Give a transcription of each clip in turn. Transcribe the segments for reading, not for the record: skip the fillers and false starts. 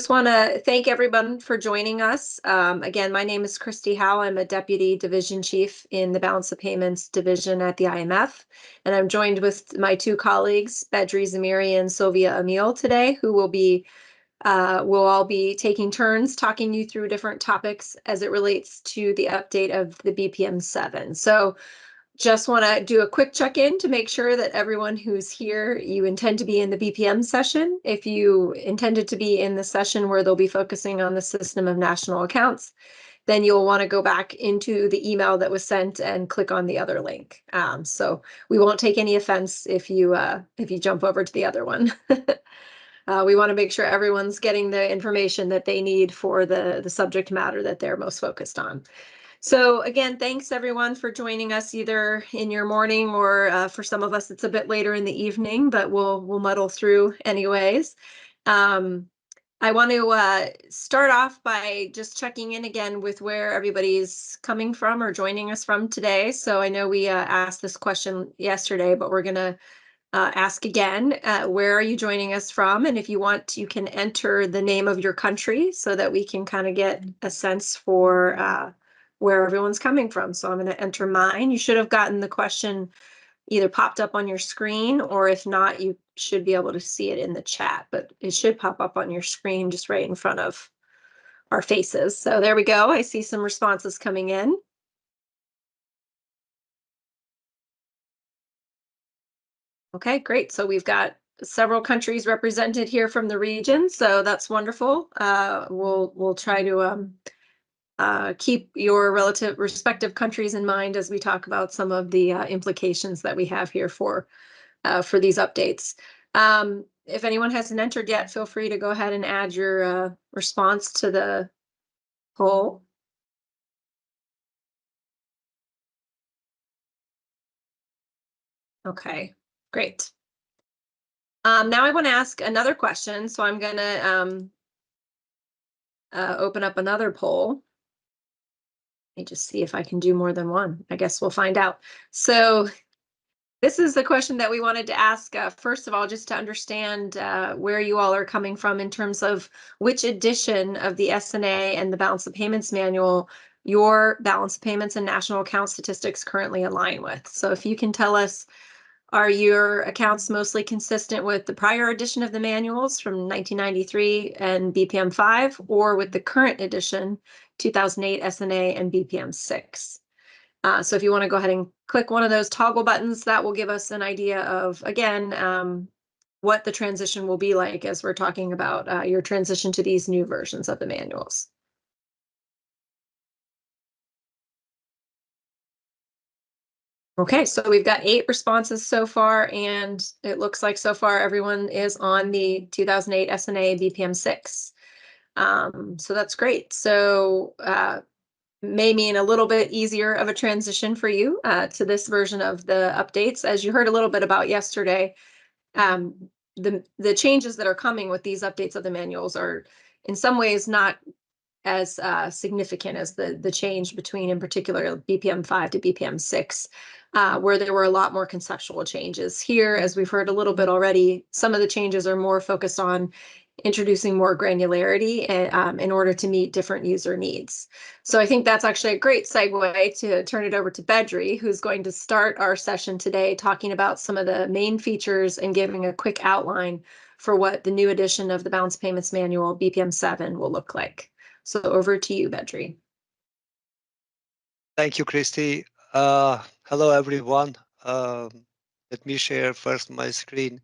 just want to thank everyone for joining us. Again, my name is Christy Howe. I'm a Deputy Division Chief in the Balance of Payments Division at the IMF, and I'm joined with my two colleagues, Bedri Zamiri and Sylvia Emil today, who we'll all be taking turns talking you through different topics as it relates to the update of the BPM 7. So just want to do a quick check-in to make sure that everyone who's here, you intend to be in the BPM session. If you intended to be in the session where they'll be focusing on the system of national accounts, then you'll want to go back into the email that was sent and click on the other link. So we won't take any offense if you jump over to the other one. We want to make sure everyone's getting the information that they need for the subject matter that they're most focused on. So again, thanks everyone for joining us either in your morning or for some of us, it's a bit later in the evening, but we'll muddle through anyways. I want to start off by just checking in again with where everybody's coming from or joining us from today. So I know we asked this question yesterday, but we're going to ask again, where are you joining us from? And if you want, you can enter the name of your country so that we can kind of get a sense for where everyone's coming from. So I'm going to enter mine. You should have gotten the question either popped up on your screen, or if not, you should be able to see it in the chat, but it should pop up on your screen just right in front of our faces. So there we go. I see some responses coming in. Okay, great. So we've got several countries represented here from the region, so that's wonderful. We'll try to keep your respective countries in mind as we talk about some of the implications that we have here for these updates. If anyone hasn't entered yet, feel free to go ahead and add your response to the poll. Okay, great. Now I want to ask another question, so I'm going to open up another poll. Let me just see if I can do more than one. I guess we'll find out. So this is the question that we wanted to ask, first of all, just to understand where you all are coming from in terms of which edition of the SNA and the Balance of Payments Manual your Balance of Payments and National Account Statistics currently align with. So if you can tell us, are your accounts mostly consistent with the prior edition of the manuals from 1993 and BPM 5, or with the current edition, 2008 SNA and BPM 6? So if you want to go ahead and click one of those toggle buttons, that will give us an idea of, again, what the transition will be like as we're talking about your transition to these new versions of the manuals. Okay, so we've got 8 responses so far, and it looks like so far everyone is on the 2008 SNA BPM 6. So that's great. So may mean a little bit easier of a transition for you to this version of the updates. As you heard a little bit about yesterday, the changes that are coming with these updates of the manuals are in some ways not as significant as the change between, in particular, BPM 5 to BPM 6, where there were a lot more conceptual changes. Here, as we've heard a little bit already, some of the changes are more focused on introducing more granularity in order to meet different user needs. So I think that's actually a great segue to turn it over to Bedri, who's going to start our session today talking about some of the main features and giving a quick outline for what the new edition of the Balance Payments Manual, BPM 7, will look like. So over to you, Bedri. Thank you, Christy. Hello, everyone. Let me share first my screen.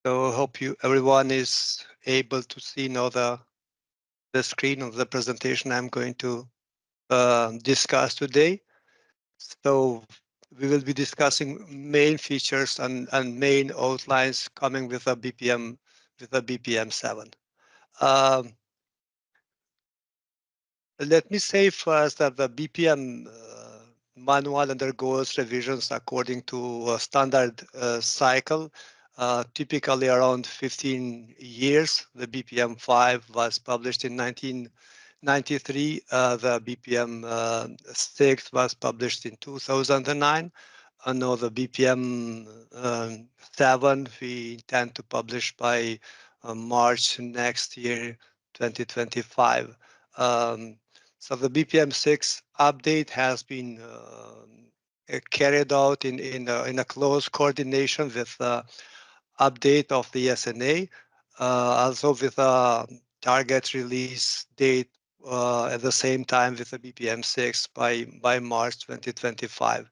So I hope everyone is able to see now the screen of the presentation I'm going to discuss today. So we will be discussing main features and main outlines coming with a BPM 7. Let me say first that the BPM manual undergoes revisions according to a standard cycle typically around 15 years. The BPM 5 was published in 1993. The BPM 6 was published in 2009. Now the BPM 7 we intend to publish by March next year, 2025. Um, so the BPM 6 update has been carried out in a close coordination with update of the SNA, also with a target release date at the same time with the BPM 6 by March 2025.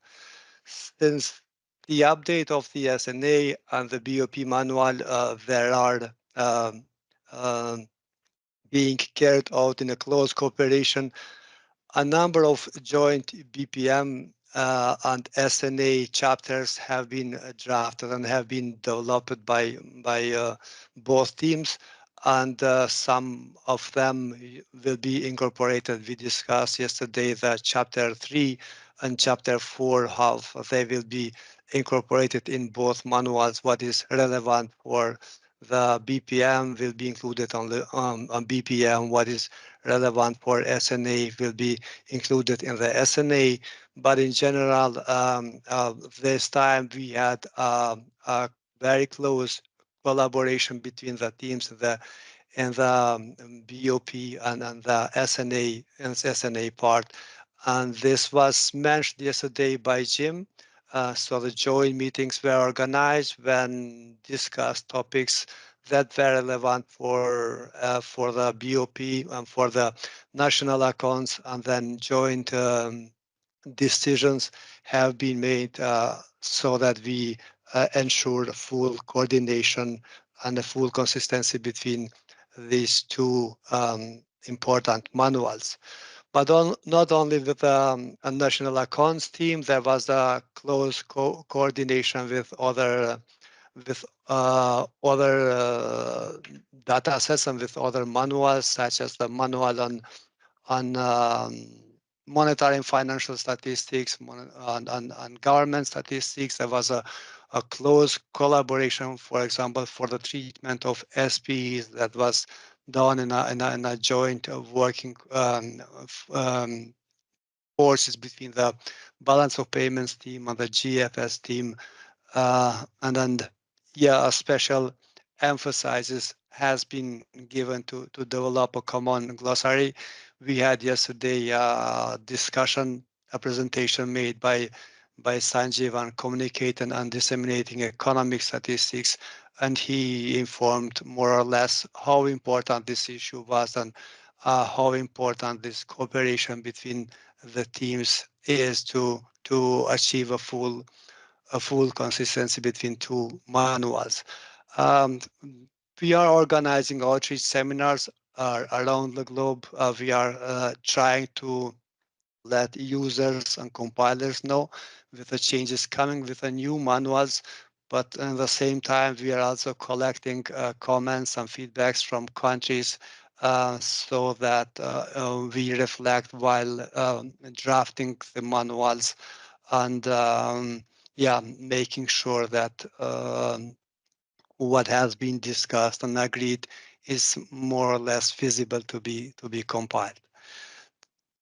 Since the update of the SNA and the BOP manual, there are um, being carried out in a close cooperation. A number of joint BPM and SNA chapters have been drafted and have been developed by both teams, and some of them will be incorporated. We discussed yesterday that chapter 3 and chapter 4, how they will be incorporated in both manuals. What is relevant for the BPM will be included on BPM. What is relevant for SNA will be included in the SNA. But in general, this time we had a very close collaboration between the teams and the BOP and the SNA part. And this was mentioned yesterday by Jim. So the joint meetings were organized when discussed topics that were relevant for the BOP and for the national accounts, and then joint decisions have been made so that we ensure full coordination and a full consistency between these two important manuals. But not only with a national accounts team, there was a close coordination with other data sets and with other manuals, such as the manual on monetary and financial statistics, on government statistics. There was a close collaboration, for example, for the treatment of SPs that was done in a joint working forces between the balance of payments team and the GFS team. And then, yeah, a special emphasis has been given to develop a common glossary. We had yesterday a discussion, a presentation made by Sanjeev on communicating and disseminating economic statistics, and he informed more or less how important this issue was and how important this cooperation between the teams is to achieve a full consistency between two manuals. Um, we are organizing outreach seminars around the globe. We are trying to let users and compilers know with the changes coming with the new manuals. But at the same time, we are also collecting comments and feedbacks from countries so that we reflect while drafting the manuals and yeah, making sure that what has been discussed and agreed is more or less feasible to be compiled.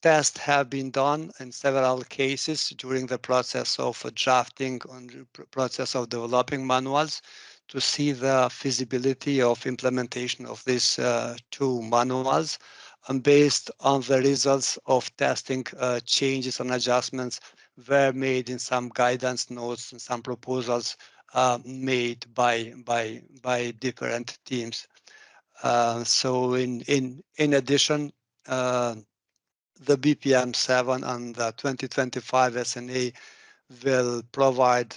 Tests have been done in several cases during the process of drafting and process of developing manuals to see the feasibility of implementation of these two manuals. And based on the results of testing, changes and adjustments were made in some guidance notes and some proposals made by different teams. So in addition, the BPM 7 and the 2025 SNA will provide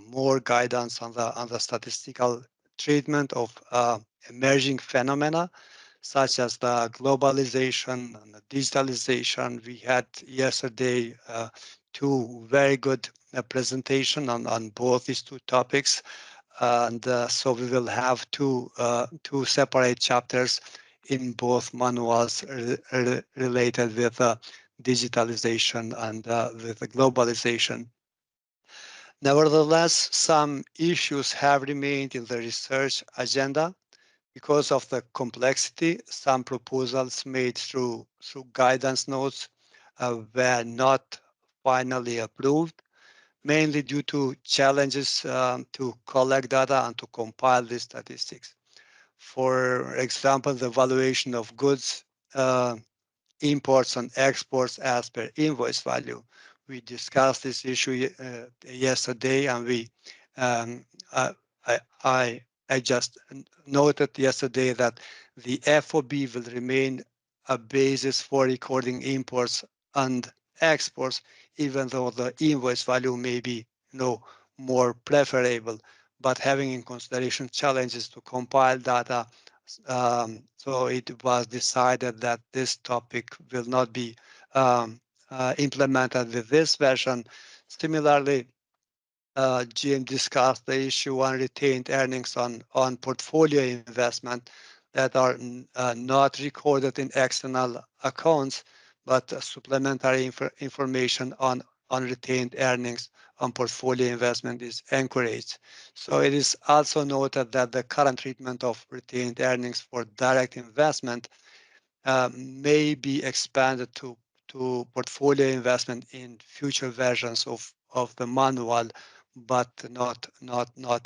more guidance on the statistical treatment of emerging phenomena such as the globalization and the digitalization. We had yesterday two very good presentation on both these two topics, and so we will have two separate chapters in both manuals related with digitalization and with the globalization. Nevertheless, some issues have remained in the research agenda. Because of the complexity, some proposals made through guidance notes were not finally approved, mainly due to challenges to collect data and to compile these statistics. For example, the valuation of goods, uh, imports and exports as per invoice value. We discussed this issue yesterday, and um, uh, I, I, I just noted yesterday that the FOB will remain a basis for recording imports and exports, even though the invoice value may be more preferable. But having in consideration challenges to compile data, so it was decided that this topic will not be implemented with this version. Similarly, Jim discussed the issue on retained earnings on portfolio investment that are not recorded in external accounts, but supplementary information on retained earnings on portfolio investment is encouraged. So it is also noted that the current treatment of retained earnings for direct investment may be expanded to portfolio investment in future versions of the manual, but not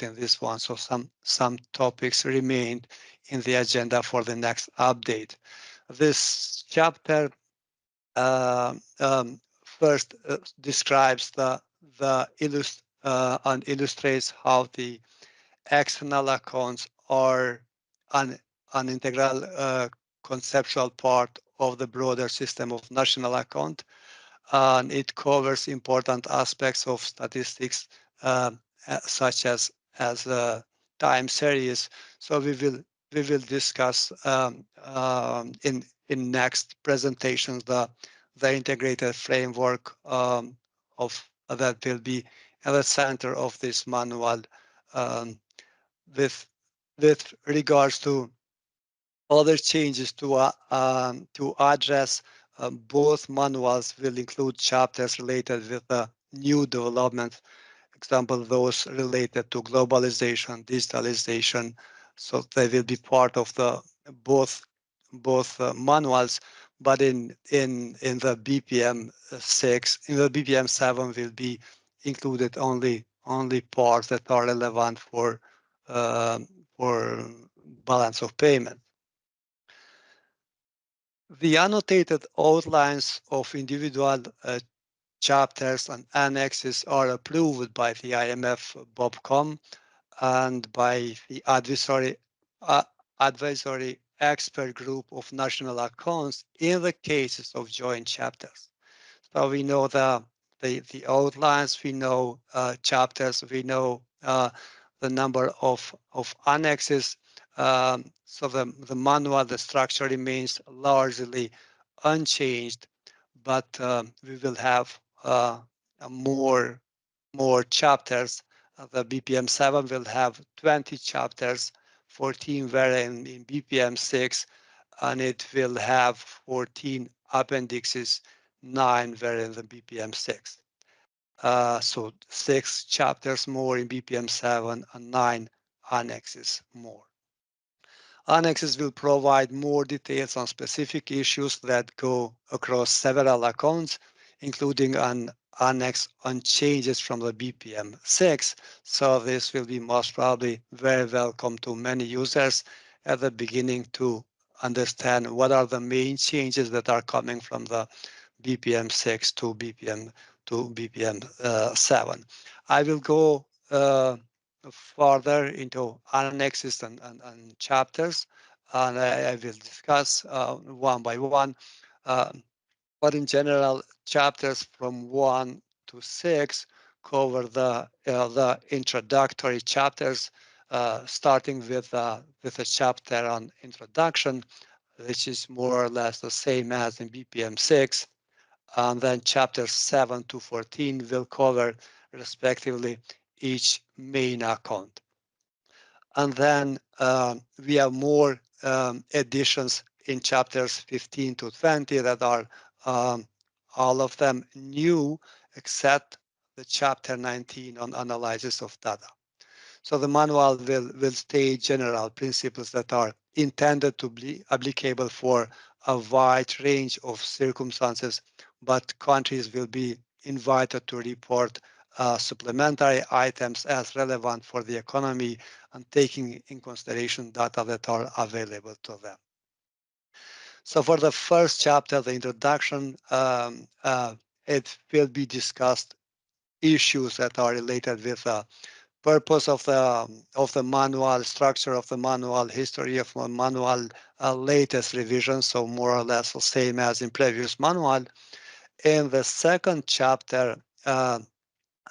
in this one. So some topics remained in the agenda for the next update. This chapter first describes and illustrates how the external accounts are an integral conceptual part of the broader system of national account, and it covers important aspects of statistics such as time series. So we will discuss in next presentations the integrated framework of that will be at the center of this manual. Um, with with regards to other changes to address, both manuals will include chapters related with the new developments, example those related to globalization, digitalization. So they will be part of the both manuals, but in the BPM 6, in the BPM 7 will be included only parts that are relevant uh, for balance of payment. The annotated outlines of individual chapters and annexes are approved by the IMF BOBCOM and by the advisory expert group of national accounts in the cases of joint chapters. So we know the outlines, we know chapters, we know the number of annexes. So the manual, the structure remains largely unchanged, but we will have more chapters. The BPM 7 will have 20 chapters, 14 were in BPM 6, and it will have 14 appendixes, 9 were in the BPM 6. So 6 chapters more in BPM 7 and 9 annexes more. Annexes will provide more details on specific issues that go across several accounts, including an annex on changes from the BPM 6. So this will be most probably very welcome to many users at the beginning to understand what are the main changes that are coming from the BPM 6 to BPM 7. I will go further into annexes and chapters, and I will discuss one by one. Uh, but in general, chapters from 1 to 6 cover the introductory chapters, starting with a chapter on introduction, which is more or less the same as in BPM 6. And then chapters 7 to 14 will cover respectively each main account. And then we have more additions in chapters 15 to 20 that are all of them new, except the chapter 19 on analysis of data. So the manual will state general principles that are intended to be applicable for a wide range of circumstances, but countries will be invited to report supplementary items as relevant for the economy and taking in consideration data that are available to them. So for the first chapter, the introduction, it will be discussed issues that are related with purpose of the manual, structure of the manual, history of the manual, latest revision, so more or less the same as in previous manual. In the second chapter,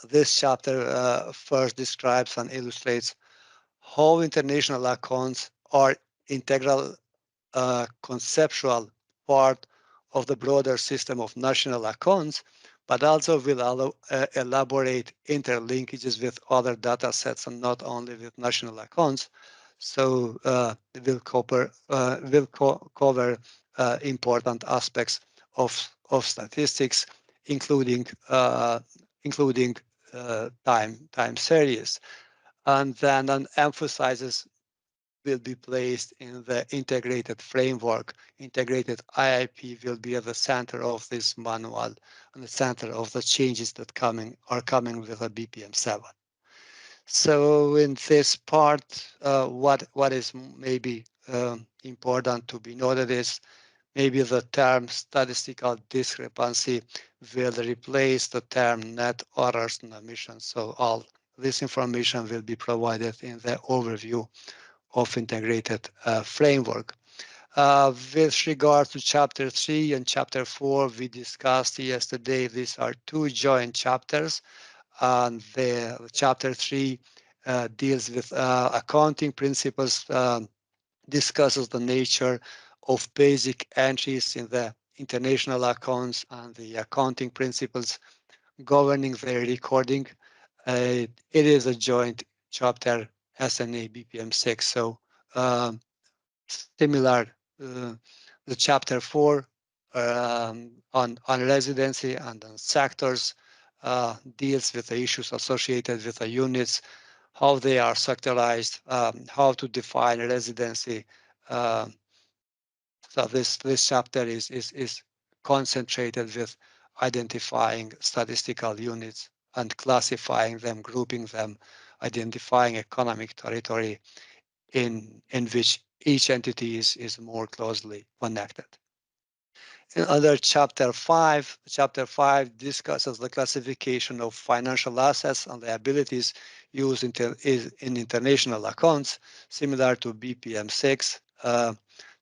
this chapter first describes and illustrates how international accounts are integral conceptual part of the broader system of national accounts, but also will elaborate interlinkages with other data sets and not only with national accounts. So it will cover important aspects of statistics, including time series, and then emphasizes will be placed in the integrated framework. Integrated IIP will be at the center of this manual and the center of the changes that are coming with a BPM 7. So in this part, what is maybe important to be noted is maybe the term statistical discrepancy will replace the term net errors and omissions. So all this information will be provided in the overview of integrated framework. With regard to chapter 3 and chapter 4, we discussed yesterday, these are two joint chapters. And the chapter 3 deals with accounting principles, discusses the nature of basic entries in the international accounts and the accounting principles governing their recording. It is a joint chapter SNA BPM 6. So similar, the chapter 4 on residency and on sectors deals with the issues associated with the units, how they are sectorized, how to define residency. So this chapter is concentrated with identifying statistical units and classifying them, grouping them, identifying economic territory in which each entity is more closely connected. In other chapter 5 discusses the classification of financial assets and liabilities used in international accounts, similar to BPM 6.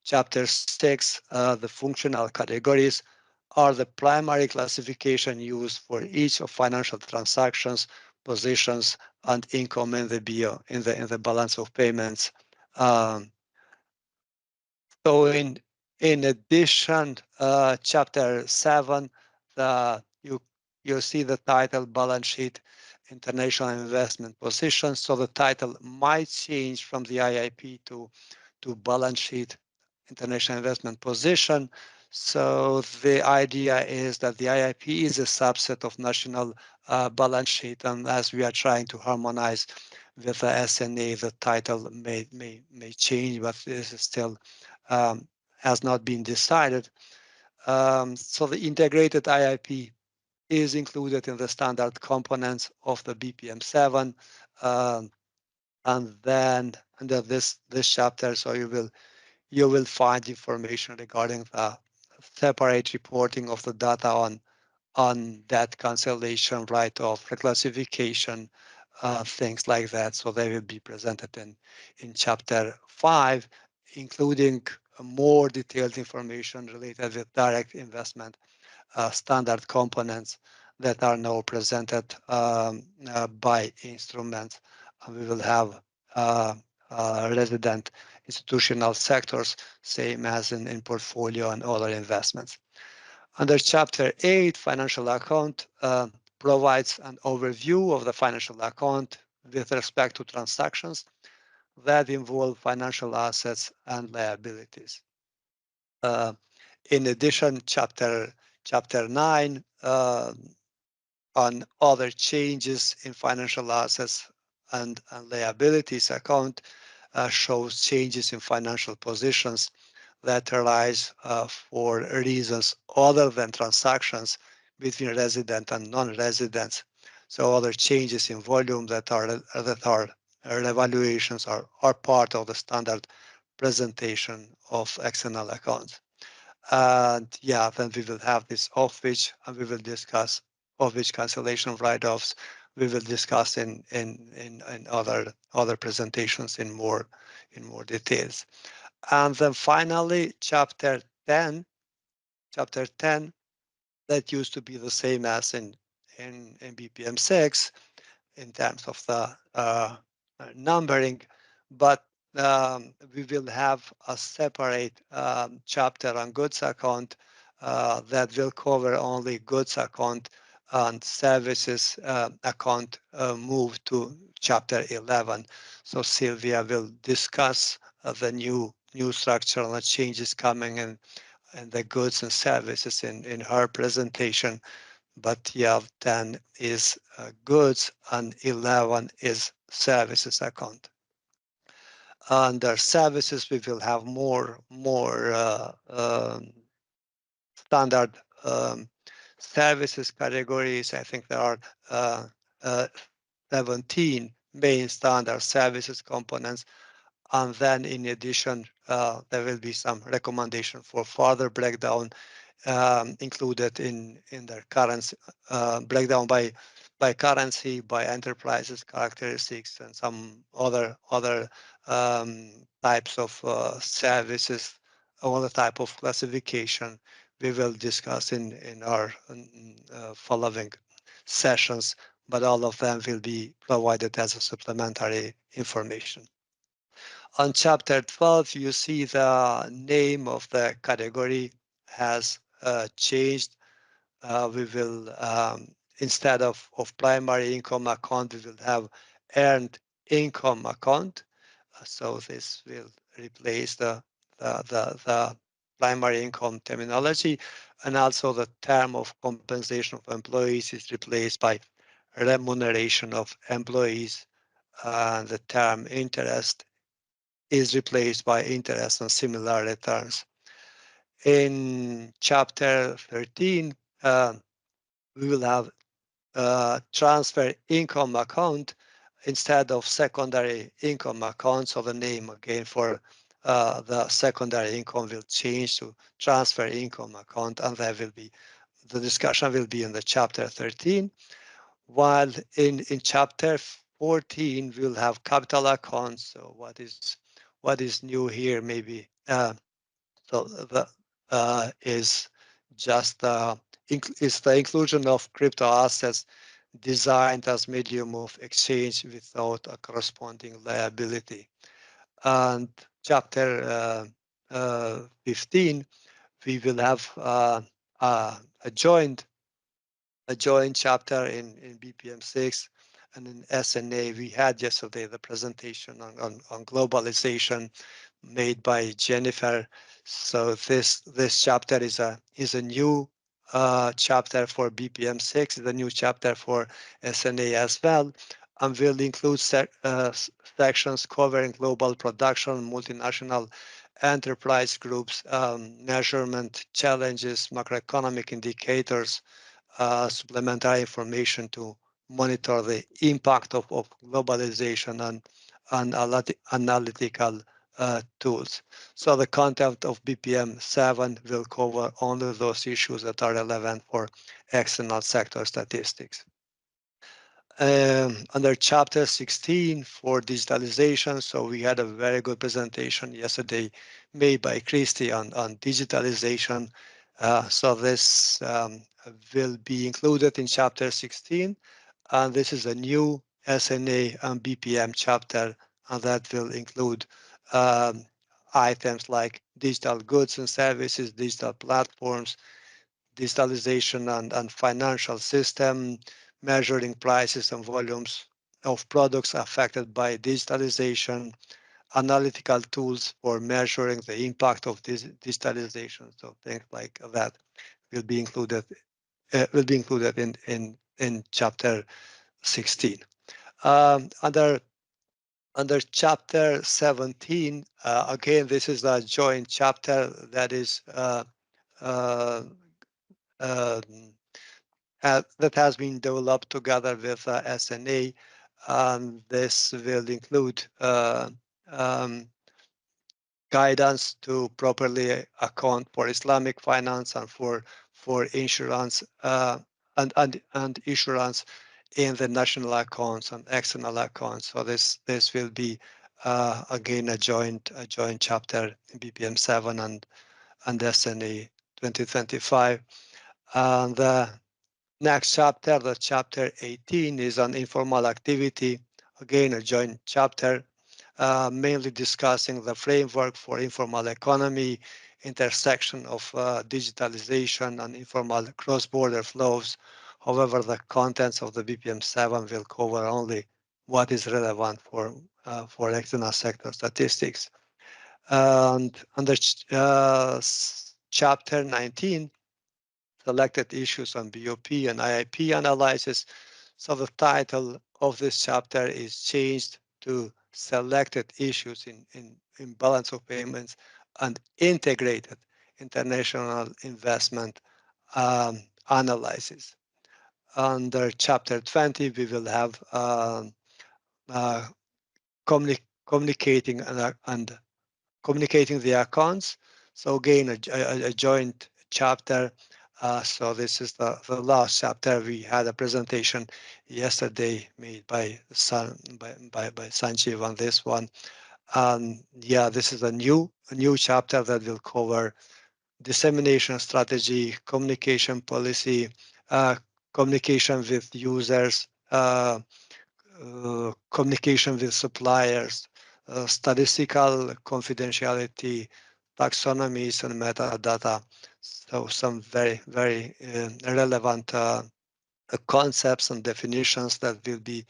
Chapter 6, the functional categories are the primary classification used for each of financial transactions, positions, and income in the BO, in the balance of payments. So in addition, chapter 7, you see the title balance sheet international investment position. So the title might change from the IIP to balance sheet international investment position. So the idea is that the IIP is a subset of national balance sheet, and as we are trying to harmonize with the SNA, the title may change, but this is still has not been decided. So the integrated IIP is included in the standard components of the BPM 7. And then under this chapter, so you will find information regarding the separate reporting of the data on debt cancellation, write-off, reclassification, things like that. So they will be presented in chapter 5, including more detailed information related with direct investment standard components that are now presented by instruments. And we will have resident institutional sectors, same as in portfolio and other investments. Under Chapter 8, Financial Account provides an overview of the financial account with respect to transactions that involve financial assets and liabilities. In addition, Chapter 9 on other changes in financial assets and liabilities account shows changes in financial positions that arise for reasons other than transactions between resident and non-residents. So other changes in volume that are evaluations are part of the standard presentation of external accounts. And yeah, then we will have this off which, and we will discuss off which cancellation write-offs. We will discuss in other presentations in more details. And then finally, chapter 10, that used to be the same as in BPM 6 in terms of the numbering, but we will have a separate chapter on goods account that will cover only goods account, and services account move to chapter 11. So Sylvia will discuss the new structural changes coming in and the goods and services in her presentation. But yeah, 10 is goods and 11 is services account. Under services, we will have more standard services categories. I think there are uh, 17 main standard services components. And then in addition, there will be some recommendation for further breakdown included in their currency breakdown by currency, by enterprises characteristics, and some other types of services, other type of classification we will discuss in our following sessions, but all of them will be provided as a supplementary information. On chapter 12, you see the name of the category has changed. We will, instead of primary income account, we will have earned income account. So this will replace the primary income terminology, and also the term of compensation of employees is replaced by remuneration of employees, and the term interest is replaced by interest on similar returns. In chapter 13, we will have transfer income account instead of secondary income account. So the name again for the secondary income will change to transfer income account, and there will be the discussion will be in the chapter 13. While in chapter 14, we'll have capital accounts. So what is new here? Maybe so the is just is the inclusion of crypto assets designed as medium of exchange without a corresponding liability. And chapter 15, we will have a joint chapter in BPM 6 and in SNA. We had yesterday the presentation on globalization made by Jennifer. So this chapter is a new chapter for BPM 6, the new chapter for SNA as well, and will include sections covering global production, multinational enterprise groups, measurement challenges, macroeconomic indicators, supplementary information to monitor the impact of globalization and analytical tools. So the content of BPM 7 will cover only those issues that are relevant for external sector statistics. Under chapter 16 for digitalization, so we had a very good presentation yesterday made by Christy on digitalization. So this will be included in chapter 16, and this is a new SNA and BPM chapter, and that will include items like digital goods and services, digital platforms, digitalization and financial system, measuring prices and volumes of products affected by digitalization, analytical tools for measuring the impact of this digitalization. So things like that will be included in chapter 16. Under chapter 17, again, this is a joint chapter that is that has been developed together with SNA. This will include um, guidance to properly account for Islamic finance and for insurance and insurance in the national accounts and external accounts. So this will be again a joint chapter in BPM 7 and SNA 2025. And the next chapter, the chapter 18, is on informal activity. Again, a joint chapter, mainly discussing the framework for informal economy, intersection of digitalization and informal cross-border flows. However, the contents of the BPM 7 will cover only what is relevant for external sector statistics. And under chapter 19, selected issues on BOP and IIP analysis. So the title of this chapter is changed to selected issues in balance of payments and integrated international investment analysis. Under chapter 20, we will have uh, communicating and communicating the accounts. So again, a joint chapter. So this is the last chapter. We had a presentation yesterday made by Sanjeev on this one. Yeah, this is a new chapter that will cover dissemination strategy, communication policy, uh, communication with users, communication with suppliers, statistical confidentiality, taxonomies, and metadata. So some very relevant concepts and definitions that will be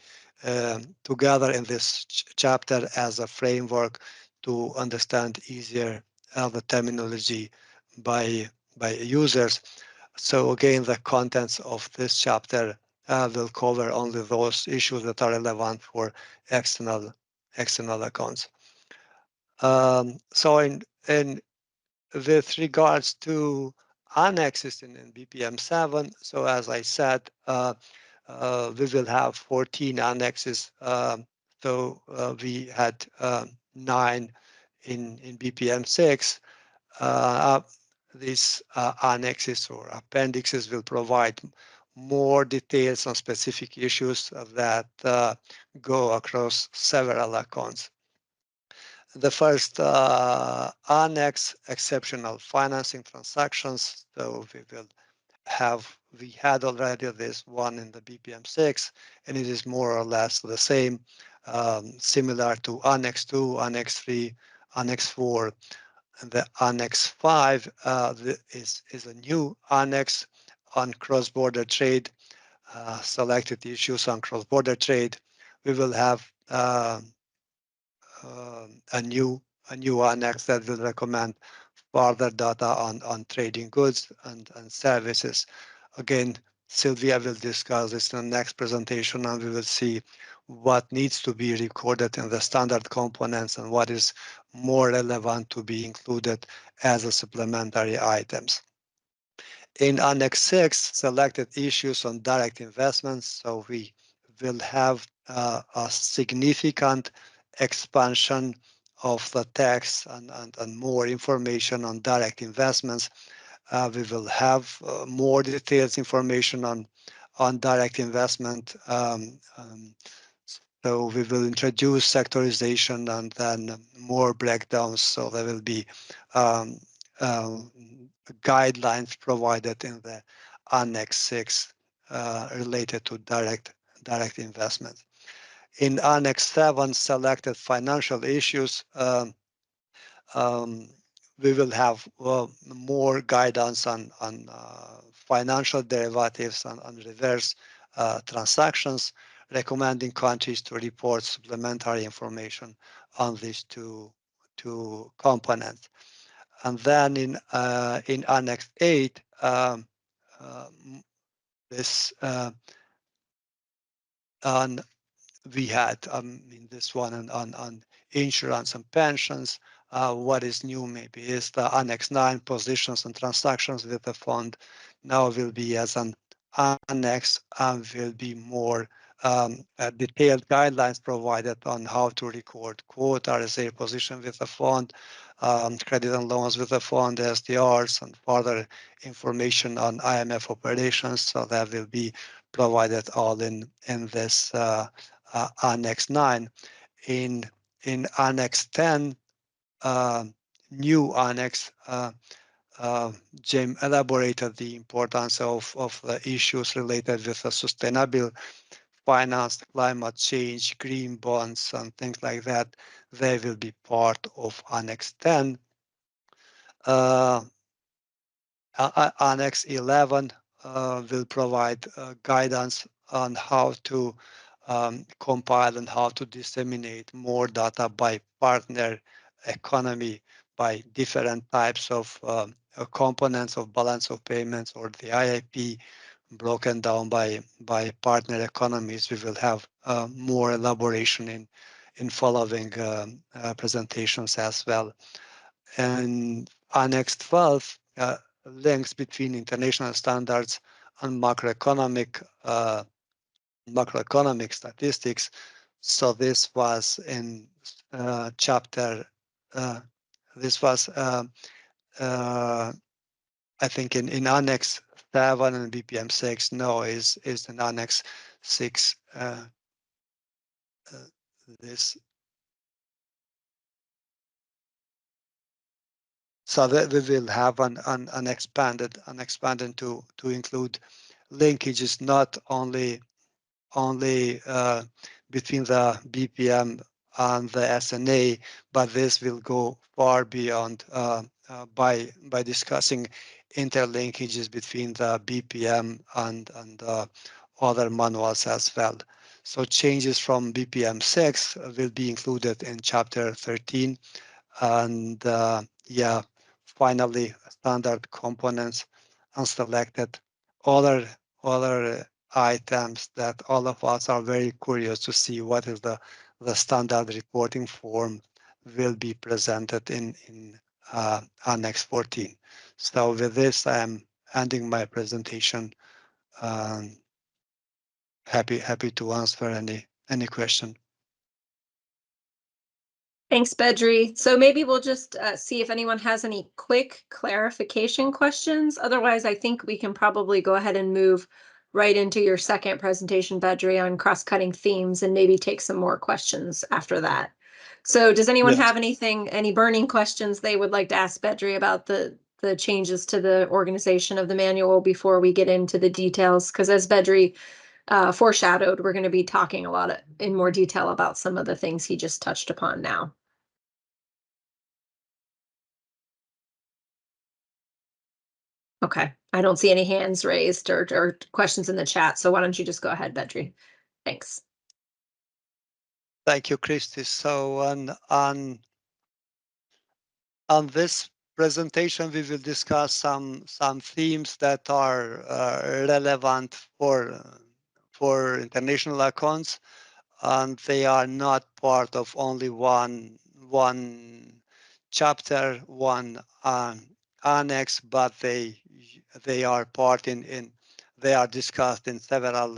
together in this chapter as a framework to understand easier the terminology by users. So again, the contents of this chapter will cover only those issues that are relevant for external accounts. So in with regards to annexes in BPM 7, so as I said, we will have 14 annexes. So we had 9 in BPM 6. These annexes or appendixes will provide more details on specific issues that go across several accounts. The first annex, exceptional financing transactions. So we had already this one in the BPM 6, and it is more or less the same, similar to Annex 2, Annex 3, Annex 4. And the Annex 5 is a new annex on cross-border trade, selected issues on cross-border trade. We will have a new annex that will recommend further data on trading goods and services. Again, Sylvia will discuss this in the next presentation, and we will see what needs to be recorded in the standard components and what is more relevant to be included as a supplementary items. In Annex 6, selected issues on direct investments. So we will have a significant expansion of the text and more information on direct investments. We will have more detailed information on direct investment. So we will introduce sectorization and then more breakdowns. So there will be um, guidelines provided in the Annex 6 related to direct investment. In Annex 7, selected financial issues, we will have more guidance on financial derivatives and on reverse transactions, recommending countries to report supplementary information on these two components. And then in Annex 8, this on we had in this one on insurance and pensions. What is new maybe is the Annex 9 positions and transactions with the fund now will be as an annex and will be more detailed guidelines provided on how to record quota, RSA position with the fund, credit and loans with the fund, SDRs, and further information on IMF operations. So that will be provided all in this Annex 9. In Annex 10, new Annex, Jim elaborated the importance of the issues related with the sustainable finance, climate change, green bonds, and things like that. They will be part of Annex 10. Annex 11 will provide guidance on how to compile and how to disseminate more data by partner economy, by different types of components of balance of payments or the IIP broken down by partner economies. We will have more elaboration in following presentations as well. And Annex 12 links between international standards and macroeconomic statistics. So this was in chapter. This was I think in Annex 7 and BPM 6. No, is in Annex 6. This. So that we will have an expanded to include linkages not only between the BPM and the SNA, but this will go far beyond by discussing interlinkages between the BPM and other manuals as well. So changes from BPM 6 will be included in chapter 13, and yeah, finally standard components and selected other items that all of us are very curious to see what is the standard reporting form will be presented in Annex 14. So with this, I am ending my presentation. Happy to answer any question. Thanks, Bedri. So maybe we'll just see if anyone has any quick clarification questions. Otherwise, I think we can probably go ahead and move right into your second presentation, Bedri, on cross-cutting themes, and maybe take some more questions after that. So does anyone have any burning questions they would like to ask Bedri about the changes to the organization of the manual before we get into the details? Because as Bedri foreshadowed, we're going to be talking a lot in more detail about some of the things he just touched upon now. Okay, I don't see any hands raised or questions in the chat, so why don't you just go ahead, Bedri? Thanks. Thank you, Christy. So on this presentation, we will discuss some themes that are relevant for international accounts, and they are not part of only one chapter, one annex, but they are part they are discussed in several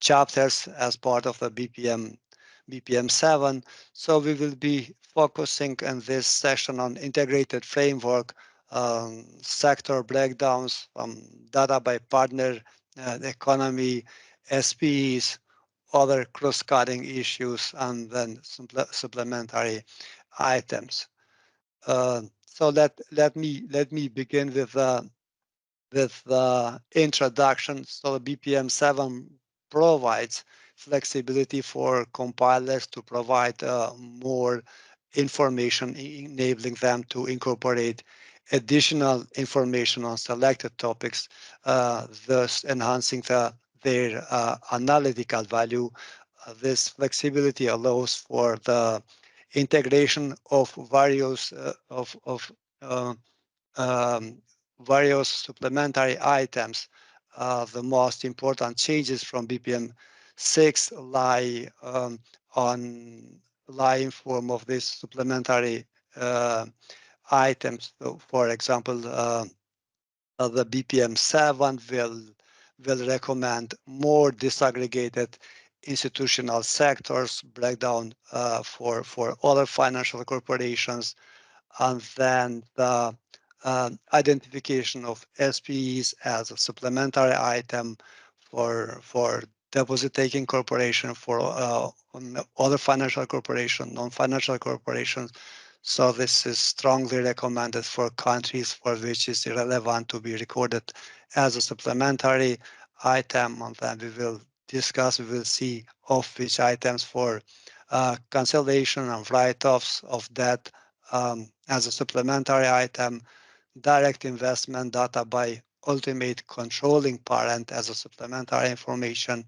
chapters as part of the BPM 7. So we will be focusing in this session on integrated framework, sector breakdowns, data by partner economy, SPEs, other cross-cutting issues, and then supplementary items. So let me begin with the introduction. So the BPM 7 provides flexibility for compilers to provide more information, enabling them to incorporate additional information on selected topics, thus enhancing their analytical value. This flexibility allows for the integration of various various supplementary items the most important changes from BPM 6 lie in form of these supplementary items. So, for example, the BPM 7 will recommend more disaggregated institutional sectors breakdown for other financial corporations, and then the identification of SPEs as a supplementary item for deposit-taking corporation, for other financial corporation, non-financial corporations. So this is strongly recommended for countries for which it's relevant to be recorded as a supplementary item, and then we will see of which items for cancellation and write-offs of debt as a supplementary item, direct investment data by ultimate controlling parent as a supplementary information,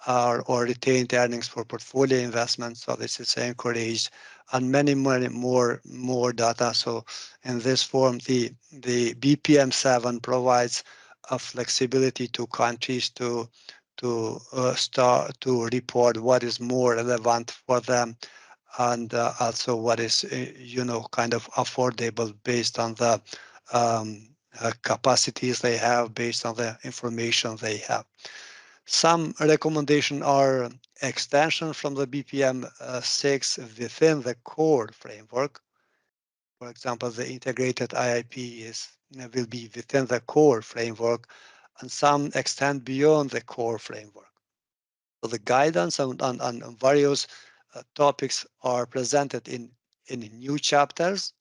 or retained earnings for portfolio investment. So this is encouraged, and many more data. So in this form, the BPM 7 provides a flexibility to countries to report what is more relevant for them, and also what is kind of affordable based on the capacities they have, based on the information they have. Some recommendations are extension from the BPM 6 within the core framework. For example, the integrated IIP will be within the core framework, and some extend beyond the core framework. So the guidance on various topics are presented in new chapters,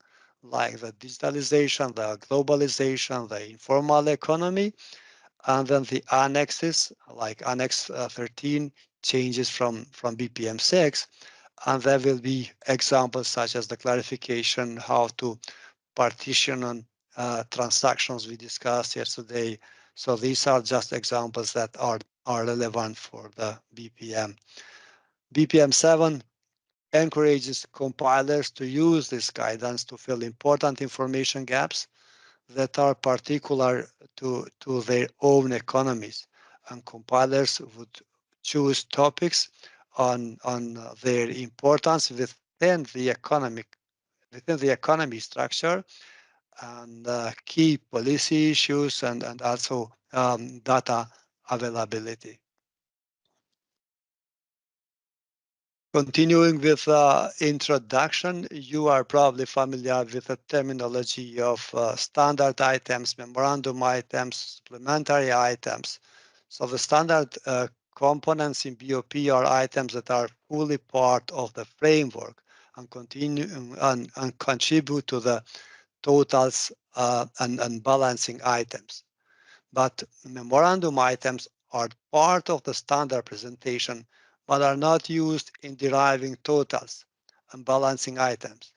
like the digitalization, the globalization, the informal economy, and then the annexes, like Annex 13, changes from BPM 6. And there will be examples such as the clarification, how to partition on transactions we discussed yesterday. So these are just examples that are relevant for the BPM. BPM 7 encourages compilers to use this guidance to fill important information gaps that are particular to their own economies, and compilers would choose topics on their importance within the economy structure, and key policy issues, and also data availability. Continuing with introduction, you are probably familiar with the terminology of standard items, memorandum items, supplementary items. So the standard components in BOP are items that are fully part of the framework and continue and contribute to the totals and balancing items. But memorandum items are part of the standard presentation, but are not used in deriving totals and balancing items.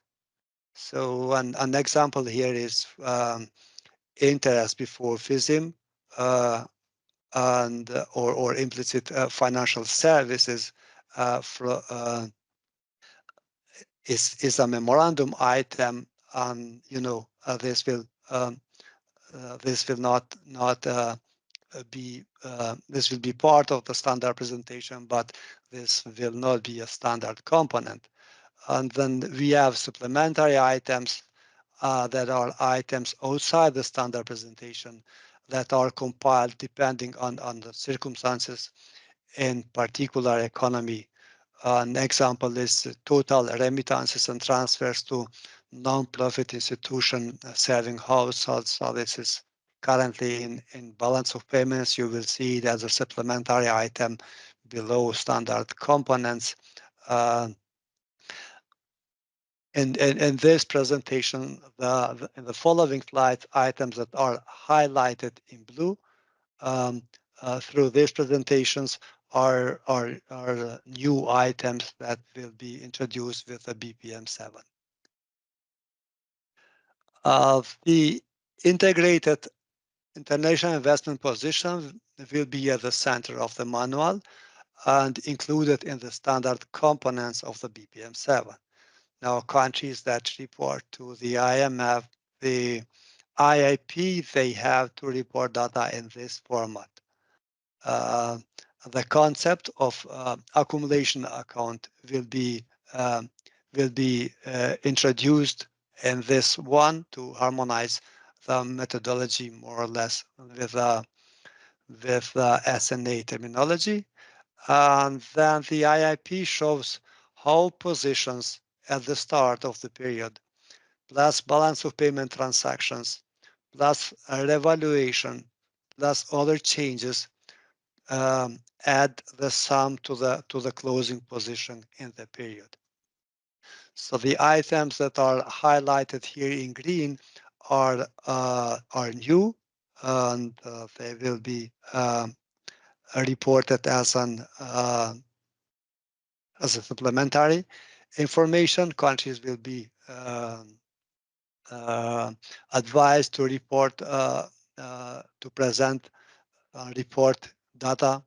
So an example here is interest before FISM, and or implicit financial services is a memorandum item, and this will not this will be part of the standard presentation, but this will not be a standard component. And then we have supplementary items that are items outside the standard presentation that are compiled depending on the circumstances in particular economy. An example is total remittances and transfers to non-profit institution serving households. So this is currently in balance of payments. You will see it as a supplementary item below standard components. In this presentation, in the following slides, items that are highlighted in blue through these presentations are new items that will be introduced with the BPM 7. The integrated international investment position will be at the center of the manual and included in the standard components of the BPM 7. Now, countries that report to the IMF, the IIP, they have to report data in this format. Uh, the concept of accumulation account um, will be introduced in this one to harmonize the methodology more or less with SNA terminology. And then the IIP shows how positions at the start of the period, plus balance of payment transactions, plus a revaluation, plus other changes add the sum to the closing position in the period. So the items that are highlighted here in green are new, and they will be reported as a supplementary information. Countries will be advised to report to present report data.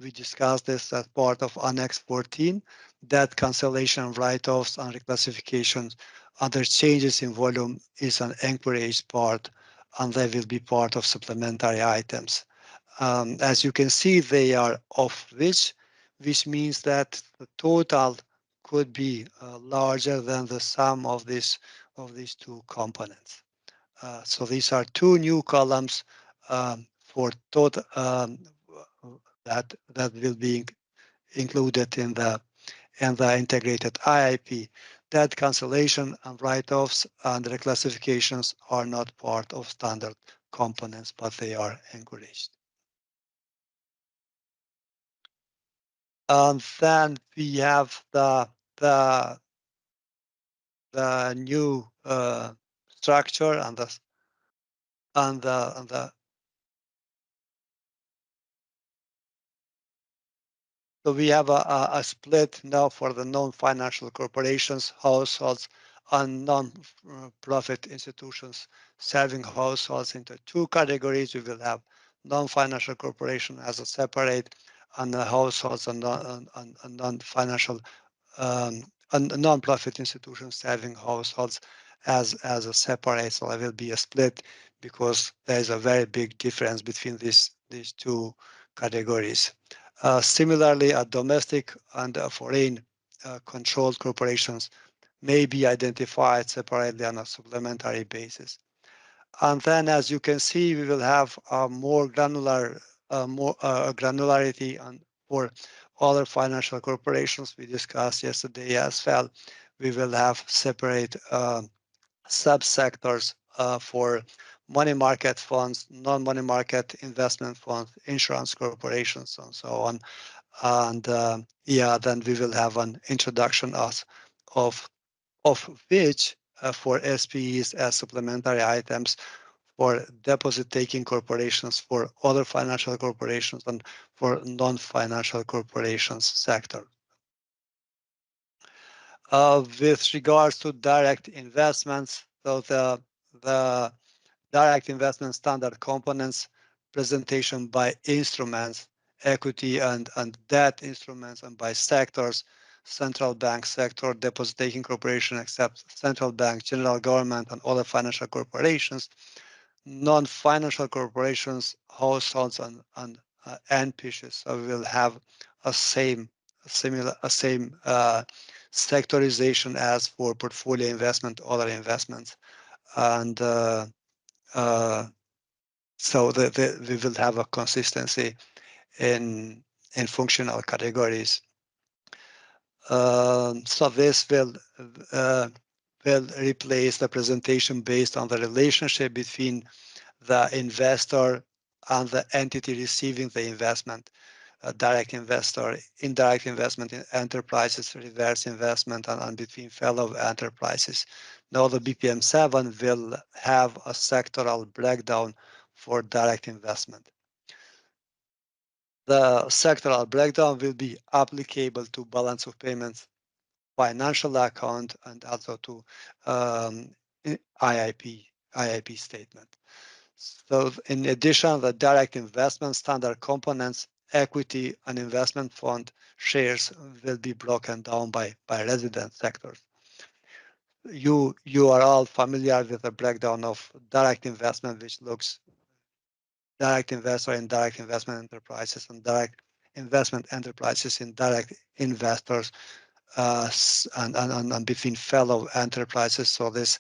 We discussed this as part of Annex 14, debt cancellation, write-offs, and reclassifications. Other changes in volume is an encouraged part, and they will be part of supplementary items. As you can see, they are off which means that the total could be larger than the sum of these two components. So these are two new columns for total that will be included in the integrated IIP. Debt cancellation and write-offs and reclassifications are not part of standard components, but they are encouraged. And then we have the new structure and the so we have a split now for the non-financial corporations, households, and non-profit institutions serving households into two categories. We will have non-financial corporation as a separate, and the households and non-financial and non-profit institutions serving households as a separate. So there will be a split because there is a very big difference between these two categories. Similarly, a domestic and a foreign controlled corporations may be identified separately on a supplementary basis. And then, as you can see, we will have more granularity for other financial corporations we discussed yesterday as well. We will have separate subsectors for money market funds, non-money market investment funds, insurance corporations, and so on. And yeah, then we will have an introduction of which for SPEs as supplementary items, for deposit-taking corporations, for other financial corporations, and for non-financial corporations sector. With regards to direct investments, so the direct investment standard components, presentation by instruments, equity and debt instruments, and by sectors, central bank sector, deposit-taking corporation, except central bank, general government, and other financial corporations, non-financial corporations, households, and NPCs. So we will have a same sectorization as for portfolio investment, other investments, and so we will have a consistency in functional categories. So this will replace the presentation based on the relationship between the investor and the entity receiving the investment. Direct investor, indirect investment in enterprises, reverse investment, and between fellow enterprises. Now the BPM 7 will have a sectoral breakdown for direct investment. The sectoral breakdown will be applicable to balance of payments, financial account, and also to IIP statement. So in addition, the direct investment standard components, equity and investment fund shares will be broken down by resident sectors. you are all familiar with the breakdown of direct investment, which looks direct investor in direct investment enterprises and direct investment enterprises in direct investors and between fellow enterprises. So this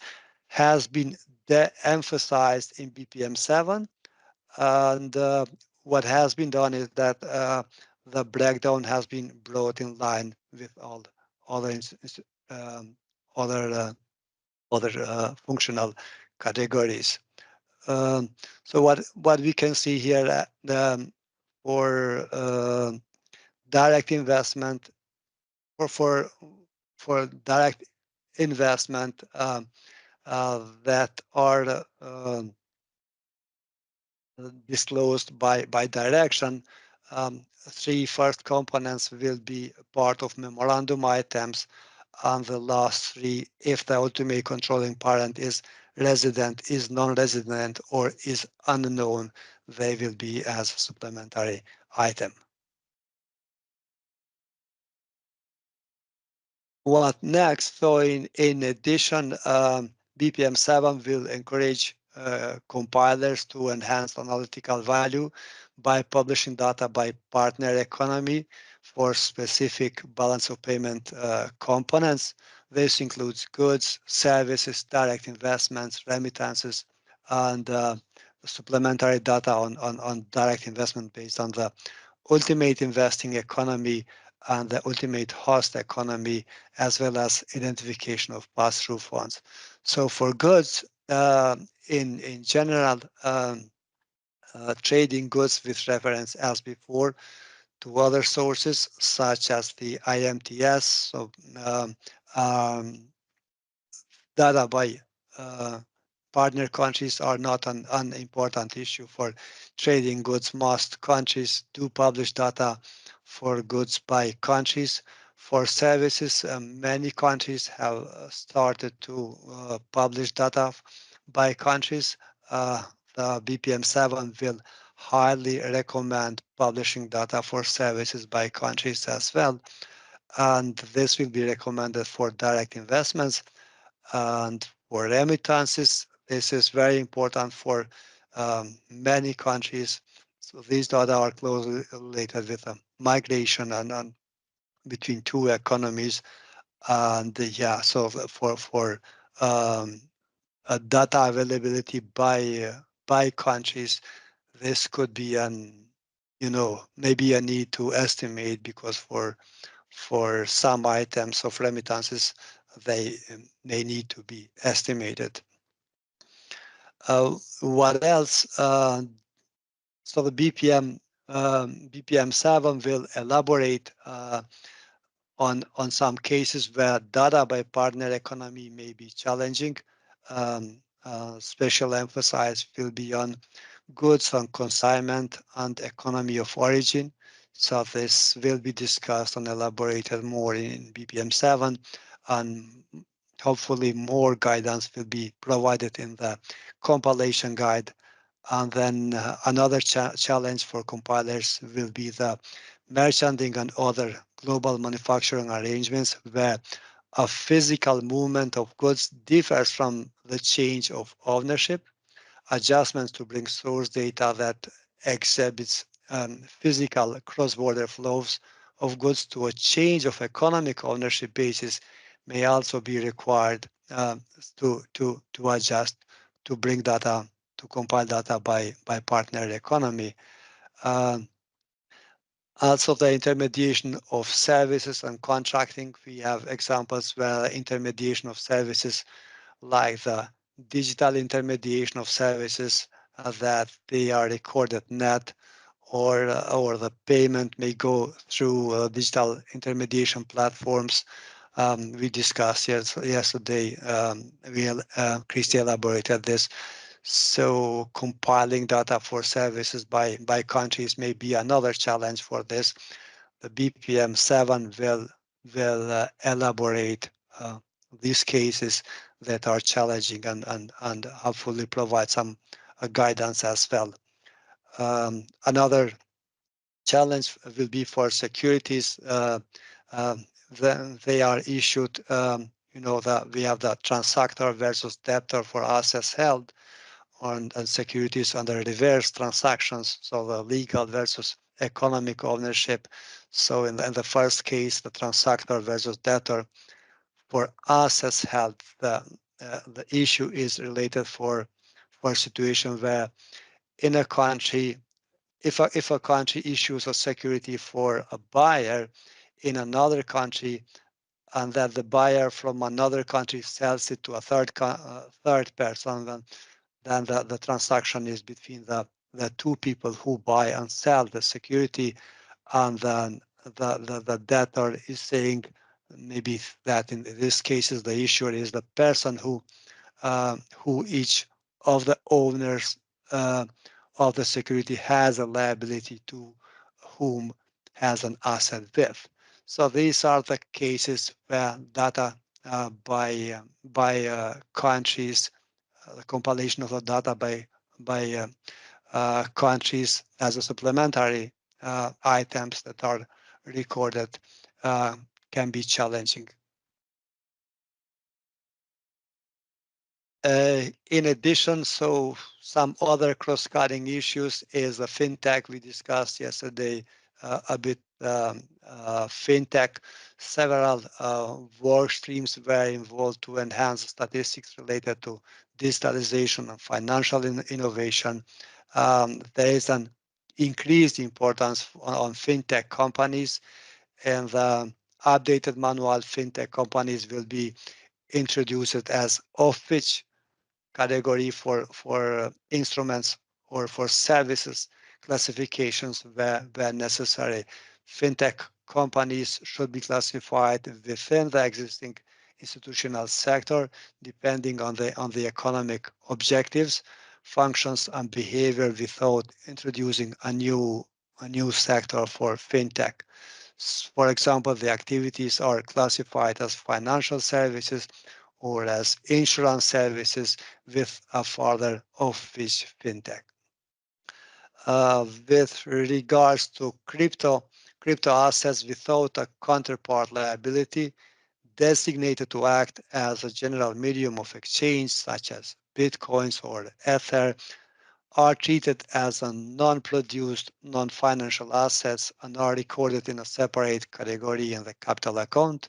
has been de-emphasized in BPM 7. And what has been done is that the breakdown has been brought in line with all other um, other functional categories. Um, so what we can see here for direct investment or for direct investment that are disclosed by direction. Three first components will be part of memorandum items, and the last three, if the ultimate controlling parent is resident, is non-resident, or is unknown, they will be as supplementary item. What next? So in addition, BPM 7 will encourage compilers to enhance analytical value by publishing data by partner economy for specific balance of payment components. This includes goods, services, direct investments, remittances, and supplementary data on direct investment based on the ultimate investing economy and the ultimate host economy, as well as identification of pass-through funds. So for goods, in general, trading goods with reference as before to other sources such as the IMTS, so um, data by partner countries are not an unimportant issue for trading goods. Most countries do publish data for goods by countries. For services, many countries have started to publish data by countries. The BPM 7 will highly recommend publishing data for services by countries as well. And this will be recommended for direct investments and for remittances. This is very important for many countries. So these data are closely related with migration and between two economies. And yeah, so for data availability by countries, this could be maybe a need to estimate, because for some items of remittances, they may need to be estimated. What else? So the BPM 7 will elaborate on some cases where data by partner economy may be challenging. Special emphasis will be on goods on consignment and economy of origin. So this will be discussed and elaborated more in BPM 7, and hopefully more guidance will be provided in the compilation guide. And then another challenge for compilers will be the merchandising and other global manufacturing arrangements where a physical movement of goods differs from the change of ownership. Adjustments to bring source data that exhibits physical cross-border flows of goods to a change of economic ownership basis may also be required to adjust, to bring data, to compile data by partner economy. Um, Also, the intermediation of services and contracting. We have examples where intermediation of services, like the digital intermediation of services, that they are recorded net, or the payment may go through digital intermediation platforms. We discussed yesterday. Christy elaborated this. So compiling data for services by countries may be another challenge for this. The BPM 7 will elaborate these cases that are challenging, and hopefully provide some guidance as well. Another challenge will be for securities. They are issued that we have the transactor versus debtor for assets held and securities under reverse transactions, so the legal versus economic ownership. So in the first case, the transactor versus debtor for assets held, the issue is related for a situation where in a country, if a country issues a security for a buyer in another country, and that the buyer from another country sells it to a third person, then the transaction is between the two people who buy and sell the security, and then the debtor is saying maybe that in this case the issuer is the person who each of the owners uh, of the security has a liability to whom has an asset with. So these are the cases where data by countries, the compilation of the data by countries as a supplementary items that are recorded uh, can be challenging. In addition, so some other cross-cutting issues is the fintech we discussed yesterday a bit. Fintech, several work streams were involved to enhance statistics related to digitalization and financial innovation. There is an increased importance on fintech companies, and updated manual fintech companies will be introduced as of-which category for instruments or for services classifications where necessary. Fintech companies should be classified within the existing institutional sector, depending on the economic objectives, functions, and behavior, without introducing a new sector for fintech. For example, the activities are classified as financial services or as insurance services with a further of-which fintech. With regards to crypto assets without a counterpart liability, designated to act as a general medium of exchange, such as bitcoins or ether, are treated as a non-produced, non-financial assets and are recorded in a separate category in the capital account.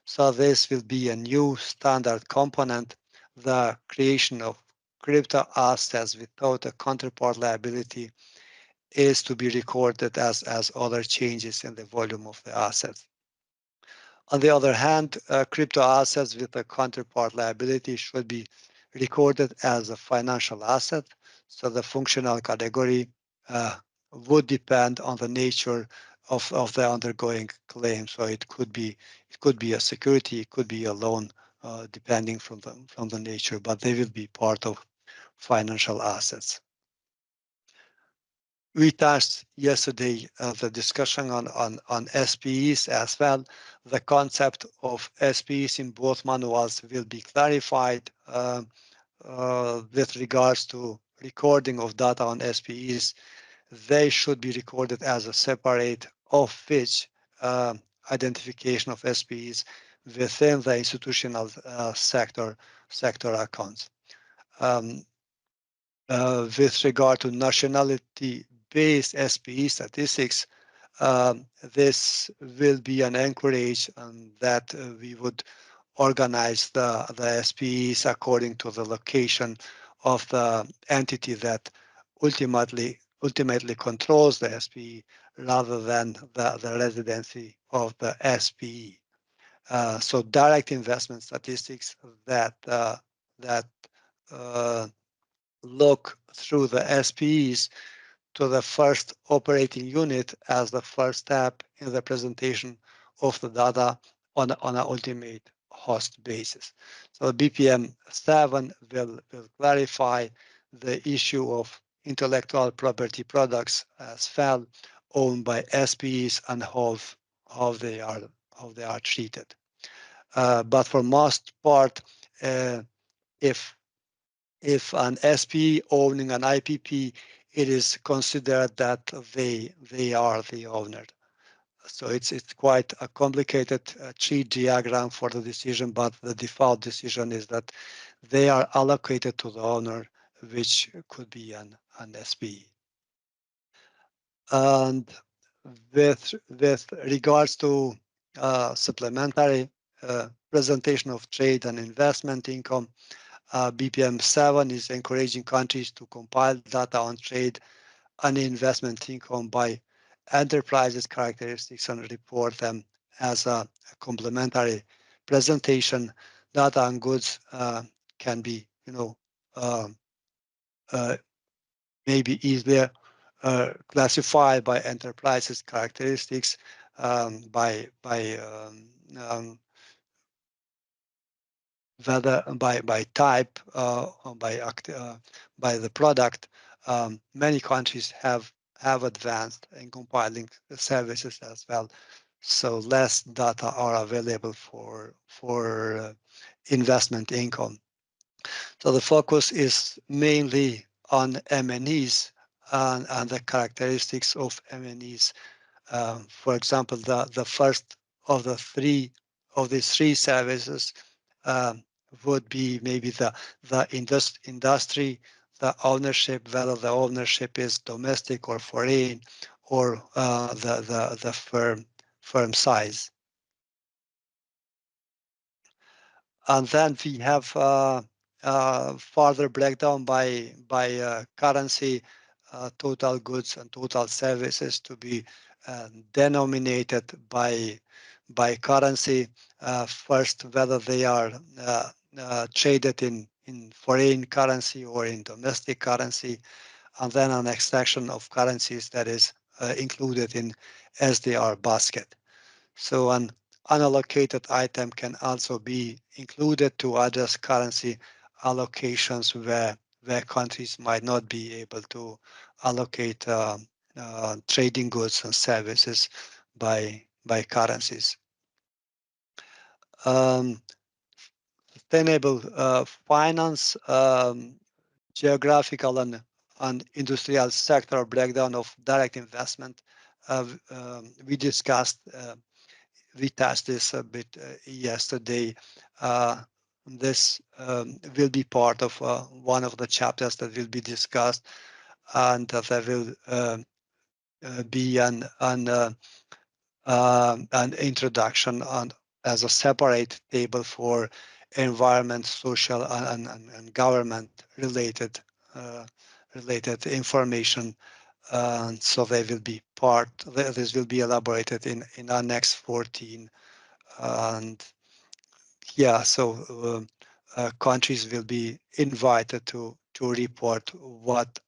So this will be a new standard component, the creation of crypto assets without a counterpart liability is to be recorded as other changes in the volume of the assets. On the other hand, crypto assets with a counterpart liability should be recorded as a financial asset. So the functional category would depend on the nature of the undergoing claim. So it could be a security, it could be a loan, depending from the nature, but they will be part of financial assets. We touched yesterday the discussion on SPEs as well. The concept of SPEs in both manuals will be clarified with regards to recording of data on SPEs. They should be recorded as a separate of-which identification of SPEs within the institutional sector accounts. With regard to nationality-based SPE statistics, this will be an encourage that we would organize the SPEs according to the location of the entity that ultimately controls the SPE rather than the residency of the SPE. So direct investment statistics that uh, look through the SPEs to the first operating unit as the first step in the presentation of the data on an ultimate host basis. So BPM 7 will clarify the issue of intellectual property products as well owned by SPEs and how they are treated. But for most part, if an SP owning an IPP, it is considered that they are the owner. So it's quite a complicated tree diagram for the decision, but the default decision is that they are allocated to the owner, which could be an SPE. And with regards to supplementary presentation of trade and investment income, BPM 7 is encouraging countries to compile data on trade and investment income by enterprises characteristics and report them as a complementary presentation. Data on goods can be, uh, maybe easier classified by enterprises characteristics, by whether by type, or by the product. Many countries have advanced in compiling the services as well, so less data are available for investment income. So the focus is mainly on M&Es and the characteristics of M&Es. For example, the first of these three services um, would be maybe the industry, the ownership, whether the ownership is domestic or foreign, or the firm size. And then we have further breakdown by currency, total goods and total services to be denominated by currency. First, whether they are traded in foreign currency or in domestic currency, and then an extraction of currencies that is included in SDR basket. So an unallocated item can also be included to address currency allocations where countries might not be able to allocate trading goods and services by currencies. Sustainable finance, geographical and industrial sector breakdown of direct investment. We discussed we touched this a bit yesterday. This will be part of one of the chapters that will be discussed, and there will be an introduction on as a separate table for environment, social, and government related information. So they will be part. This will be elaborated in Annex 14, and yeah, so countries will be invited to report what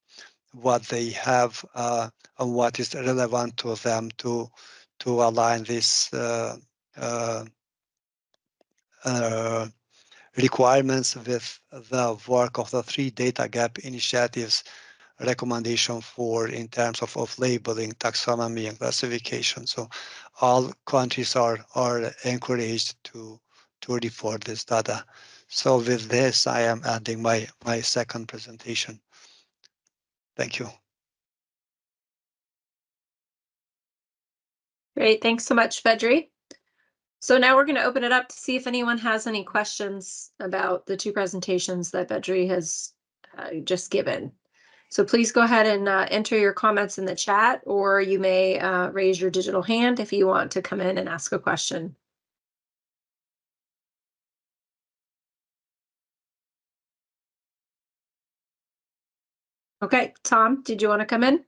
they have and what is relevant to them to align this requirements with the work of the 3 data gap initiatives recommendation for in terms of labeling, taxonomy, and classification. So all countries are encouraged to report this data. So with this, I am ending my second presentation. Thank you. Great, thanks so much, Bedri. So now we're going to open it up to see if anyone has any questions about the 2 presentations that Bedri has just given. So please go ahead and enter your comments in the chat, or you may raise your digital hand if you want to come in and ask a question. Okay, Tom, did you want to come in?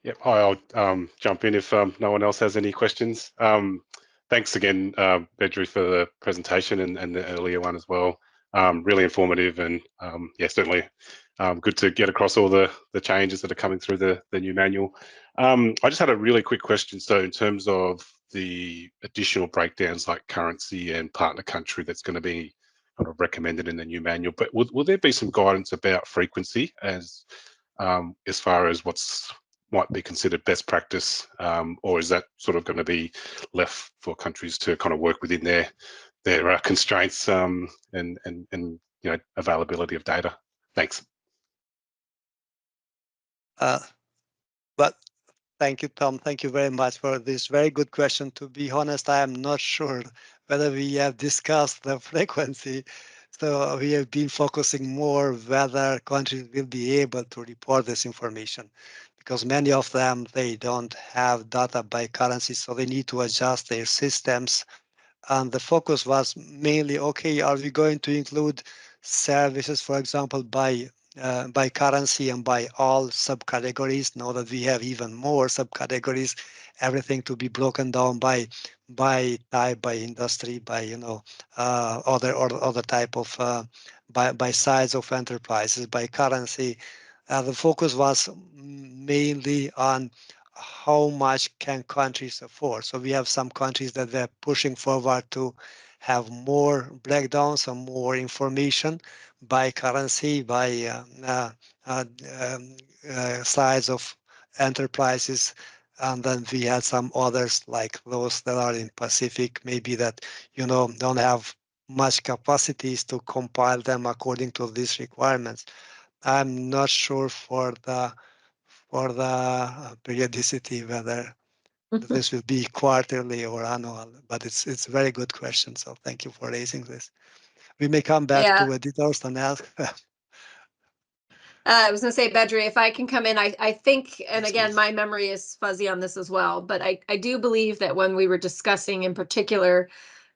Yep, hi, I'll jump in if no one else has any questions. Thanks again, Bedri, for the presentation and the earlier one as well. Really informative and yeah, certainly good to get across all the changes that are coming through the new manual. I just had a really quick question. So in terms of the additional breakdowns like currency and partner country that's going to be kind of recommended in the new manual, but will there be some guidance about frequency as far as what's might be considered best practice, or is that sort of going to be left for countries to kind of work within their constraints and availability of data? Thanks. But thank you, Tom. Thank you very much for this very good question. To be honest, I am not sure whether we have discussed the frequency. So we have been focusing more whether countries will be able to report this information, because many of them, they don't have data by currency, so they need to adjust their systems. And the focus was mainly, okay, are we going to include services, for example, by currency and by all subcategories? Now that we have even more subcategories, everything to be broken down by type, by industry, by other type of by size of enterprises, by currency. The focus was mainly on how much can countries afford. So we have some countries that they're pushing forward to have more breakdowns and more information by currency, by size of enterprises. And then we had some others like those that are in Pacific, maybe that, don't have much capacities to compile them according to these requirements. I'm not sure for the periodicity, whether this will be quarterly or annual, but it's a very good question. So thank you for raising this. We may come back Yeah. to editors and ask. I was going to say, Bedri, if I can come in, I think, and Yes, again, please. my memory is fuzzy on this as well, but I do believe that when we were discussing in particular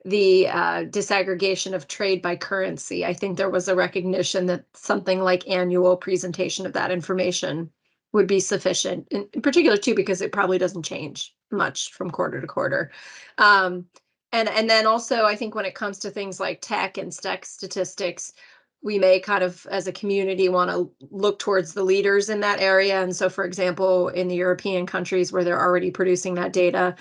the disaggregation of trade by currency, I think there was a recognition that something like annual presentation of that information would be sufficient, in particular too, because it probably doesn't change much from quarter to quarter. And then also, I think when it comes to things like tech and statistics, we may kind of, as a community, want to look towards the leaders in that area. And so, for example, in the European countries where they're already producing that data,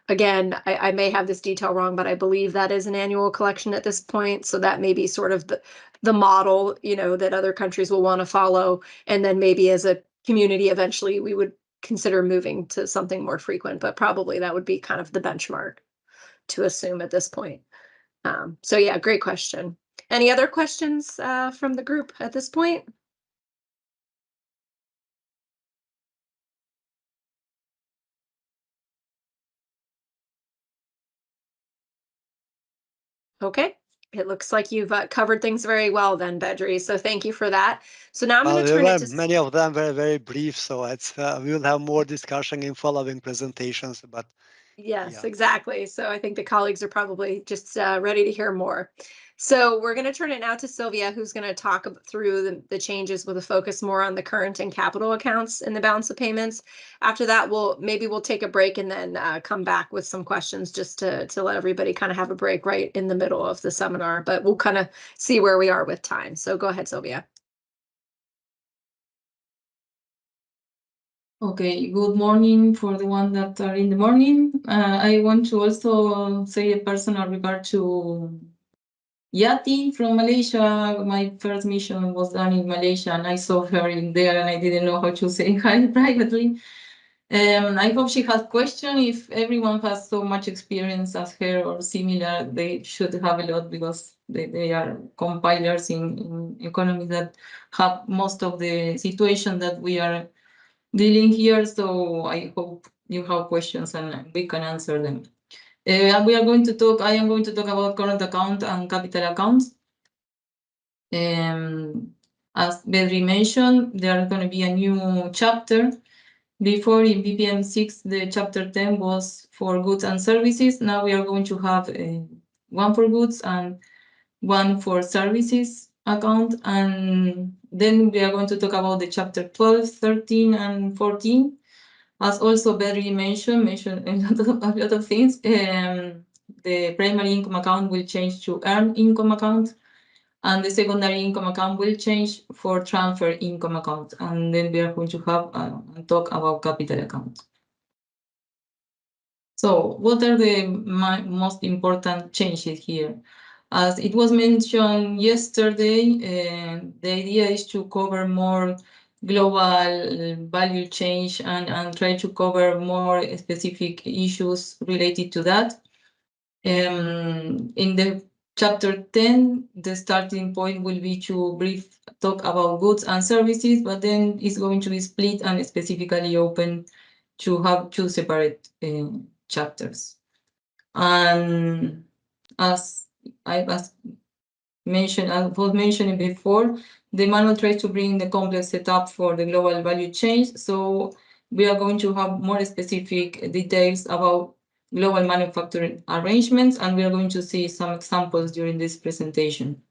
again, I may have this detail wrong, but I believe that is an annual collection at this point. So that may be sort of the model, that other countries will want to follow. And then maybe as a community, eventually we would consider moving to something more frequent, but probably that would be kind of the benchmark to assume at this point. So yeah, great question. Any other questions from the group at this point? Okay, it looks like you've covered things very well then, Bedri. So thank you for that. So now I'm going to There turn were it to many of them very, very brief, so we will have more discussion in following presentations. But Yes, yeah, exactly. So I think the colleagues are probably just ready to hear more. So we're going to turn it now to Sylvia, who's going to talk through the changes with a focus more on the current and capital accounts in the balance of payments. After that, we'll take a break and then come back with some questions just to let everybody kind of have a break right in the middle of the seminar. But we'll kind of see where we are with time. So go ahead, Sylvia. Okay, good morning for the one that are in the morning. I want to also say a personal regard to Yati from Malaysia. My first mission was done in Malaysia and I saw her in there and I didn't know how to say hi privately. I hope she has questions. If everyone has so much experience as her or similar, they should have a lot because they are compilers in economies that have most of the situation that we are dealing here, so I hope you have questions and we can answer them. I am going to talk about current account and capital accounts. As Bedri mentioned, there are going to be a new chapter. Before in BPM 6, the chapter 10 was for goods and services. Now we are going to have one for goods and one for services account, and then we are going to talk about the chapter 12, 13, and 14. As also Bedri mentioned a lot of things. The primary income account will change to earned income account, and the secondary income account will change for transfer income account. And then we are going to have a talk about capital account. So what are the most important changes here? As it was mentioned yesterday, the idea is to cover more global value change and try to cover more specific issues related to that. In the chapter 10, the starting point will be to brief talk about goods and services, but then it's going to be split and specifically open to have two separate chapters. And as I was mentioning before, the manual tries to bring the complex setup for the global value chain. So we are going to have more specific details about global manufacturing arrangements, and we are going to see some examples during this presentation.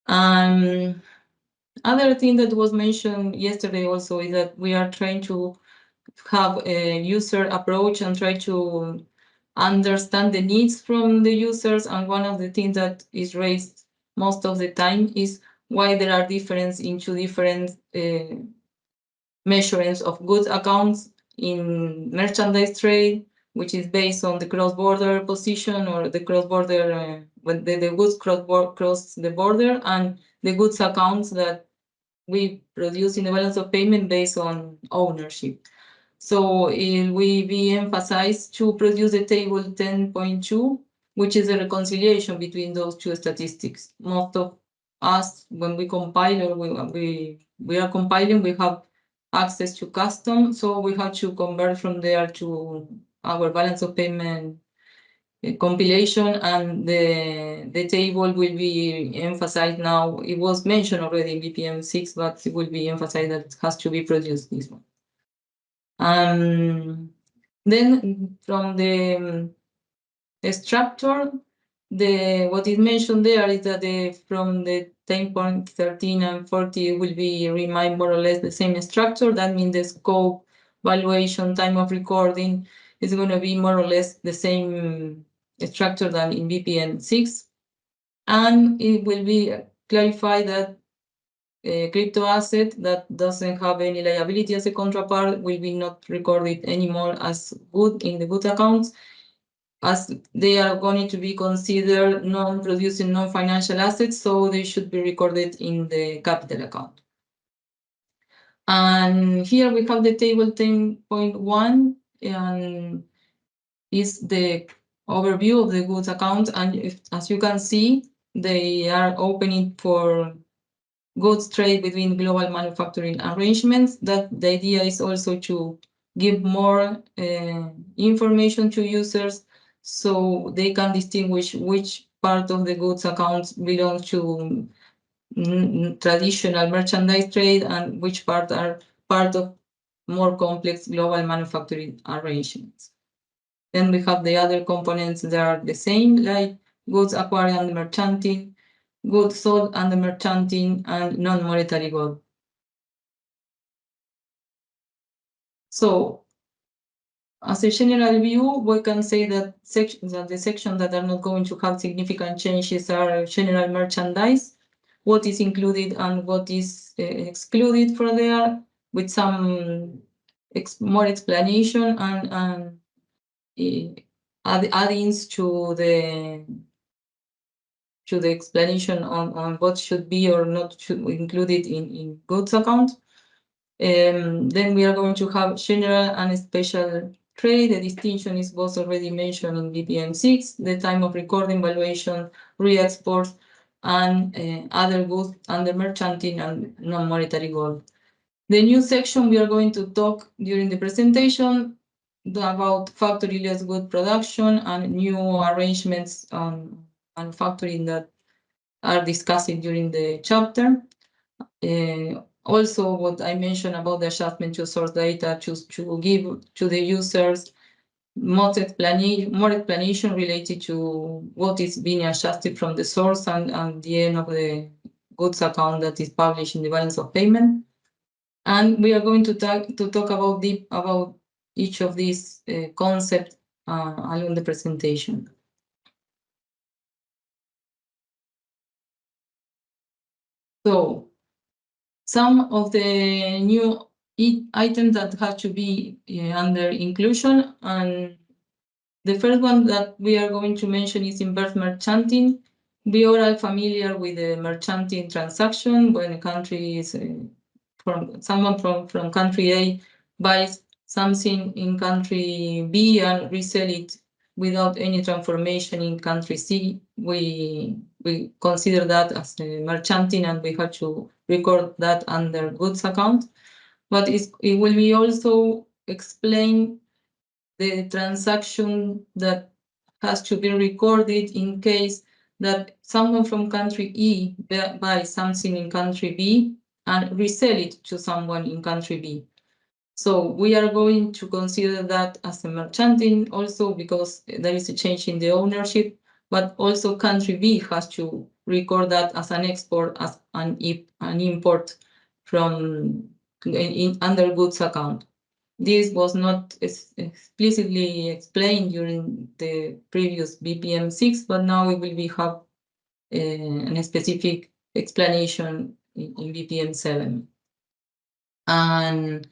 Other thing that was mentioned yesterday also is that we are trying to have a user approach and try to understand the needs from the users. And one of the things that is raised most of the time is why there are differences into different measurements of goods accounts in merchandise trade, which is based on the cross-border position or the cross-border, when the goods cross the border, and the goods accounts that we produce in the balance of payment based on ownership. So we emphasize to produce the table 10.2, which is a reconciliation between those two statistics. Most of us, when we compile or we are compiling, we have access to custom, so we have to convert from there to our balance of payment compilation, and the table will be emphasized now. It was mentioned already in BPM 6, but it will be emphasized that it has to be produced, this one. Then from the structure, what is mentioned there is that from the 10.13 and 40 will be remain more or less the same structure. That means the scope, valuation, time of recording is going to be more or less the same structure than in BPM 6. And it will be clarified that a crypto asset that doesn't have any liability as a contrapart will be not recorded anymore as good in the good accounts, as they are going to be considered non-producing, non-financial assets, so they should be recorded in the capital account. And here we have the table 10.1, and is the overview of the goods account. And as you can see, they are opening for goods trade between global manufacturing arrangements. That the idea is also to give more information to users so they can distinguish which part of the goods accounts belong to traditional merchandise trade and which part are part of more complex global manufacturing arrangements. Then we have the other components that are the same, like goods acquired under merchanting, goods sold under merchanting, and non-monetary gold. So, as a general view, we can say that the sections that are not going to have significant changes are general merchandise, what is included and what is excluded from there, with some more explanation and add-ins to the explanation on what should be or not should be included in goods account. Then we are going to have general and special trade. The distinction is was already mentioned in BPM 6, the time of recording, valuation, re-exports, and other goods under merchanting and non-monetary gold. The new section we are going to talk during the presentation about factory-less good production and new arrangements on manufacturing that are discussed during the chapter. Also, what I mentioned about the adjustment to source data to give to the users more explanation related to what is being adjusted from the source and the end of the goods account that is published in the balance of payment. And we are going to talk about each of these concepts along the presentation. So, some of the new items that have to be under inclusion, and the first one that we are going to mention is inverse merchanting. We are all familiar with the merchanting transaction when a country is someone from country A buys something in country B and resell it without any transformation in country C, we consider that as a merchanting, and we have to record that under goods account. But it will be also explain the transaction that has to be recorded in case that someone from country E buys something in country B and resell it to someone in country B. So we are going to consider that as a merchanting also because there is a change in the ownership, but also country B has to record that as an export, as an import from under goods account. This was not explicitly explained during the previous BPM 6, but now we will have a specific explanation in BPM 7. And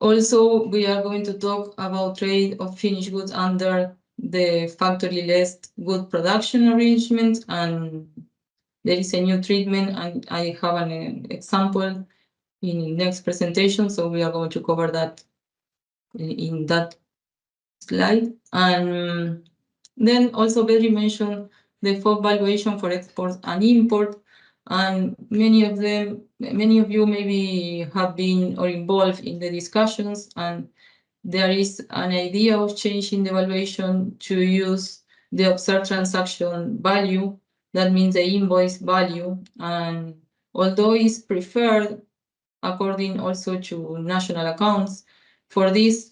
also, we are going to talk about trade of finished goods under the factory-less good production arrangement, and there is a new treatment, and I have an example in the next presentation, so we are going to cover that in that slide. And then also Bedri mentioned the FOB valuation for export and import, and many of you maybe have been or involved in the discussions, and there is an idea of changing the valuation to use the observed transaction value, that means the invoice value, and although it's preferred according also to national accounts, for this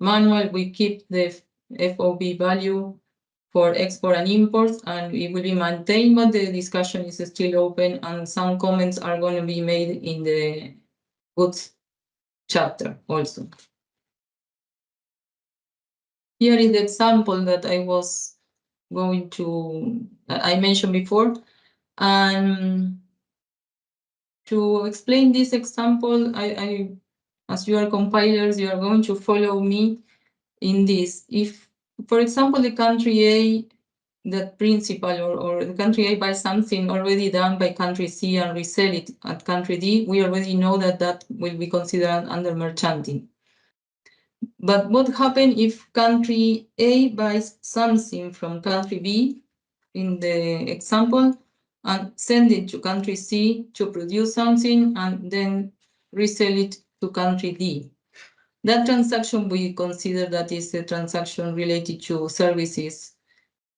manual we keep the FOB value for export and imports, and it will be maintained, but the discussion is still open, and some comments are going to be made in the goods chapter also. Here is the example that I mentioned before, and to explain this example, as you are compilers, you are going to follow me in this. If, for example, the country A, that principal or the country A buys something already done by country C and resell it at country D, we already know that that will be considered under merchanting. But what happens if country A buys something from country B, in the example, and send it to country C to produce something and then resell it to country D? That transaction, we consider that is a transaction related to services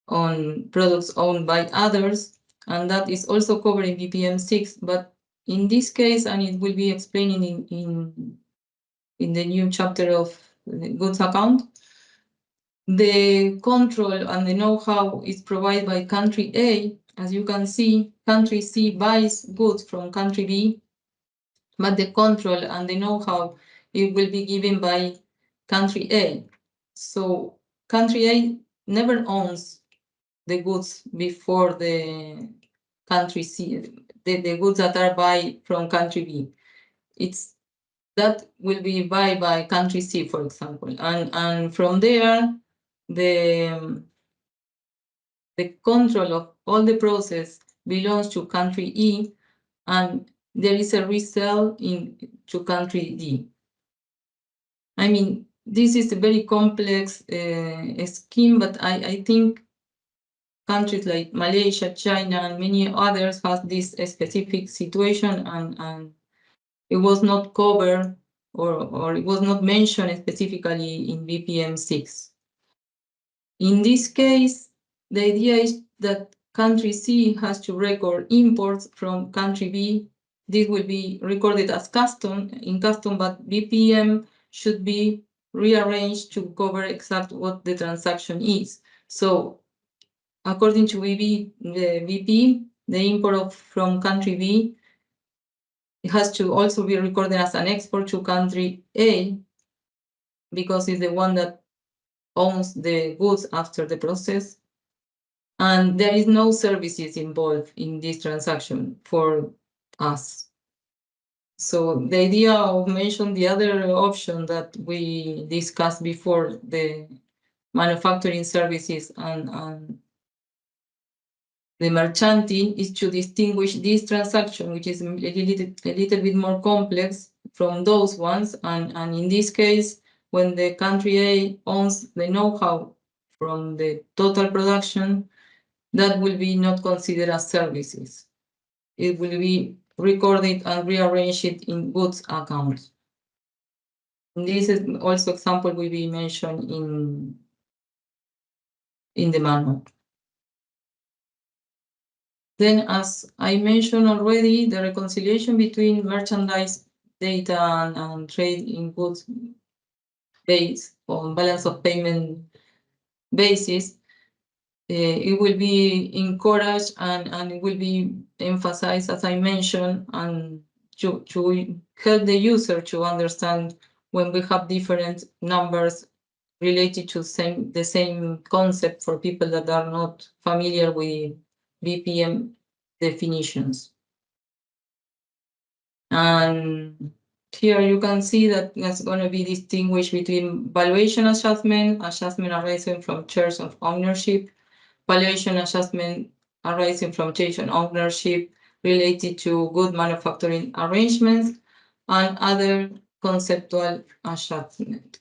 on products owned by others, and that is also covered in BPM 6. But in this case, and it will be explained in the new chapter of goods account, the control and the know-how is provided by country A. As you can see, country C buys goods from country B, but the control and the know-how, it will be given by country A. So country A never owns the goods before the country C, the goods that are buy from country B. That will be buy by country C, for example, and from there the control of all the process belongs to country E, and there is a resell to country D. I mean, this is a very complex scheme, but I think countries like Malaysia, China, and many others have this specific situation, and it was not covered or it was not mentioned specifically in BPM 6. In this case, the idea is that country C has to record imports from country B. This will be recorded as custom, but BPM should be rearranged to cover exactly what the transaction is. So according to the VP, the import from country B, it has to also be recorded as an export to country A, because it's the one that owns the goods after the process. And there is no services involved in this transaction for us. So the idea of mentioning the other option that we discussed before, the manufacturing services and the merchanting, is to distinguish this transaction, which is a little bit more complex, from those ones. And in this case, when the country A owns the know-how from the total production, that will be not considered as services. It will be recorded and rearranged in goods accounts. This is also example will be mentioned in the manual. Then, as I mentioned already, the reconciliation between merchandise data and trade in goods based on balance of payment basis, it will be encouraged and it will be emphasized, as I mentioned, and to help the user to understand when we have different numbers related to the same concept for people that are not familiar with BPM definitions. And here you can see that it's going to be distinguished between valuation adjustment arising from shares of ownership, valuation adjustment arising from change in ownership related to good manufacturing arrangements, and other conceptual adjustment.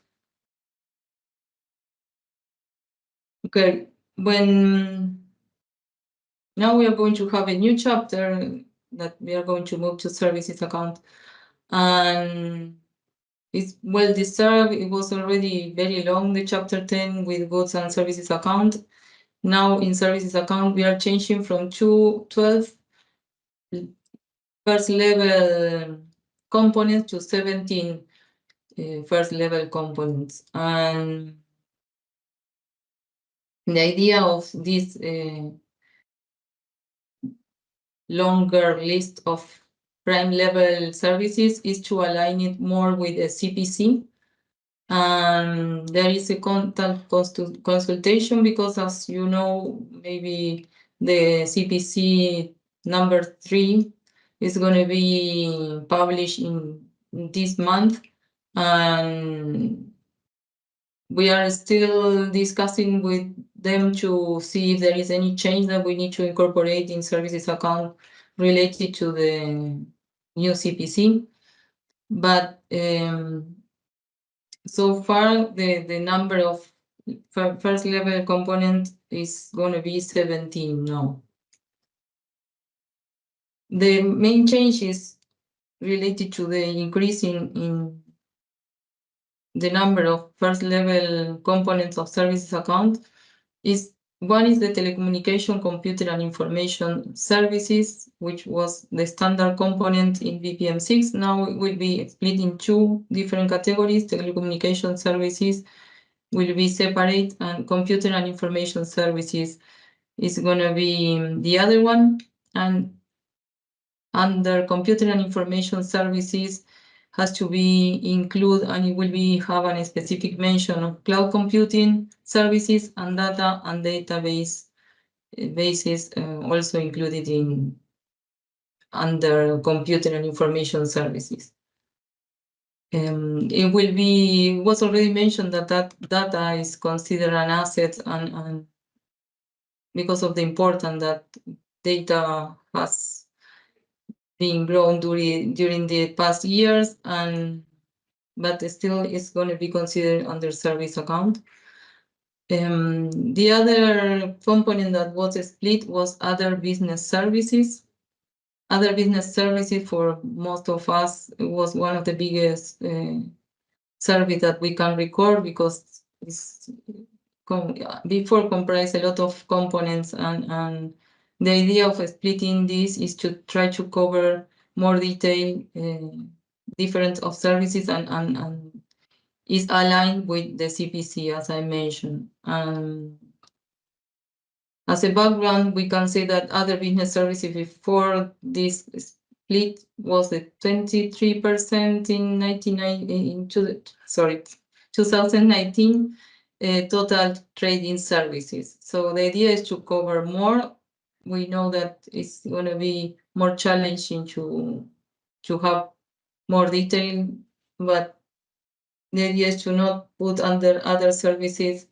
Okay, now we are going to have a new chapter that we are going to move to services account, and it's well deserved. It was already very long, the chapter 10 with goods and services account. Now in services account, we are changing from 12 first level components to 17 first level components. And the idea of this longer list of prime level services is to align it more with the CPC. And there is a constant consultation because, as you know, maybe the CPC number 3 is going to be published in this month, and we are still discussing with them to see if there is any change that we need to incorporate in services account related to the new CPC. But so far, the number of first level component is going to be 17 now. The main change is related to the increase in the number of first level components of services account. One is the telecommunication, computer and information services, which was the standard component in BPM 6. Now it will be split in 2 different categories. Telecommunication services will be separate, and computer and information services is going to be the other one. And under computer and information services has to be included, and it will be have a specific mention of cloud computing services and data and database bases also included in under computer and information services. It will be, was already mentioned that data is considered an asset, and because of the importance that data has been grown during the past years, but still is going to be considered under service account. The other component that was split was other business services. Other business services for most of us was one of the biggest service that we can record, because it's before comprise a lot of components, and the idea of splitting this is to try to cover more detail, different of services, and is aligned with the CPC, as I mentioned. As a background, we can say that other business services before this split was at 23% in 2019 total trading services. So the idea is to cover more. We know that it's going to be more challenging to have more detail, but the idea is to not put under other services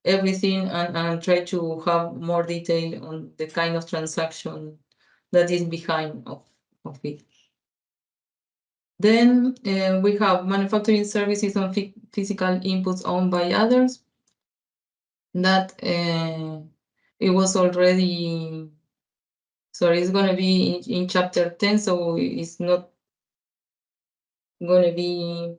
everything, and try to have more detail on the kind of transaction that is behind of it. Then we have manufacturing services on physical inputs owned by others. That it was already, sorry, it's going to be in chapter 10, so it's not going to be,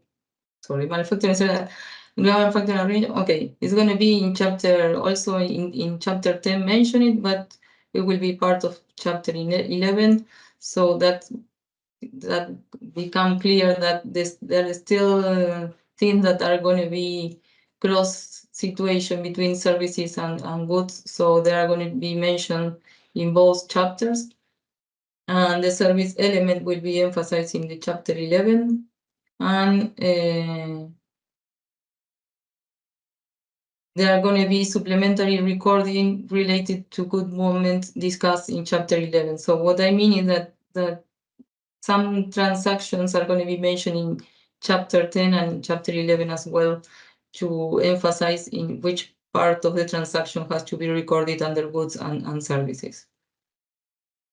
sorry, manufacturing services. Okay, it's going to be in chapter, also in chapter 10 mention it, but it will be part of chapter 11. So that become clear that there is still things that are going to be cross situation between services and goods. So they are going to be mentioned in both chapters. And the service element will be emphasized in the chapter 11. And there are going to be supplementary recording related to good movement discussed in chapter 11. So what I mean is that some transactions are going to be mentioned in chapter 10 and chapter 11 as well, to emphasize in which part of the transaction has to be recorded under goods and services.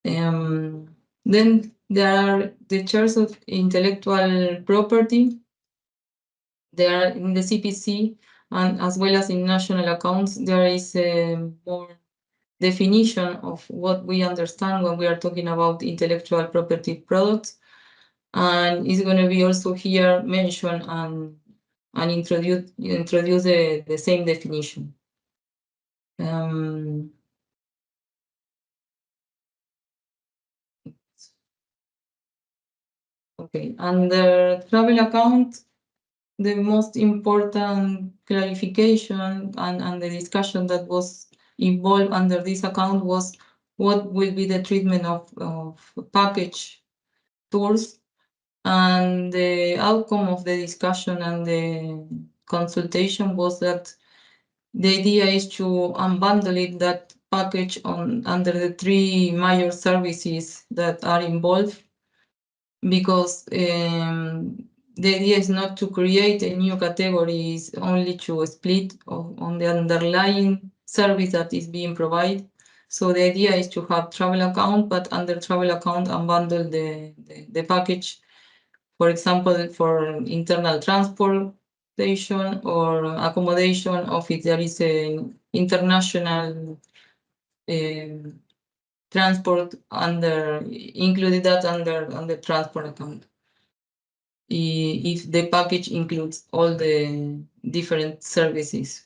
Then there are the shares of intellectual property. They are in the CPC, and as well as in national accounts, there is a more definition of what we understand when we are talking about intellectual property products. And it's going to be also here mentioned and introduce the same definition. Okay, under travel account, the most important clarification and the discussion that was involved under this account was what will be the treatment of package tours. And the outcome of the discussion and the consultation was that the idea is to unbundle it, that package under the three major services that are involved, because the idea is not to create a new category, it's only to split on the underlying service that is being provided. So the idea is to have travel account, but under travel account unbundle the package. For example, for internal transportation or accommodation, of if there is an international transport included that under transport account. If the package includes all the different services.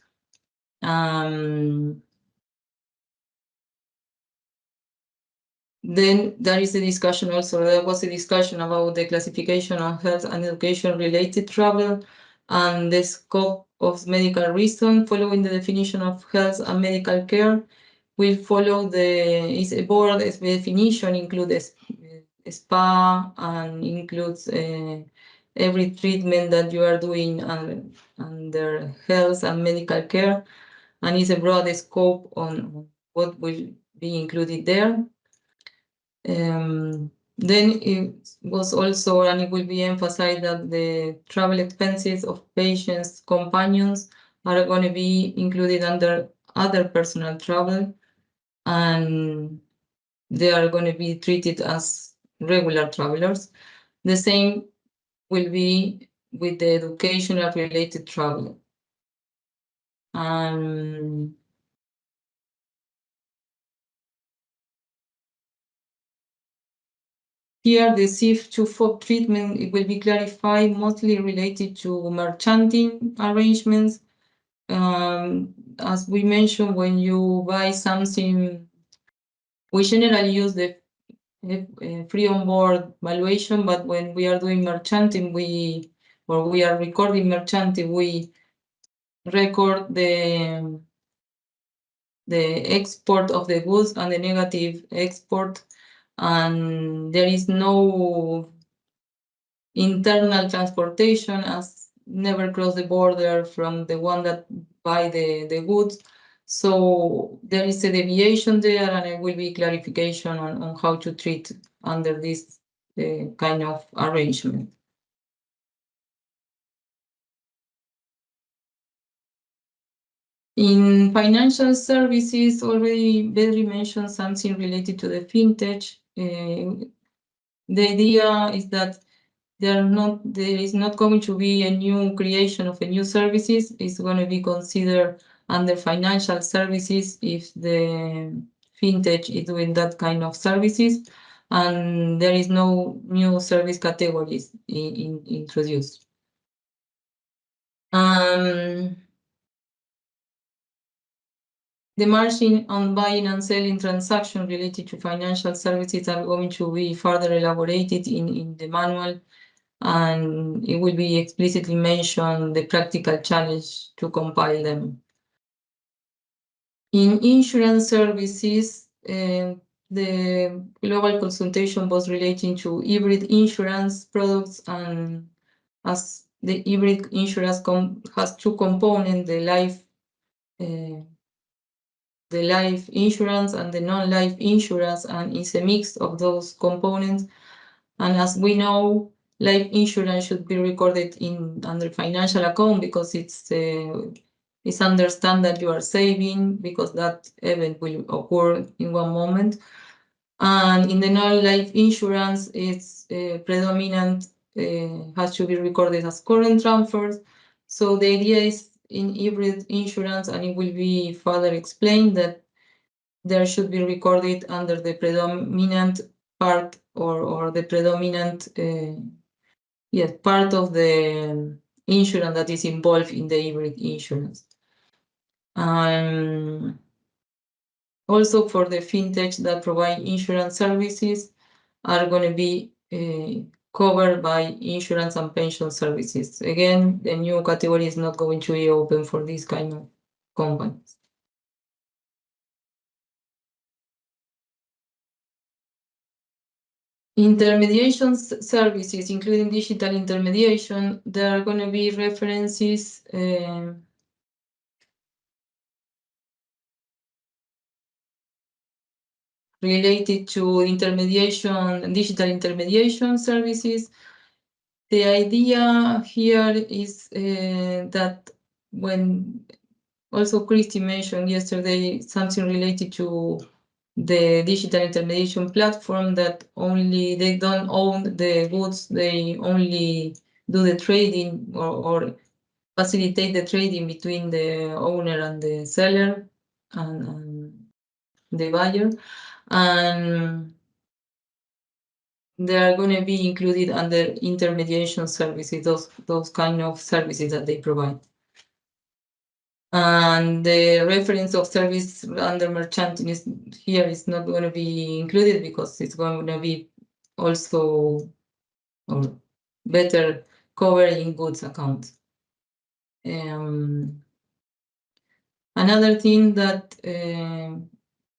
Then there is a discussion also, there was a discussion about the classification of health and education related travel and the scope of medical reason following the definition of health and medical care. Will follow is a broad definition, includes spa and includes every treatment that you are doing under health and medical care, and is a broad scope on what will be included there. Then it was also, and it will be emphasized that the travel expenses of patients' companions are going to be included under other personal travel, and they are going to be treated as regular travelers. The same will be with the educational related travel. Here, the CIF2FOB treatment, it will be clarified, mostly related to merchanting arrangements. As we mentioned, when you buy something, we generally use the free on board valuation, but when we are doing merchanting, we are recording merchanting, we record the export of the goods and the negative export, and there is no internal transportation, as never cross the border from the one that buy the goods. So there is a deviation there, and it will be clarification on how to treat under this kind of arrangement. In financial services, already Bedri mentioned something related to the fintech. The idea is that there is not going to be a new creation of a new services. It's going to be considered under financial services if the fintech is doing that kind of services, and there is no new service categories introduced. The margin on buying and selling transactions related to financial services are going to be further elaborated in the manual, and it will be explicitly mentioned the practical challenge to compile them. In insurance services, the global consultation was relating to hybrid insurance products, and as the hybrid insurance has two components, the life insurance and the non-life insurance, and it's a mix of those components. And as we know, life insurance should be recorded under financial account because it's understand that you are saving because that event will occur in one moment. And in the non-life insurance, it's predominant, has to be recorded as current transfers. So the idea is in hybrid insurance, and it will be further explained, that there should be recorded under the predominant part or the predominant part of the insurance that is involved in the hybrid insurance. Also for the fintech that provide insurance services are going to be covered by insurance and pension services. Again, the new category is not going to be open for these kind of companies. Intermediation services, including digital intermediation, there are going to be references related to intermediation, digital intermediation services. The idea here is that when also Christy mentioned yesterday something related to the digital intermediation platform, that only they don't own the goods, they only do the trading or facilitate the trading between the owner and the seller and the buyer, and they are going to be included under intermediation services, those kind of services that they provide. And the reference of service under merchanting here is not going to be included because it's going to be also better covering goods accounts. Another thing that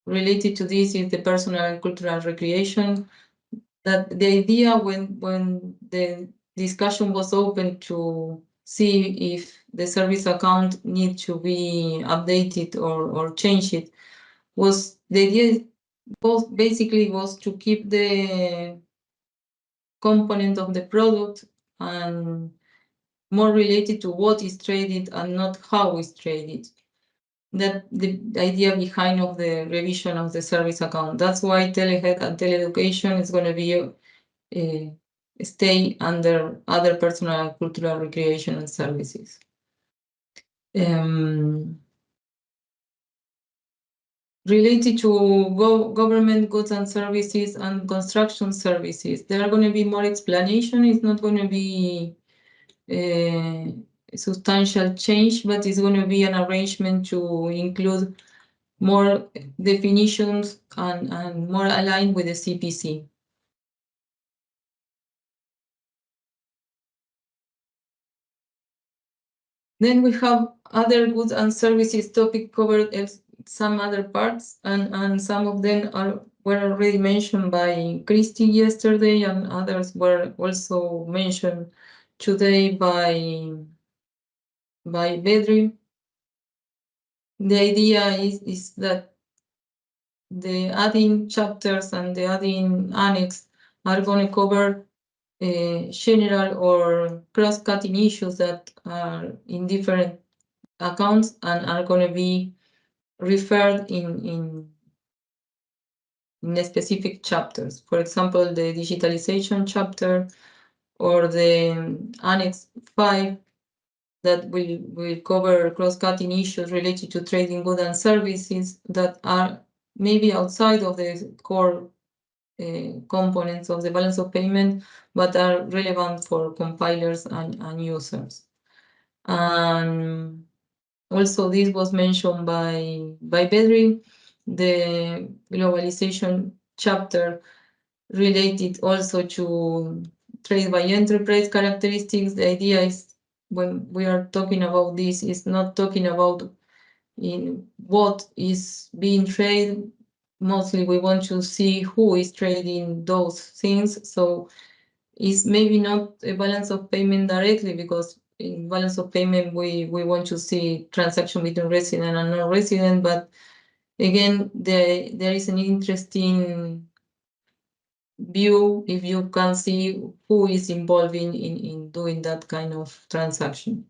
related to this is the personal and cultural recreation. That the idea when the discussion was open to see if the service account need to be updated or change it, was the idea basically was to keep the component of the product and more related to what is traded and not how it's traded. That the idea behind of the revision of the service account. That's why telehealth and teleeducation is going to be stay under other personal and cultural recreation and services. Related to government goods and services and construction services, there are going to be more explanation. It's not going to be a substantial change, but it's going to be an arrangement to include more definitions and more aligned with the CPC. Then we have other goods and services topic covered as some other parts, and some of them were already mentioned by Christy yesterday, and others were also mentioned today by Bedri. The idea is that the adding chapters and the adding annex are going to cover general or cross-cutting issues that are in different accounts and are going to be referred in the specific chapters. For example, the digitalization chapter or the Annex 5 that will cover cross-cutting issues related to trading goods and services that are maybe outside of the core components of the balance of payment, but are relevant for compilers and users. And also this was mentioned by Bedri, the globalization chapter related also to trade by enterprise characteristics. The idea is when we are talking about this is not talking about in what is being traded. Mostly we want to see who is trading those things. So it's maybe not a balance of payment directly, because in balance of payment we want to see transaction between resident and non-resident, but again there is an interesting view if you can see who is involved in doing that kind of transaction.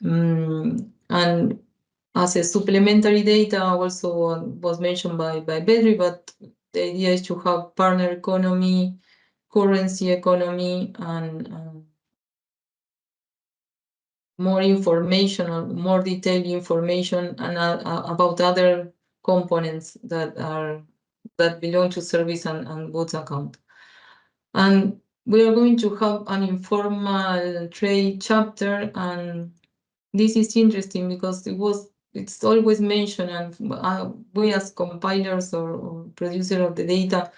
And as a supplementary data also was mentioned by Bedri, but the idea is to have partner economy, currency economy, and more information or more detailed information and about other components that belong to service and goods account. And we are going to have an informal trade chapter, and this is interesting because it's always mentioned, and we as compilers or producer of the data,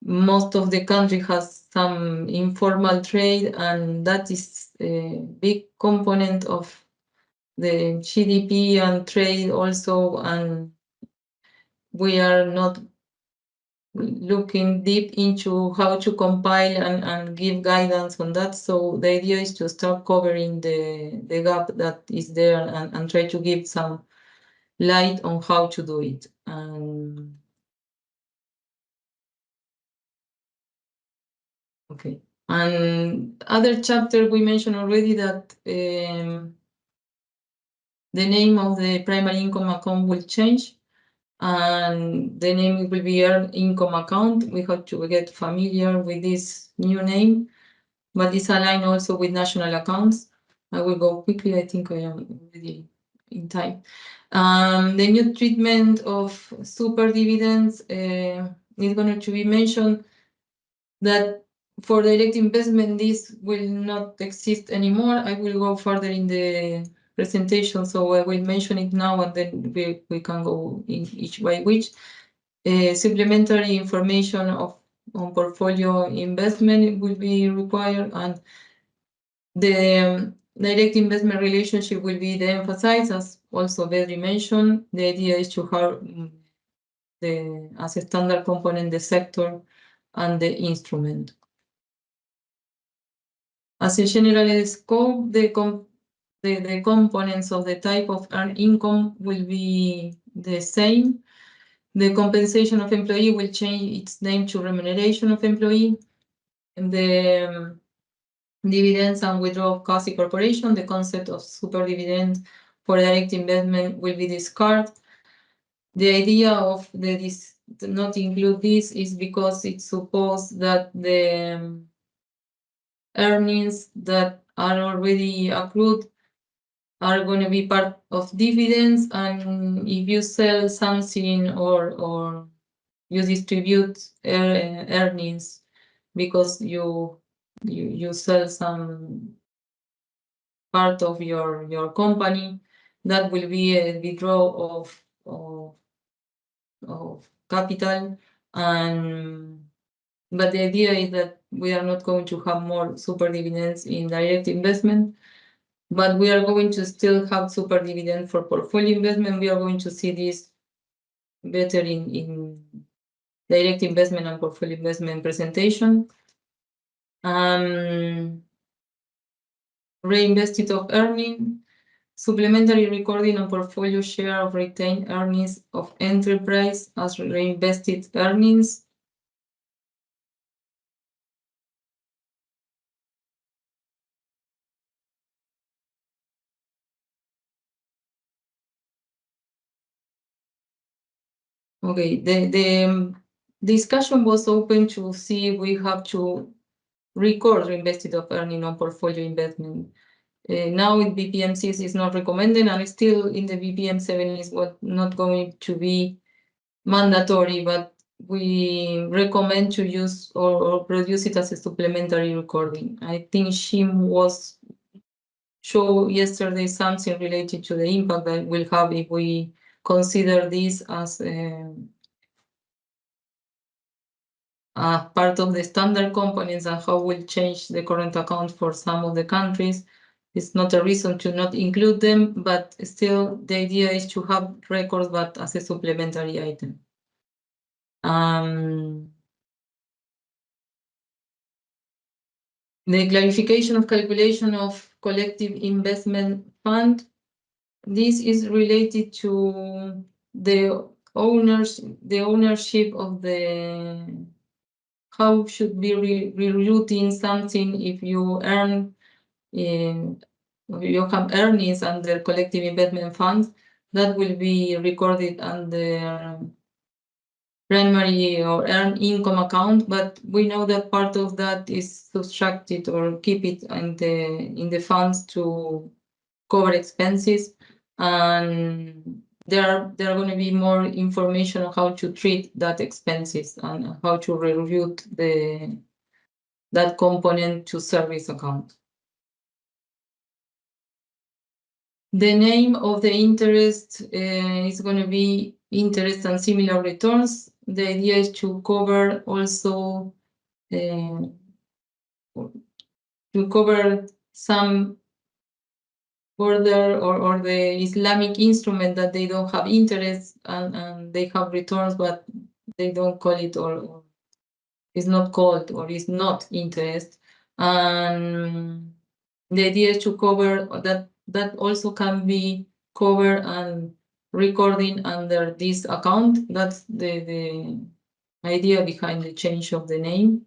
most of the country has some informal trade, and that is a big component of the GDP and trade also, and we are not looking deep into how to compile and give guidance on that. So the idea is to start covering the gap that is there and try to give some light on how to do it. Okay. And other chapter we mentioned already that the name of the primary income account will change, and the name will be earned income account. We have to get familiar with this new name, but it's aligned also with national accounts. I will go quickly. I think I am already in time. The new treatment of super dividends is going to be mentioned, that for direct investment, this will not exist anymore. I will go further in the presentation, so I will mention it now, and then we can go in each by which. Supplementary information on portfolio investment will be required, and the direct investment relationship will be de-emphasized, as also Bedri mentioned. The idea is to have as a standard component the sector and the instrument. As a general scope, the components of the type of earned income will be the same. The compensation of employee will change its name to remuneration of employee. And the dividends and withdrawal of cost incorporation, the concept of super dividend for direct investment will be discarded. The idea of this not include this is because it's supposed that the earnings that are already accrued are going to be part of dividends, and if you sell something or you distribute earnings because you sell some part of your company, that will be a withdrawal of capital. But the idea is that we are not going to have more super dividends in direct investment, but we are going to still have super dividend for portfolio investment. We are going to see this better in direct investment and portfolio investment presentation. Reinvested of earning, supplementary recording on portfolio share of retained earnings of enterprise as reinvested earnings. Okay, the discussion was open to see if we have to record reinvested of earning on portfolio investment. Now with BPM 6 is not recommended, and still in the BPM 7 is not going to be mandatory, but we recommend to use or produce it as a supplementary recording. I think Shim was show yesterday something related to the impact that will have if we consider this as part of the standard components and how will change the current account for some of the countries. It's not a reason to not include them, but still the idea is to have records, but as a supplementary item. The clarification of calculation of collective investment fund. This is related to the ownership of the, how should be rerouting something if you earn you have earnings under collective investment funds, that will be recorded under primary or earned income account, but we know that part of that is subtracted or keep it in the funds to cover expenses, and there are going to be more information on how to treat that expenses and how to reroute that component to service account. The name of the interest is going to be interest and similar returns. The idea is to cover also some border or the Islamic instrument that they don't have interest and they have returns, but they don't call it or is not called or is not interest. And the idea is to cover that also can be covered and recording under this account. That's the idea behind the change of the name.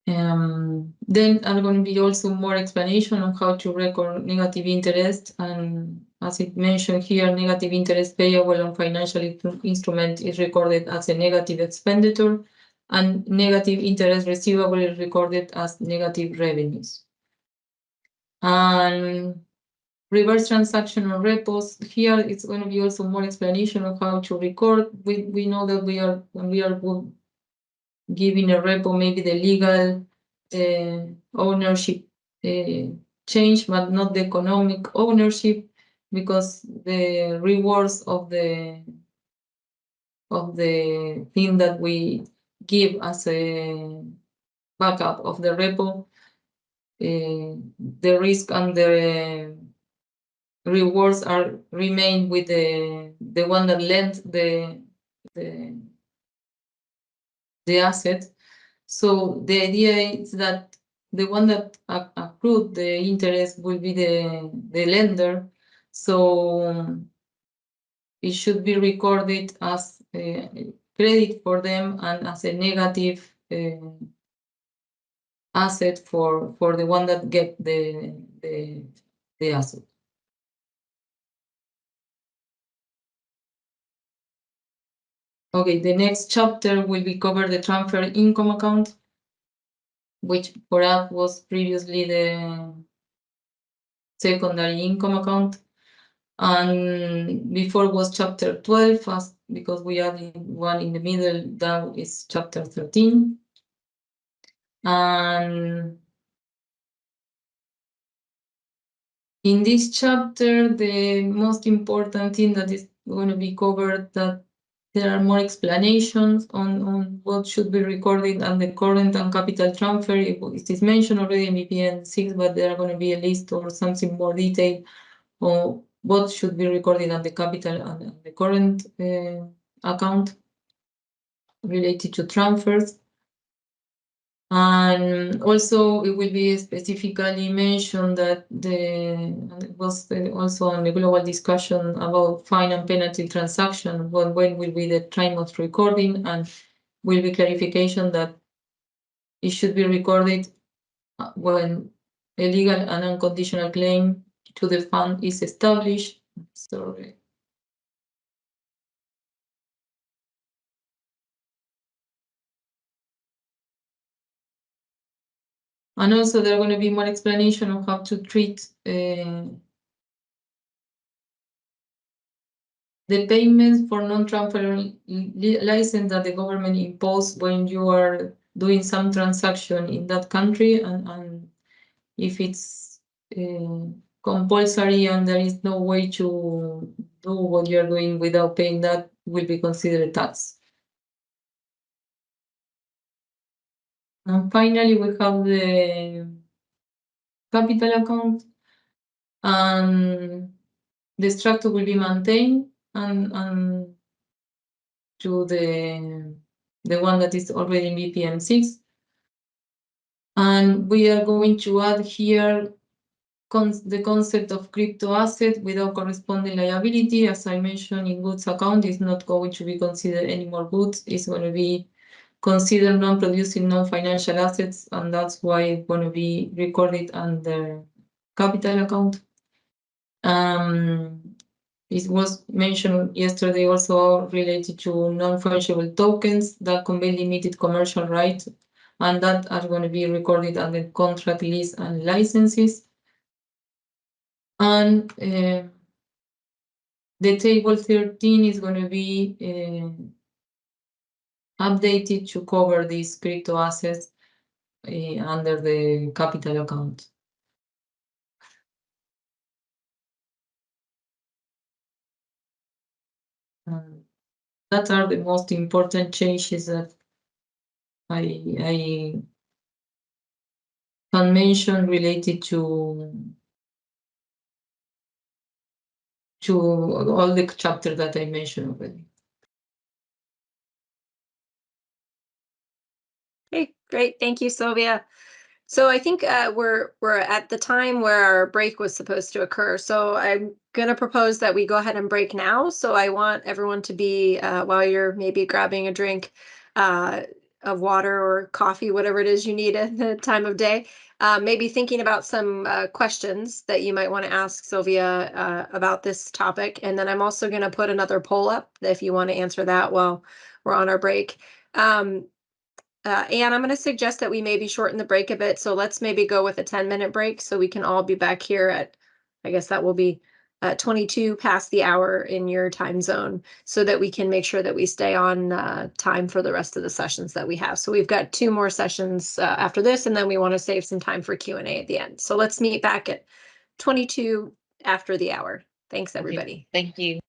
Then are going to be also more explanation on how to record negative interest, and as it mentioned here, negative interest payable on financial instrument is recorded as a negative expenditure, and negative interest receivable is recorded as negative revenues. And reverse transaction on repos, here it's going to be also more explanation of how to record. We know that when we are giving a repo, maybe the legal ownership change, but not the economic ownership, because the rewards of the thing that we give as a backup of the repo, the risk and the rewards remain with the one that lent the asset. So the idea is that the one that accrued the interest will be the lender. So it should be recorded as a credit for them and as a negative asset for the one that get the asset. Okay, the next chapter will be cover the transfer income account, which for us was previously the secondary income account. And before was chapter 12, because we added one in the middle, now is chapter 13. And in this chapter, the most important thing that is going to be covered, that there are more explanations on what should be recorded and the current and capital transfer. It is mentioned already in BPM 6, but there are going to be a list or something more detailed on what should be recorded on the capital and the current account related to transfers. And also it will be specifically mentioned that it was also on the global discussion about fine and penalty transaction, when will be the time of recording, and will be clarification that it should be recorded when a legal and unconditional claim to the fund is established. Sorry. And also there are going to be more explanation on how to treat the payments for non-transferable license that the government imposed when you are doing some transaction in that country, and if it's compulsory and there is no way to do what you're doing without paying, that will be considered tax. And finally, we have the capital account, and the structure will be maintained and to the one that is already in BPM 6. And we are going to add here the concept of crypto asset without corresponding liability. As I mentioned, in goods account is not going to be considered any more goods. It's going to be considered non-producing, non-financial assets, and that's why it's going to be recorded under capital account. It was mentioned yesterday also related to non-fungible tokens that convey limited commercial rights, and that are going to be recorded under contract, lease, and licenses. And the table 13 is going to be updated to cover these crypto assets under the capital account. That are the most important changes that I can mention related to all the chapters that I mentioned already. Okay, great. Thank you, Sylvia. So I think we're at the time where our break was supposed to occur. So I'm going to propose that we go ahead and break now. So I want everyone to be, while you're maybe grabbing a drink of water or coffee, whatever it is you need at the time of day, maybe thinking about some questions that you might want to ask Sylvia about this topic. And then I'm also going to put another poll up if you want to answer that while we're on our break. And I'm going to suggest that we maybe shorten the break a bit. So let's maybe go with a 10-minute break so we can all be back here at, I guess that will be 22 past the hour in your time zone, so that we can make sure that we stay on time for the rest of the sessions that we have. So we've got 2 more sessions after this, and then we want to save some time for Q&A at the end. So let's meet back at 22 after the hour. Thanks, everybody. Thank you.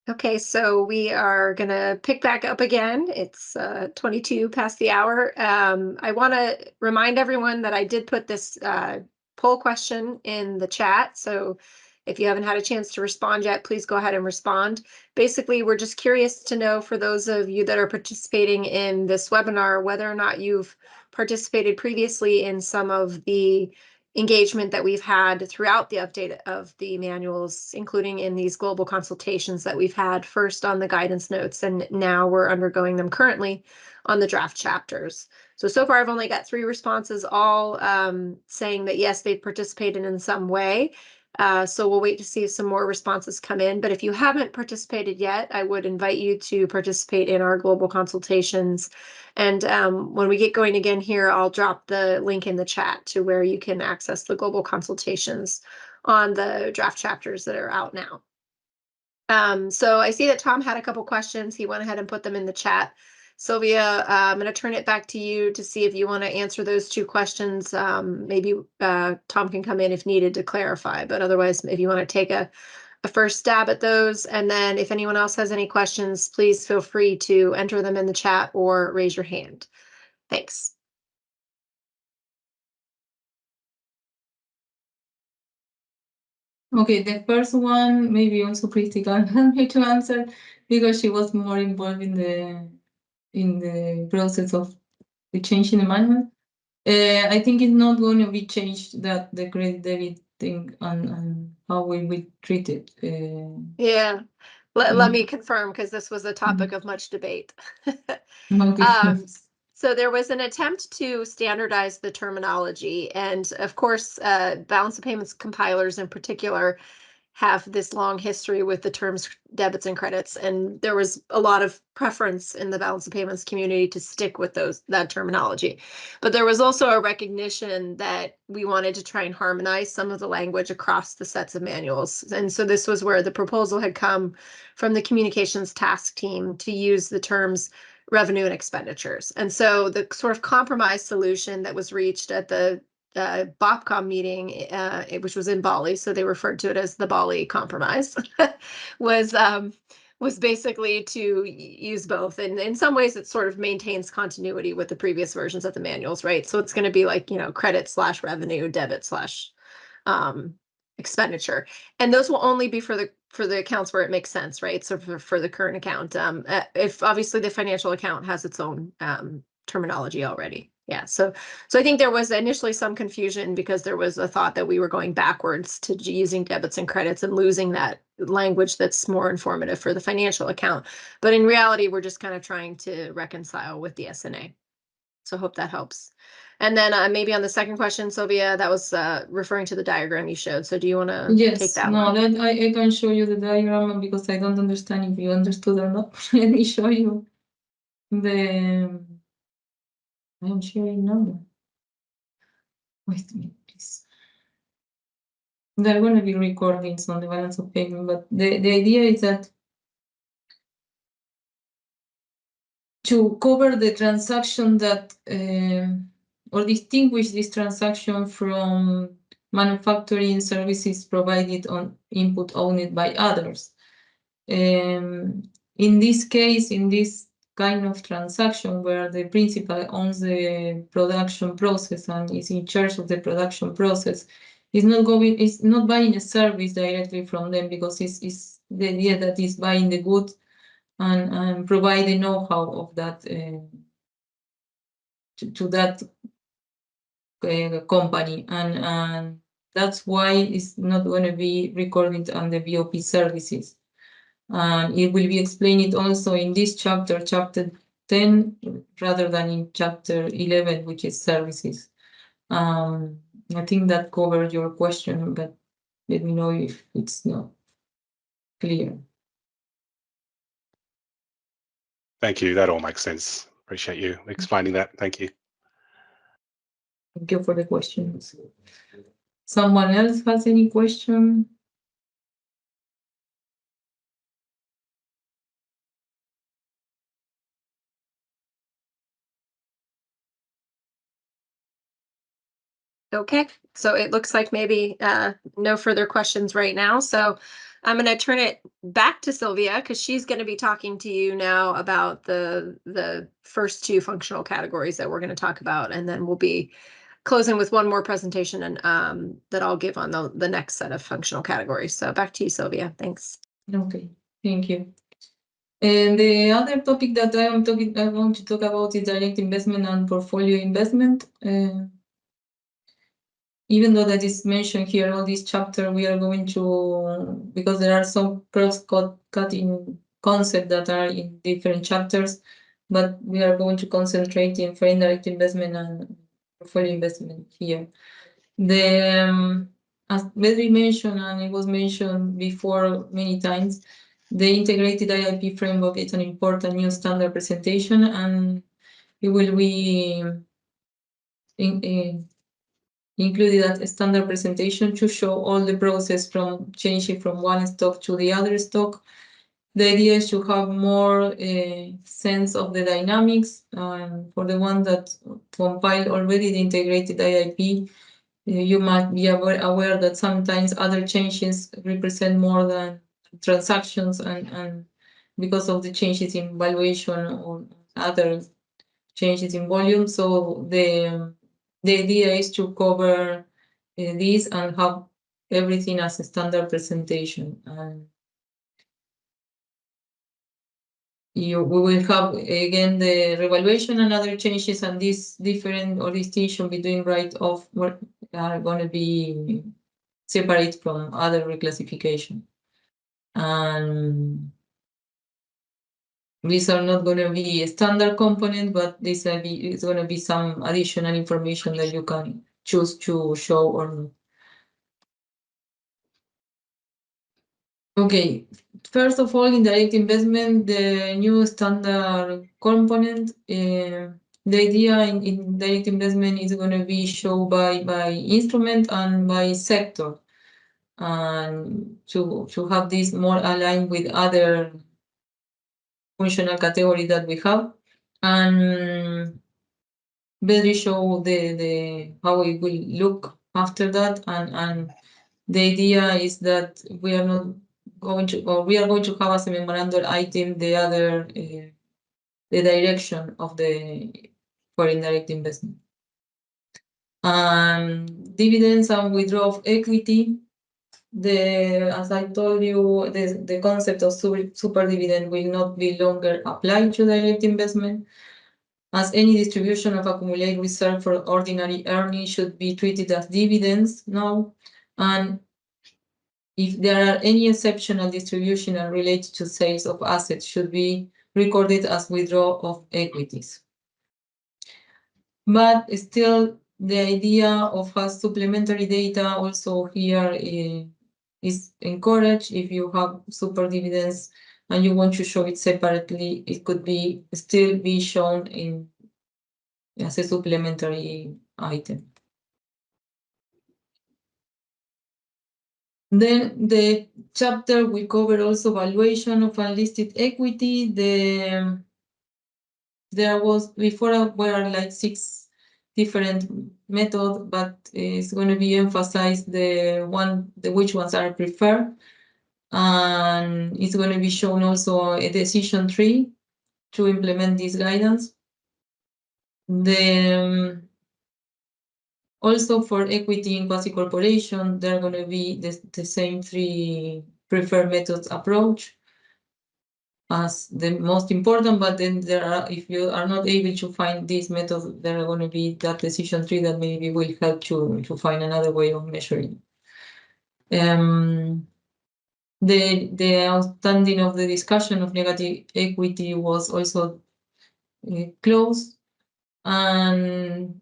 Okay, so we are gonna pick back up again. It's 22 past the hour. I want to remind everyone that I did put this poll question in the chat. So if you haven't had a chance to respond yet, please go ahead and respond. Basically, we're just curious to know, for those of you that are participating in this webinar, whether or not you've participated previously in some of the engagement that we've had throughout the update of the manuals, including in these global consultations that we've had, first on the guidance notes, and now we're undergoing them currently on the draft chapters. So far I've only got 3 responses, all saying that yes, they've participated in some way. So we'll wait to see if some more responses come in. But if you haven't participated yet, I would invite you to participate in our global consultations. And when we get going again here, I'll drop the link in the chat to where you can access the global consultations on the draft chapters that are out now. So I see that Tom had a couple questions. He went ahead and put them in the chat. Sylvia, I'm going to turn it back to you to see if you want to answer those 2 questions. Maybe Tom can come in if needed to clarify, but otherwise, if you want to take a first stab at those. And then if anyone else has any questions, please feel free to enter them in the chat or raise your hand. Thanks. Okay, the first one, maybe also Christy can help me to answer, because she was more involved in the process of the change in the manual. I think it's not going to be changed, that the credit debit thing and how we will treat it. Yeah, let me confirm, because this was a topic of much debate. Okay. So there was an attempt to standardize the terminology, and of course, balance of payments compilers in particular have this long history with the terms debits and credits, and there was a lot of preference in the balance of payments community to stick with that terminology. But there was also a recognition that we wanted to try and harmonize some of the language across the sets of manuals. And so this was where the proposal had come from the communications task team to use the terms revenue and expenditures. And so the sort of compromise solution that was reached at the BOPCOM meeting, which was in Bali, so they referred to it as the Bali Compromise, was basically to use both. And in some ways, it sort of maintains continuity with the previous versions of the manuals, right? So it's going to be like, credit / revenue, debit / expenditure. And those will only be for the accounts where it makes sense, right? So for the current account, if obviously the financial account has its own terminology already. Yeah, so I think there was initially some confusion because there was a thought that we were going backwards to using debits and credits and losing that language that's more informative for the financial account. But in reality, we're just kind of trying to reconcile with the SNA. So I hope that helps. And then maybe on the second question, Sylvia, that was referring to the diagram you showed. So do you want to take that one? No, I can show you the diagram, because I don't understand if you understood or not. Let me show you I'm sharing now. Wait a minute, please. There are going to be recordings on the balance of payment, but the idea is that to cover the transaction that, or distinguish this transaction from manufacturing services provided on input owned by others. In this case, in this kind of transaction where the principal owns the production process and is in charge of the production process, it's not buying a service directly from them, because it's the idea that is buying the goods and provide the know-how of that to that company, and that's why it's not going to be recorded under BOP services. And it will be explained also in this chapter 10, rather than in chapter 11, which is services. I think that covered your question, but let me know if it's not clear. Thank you. That all makes sense. Appreciate you explaining that. Thank you. Thank you for the questions. Someone else has any question? Okay, so it looks like maybe no further questions right now. So I'm going to turn it back to Sylvia because she's going to be talking to you now about the first two functional categories that we're going to talk about, and then we'll be closing with one more presentation and that I'll give on the next set of functional categories. So back to you, Sylvia. Thanks. Okay, thank you. And the other topic that I want to talk about is direct investment and portfolio investment. Even though that is mentioned here, all this chapter, we are going to, because there are some cross-cutting concepts that are in different chapters, but we are going to concentrate in foreign direct investment and portfolio investment here. As Bedri mentioned, and it was mentioned before many times, the integrated IIP framework is an important new standard presentation, and it will be included as a standard presentation to show all the process from changing from one stock to the other stock. The idea is to have more sense of the dynamics. For the one that compiled already the integrated IIP, you might be aware that sometimes other changes represent more than transactions, and because of the changes in valuation or other changes in volume. So the idea is to cover this and have everything as a standard presentation. We will have again the revaluation and other changes, and this different or distinction between write-off are going to be separate from other reclassification. And these are not going to be a standard component, but this is going to be some additional information that you can choose to show or not. Okay, first of all, in direct investment, the new standard component, the idea in direct investment is going to be shown by instrument and by sector, and to have this more aligned with other functional category that we have, and Bedri show the how it will look after that, and the idea is that we are not going to, or we are going to have as a memorandum item the other the direction of the foreign direct investment. Dividends and withdrawal of equity. As I told you, the concept of super dividend will not be longer applied to direct investment, as any distribution of accumulated reserve for ordinary earnings should be treated as dividends now, and if there are any exceptional distribution related to sales of assets, should be recorded as withdrawal of equities. But still, the idea of has supplementary data also here is encouraged. If you have super dividends and you want to show it separately, it could be still be shown in as a supplementary item. Then the chapter we cover also valuation of unlisted equity. There was before were like 6 different methods, but it's going to be emphasized which ones are preferred, and it's going to be shown also a decision tree to implement this guidance. Also for equity in quasi corporation, they're going to be the same 3 preferred methods approach as the most important, but then there are, if you are not able to find this method, there are going to be that decision tree that maybe will help you to find another way of measuring. The outstanding of the discussion of negative equity was also closed, and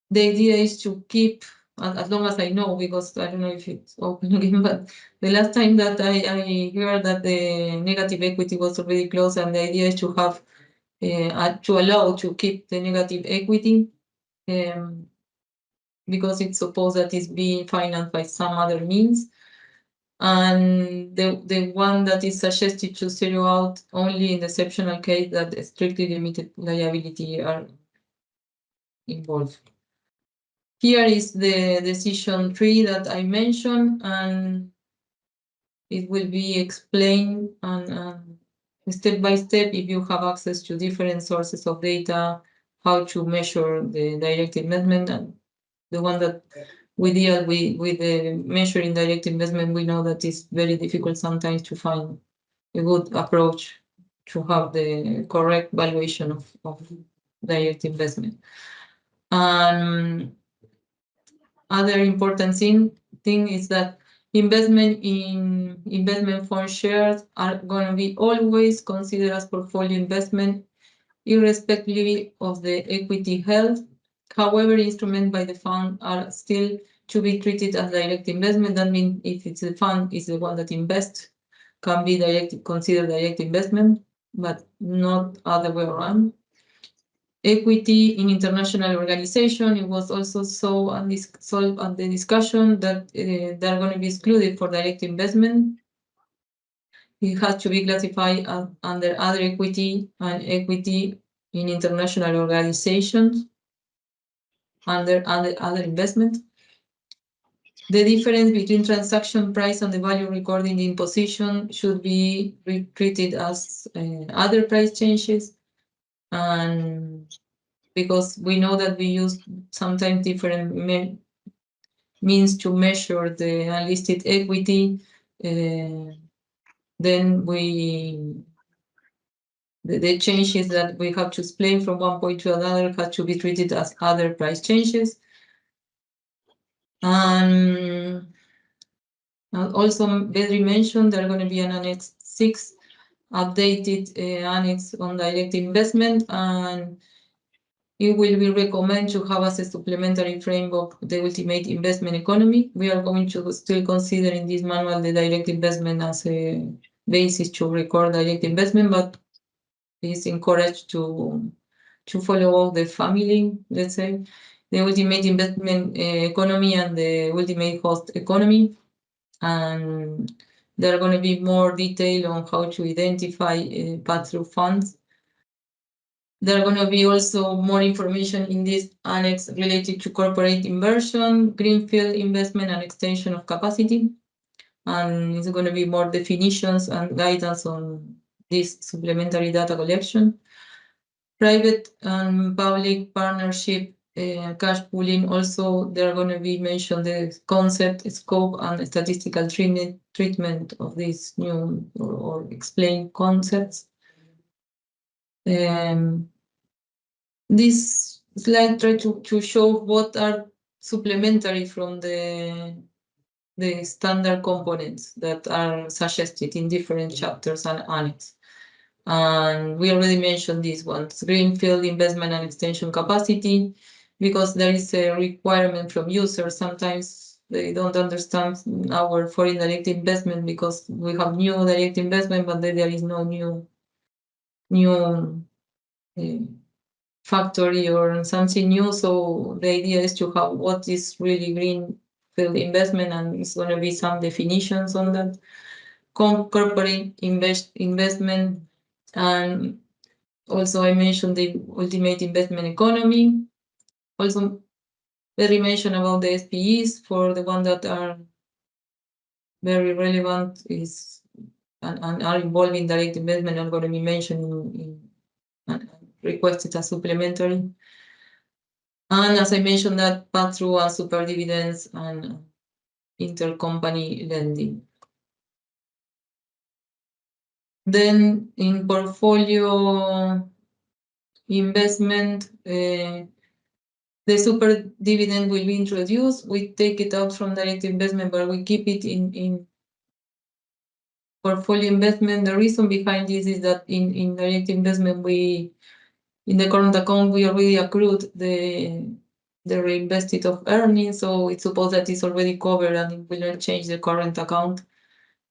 the idea is to keep, as long as I know, because I don't know if it's open again, but the last time that I heard that the negative equity was already closed, and the idea is to have, to allow to keep the negative equity, because it's supposed that it's being financed by some other means. And the one that is suggested to zero out only in the exceptional case that strictly limited liability are involved. Here is the decision tree that I mentioned, and it will be explained and step by step if you have access to different sources of data, how to measure the direct investment. And the one that we deal with the measuring direct investment, we know that it's very difficult sometimes to find a good approach to have the correct valuation of direct investment. Other important thing is that investment in investment fund shares are going to be always considered as portfolio investment, irrespectively of the equity held. However, instruments by the fund are still to be treated as direct investment. That means if it's the fund is the one that invests, can be considered direct investment, but not other way around. Equity in international organization, it was also solved at the discussion that they're going to be excluded for direct investment. It has to be classified under other equity and equity in international organizations under other investment. The difference between transaction price and the value recorded in position should be treated as other price changes, and because we know that we use sometimes different means to measure the unlisted equity, then the changes that we have to explain from one point to another have to be treated as other price changes. And also, Bedri mentioned there are going to be an Annex 6 updated annex on direct investment, and it will be recommended to have as a supplementary framework the ultimate investment economy. We are going to still consider in this manual the direct investment as a basis to record direct investment, but is encouraged to follow the family, let's say, the ultimate investment economy and the ultimate host economy. And there are going to be more detail on how to identify pass-through funds. There are going to be also more information in this annex related to corporate inversion, greenfield investment, and extension of capacity. And it's going to be more definitions and guidance on this supplementary data collection. Private and public partnership cash pooling, also they're going to be mentioned the concept, scope, and statistical treatment of these new or explained concepts. This slide tries to show what are supplementary from the standard components that are suggested in different chapters and annex. And we already mentioned these ones, greenfield investment and extension capacity, because there is a requirement from users. Sometimes they don't understand our foreign direct investment because we have new direct investment, but then there is no new factory or something new. So the idea is to have what is really greenfield investment, and it's going to be some definitions on that. Corporate investment, and also I mentioned the ultimate investment economy. Also, very mention about the SPEs for the ones that are very relevant is and are involved in direct investment. I'm going to be mentioned in requested as supplementary. And as I mentioned, that pass-through and super dividends and intercompany lending. Then in portfolio investment, the super dividend will be introduced. We take it out from direct investment, but we keep it in portfolio investment. The reason behind this is that in direct investment, in the current account, we already accrued the reinvested of earnings, so it's supposed that it's already covered and it will not change the current account.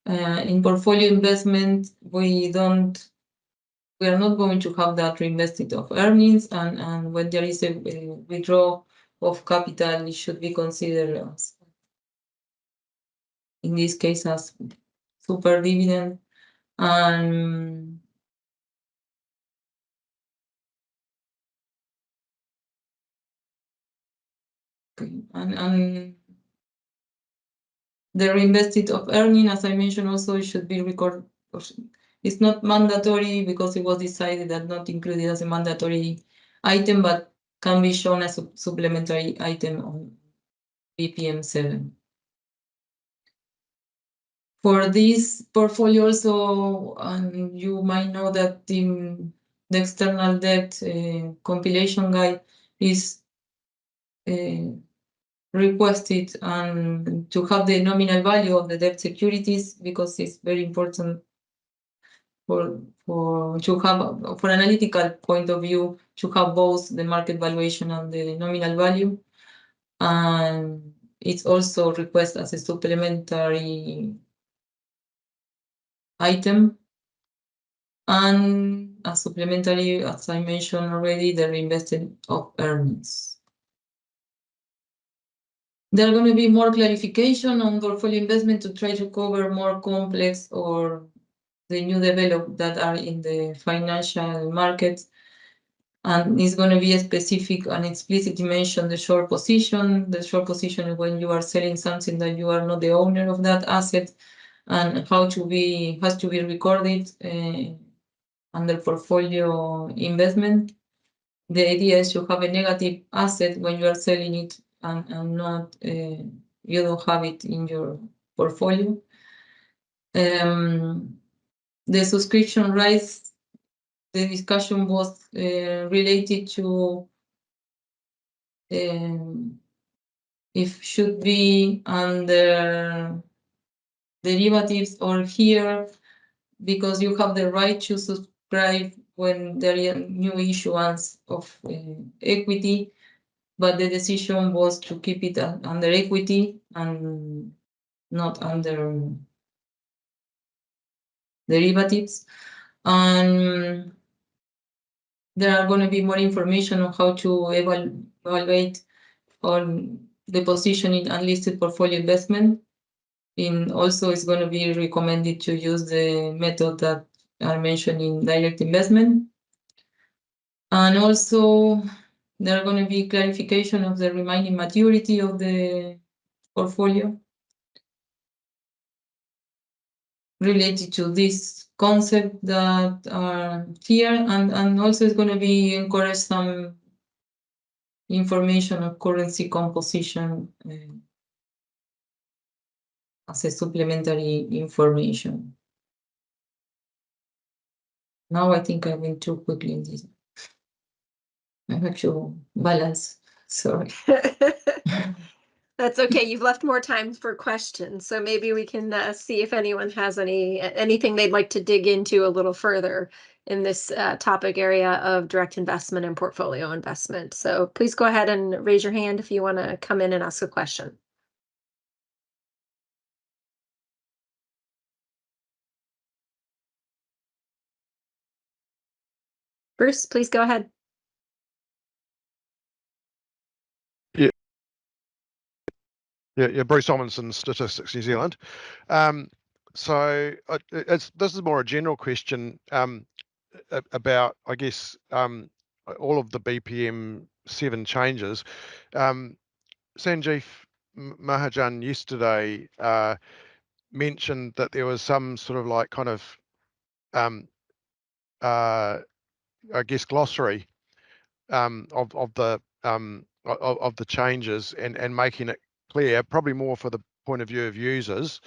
In portfolio investment, we are not going to have that reinvested of earnings, and when there is a withdrawal of capital, it should be considered as, in this case, as super dividend. And okay, and The reinvested of earning, as I mentioned, also it should be recorded. It's not mandatory because it was decided that not included as a mandatory item, but can be shown as a supplementary item on BPM 7. For this portfolio also, you might know that in the external debt compilation guide is requested and to have the nominal value of the debt securities, because it's very important for analytical point of view to have both the market valuation and the nominal value. And it's also requested as a supplementary item. And a supplementary, as I mentioned already, the reinvested of earnings. There are going to be more clarification on portfolio investment to try to cover more complex or the new development that are in the financial markets. And it's going to be a specific and explicitly mention the short position. The short position is when you are selling something that you are not the owner of that asset, and has to be recorded under portfolio investment. The idea is you have a negative asset when you are selling it and not you don't have it in your portfolio. The subscription rights, the discussion was related to if should be under derivatives or here, because you have the right to subscribe when there is new issuance of equity, but the decision was to keep it under equity and not under derivatives. And there are going to be more information on how to evaluate on the position in unlisted portfolio investment. Also, it's going to be recommended to use the method that I mentioned in direct investment. And also, there are going to be clarification of the remaining maturity of the portfolio related to this concept that are here. And also, it's going to be encourage some information on currency composition as a supplementary information. Now I think I went too quickly in this. I have to balance. Sorry. That's okay. You've left more time for questions, so maybe we can see if anyone has anything they'd like to dig into a little further in this topic area of direct investment and portfolio investment. So please go ahead and raise your hand if you want to come in and ask a question. Bruce, please go ahead. Yeah, Bruce Tomlinson, Statistics New Zealand. So this is more a general question about, I guess, all of the BPM 7 changes. Sanjeev Mahajan yesterday mentioned that there was some sort of like kind of, I guess, glossary of the changes and making it clear, probably more for the point of view of users,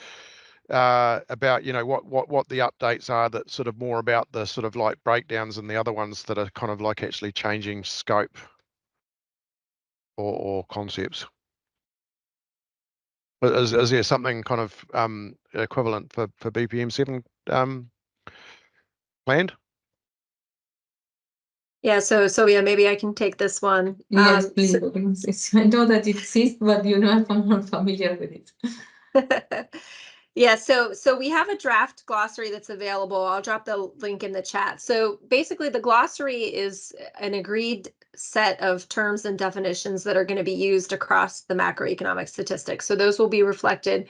about what the updates are that sort of more about the sort of like breakdowns, and the other ones that are kind of like actually changing scope or concepts. But is there something kind of equivalent for BPM 7 planned? Yeah, so yeah, maybe I can take this one. Yes, please. I know that it exists, but I'm not familiar with it. Yeah, so we have a draft glossary that's available. I'll drop the link in the chat. So basically, the glossary is an agreed set of terms and definitions that are going to be used across the macroeconomic statistics. So those will be reflected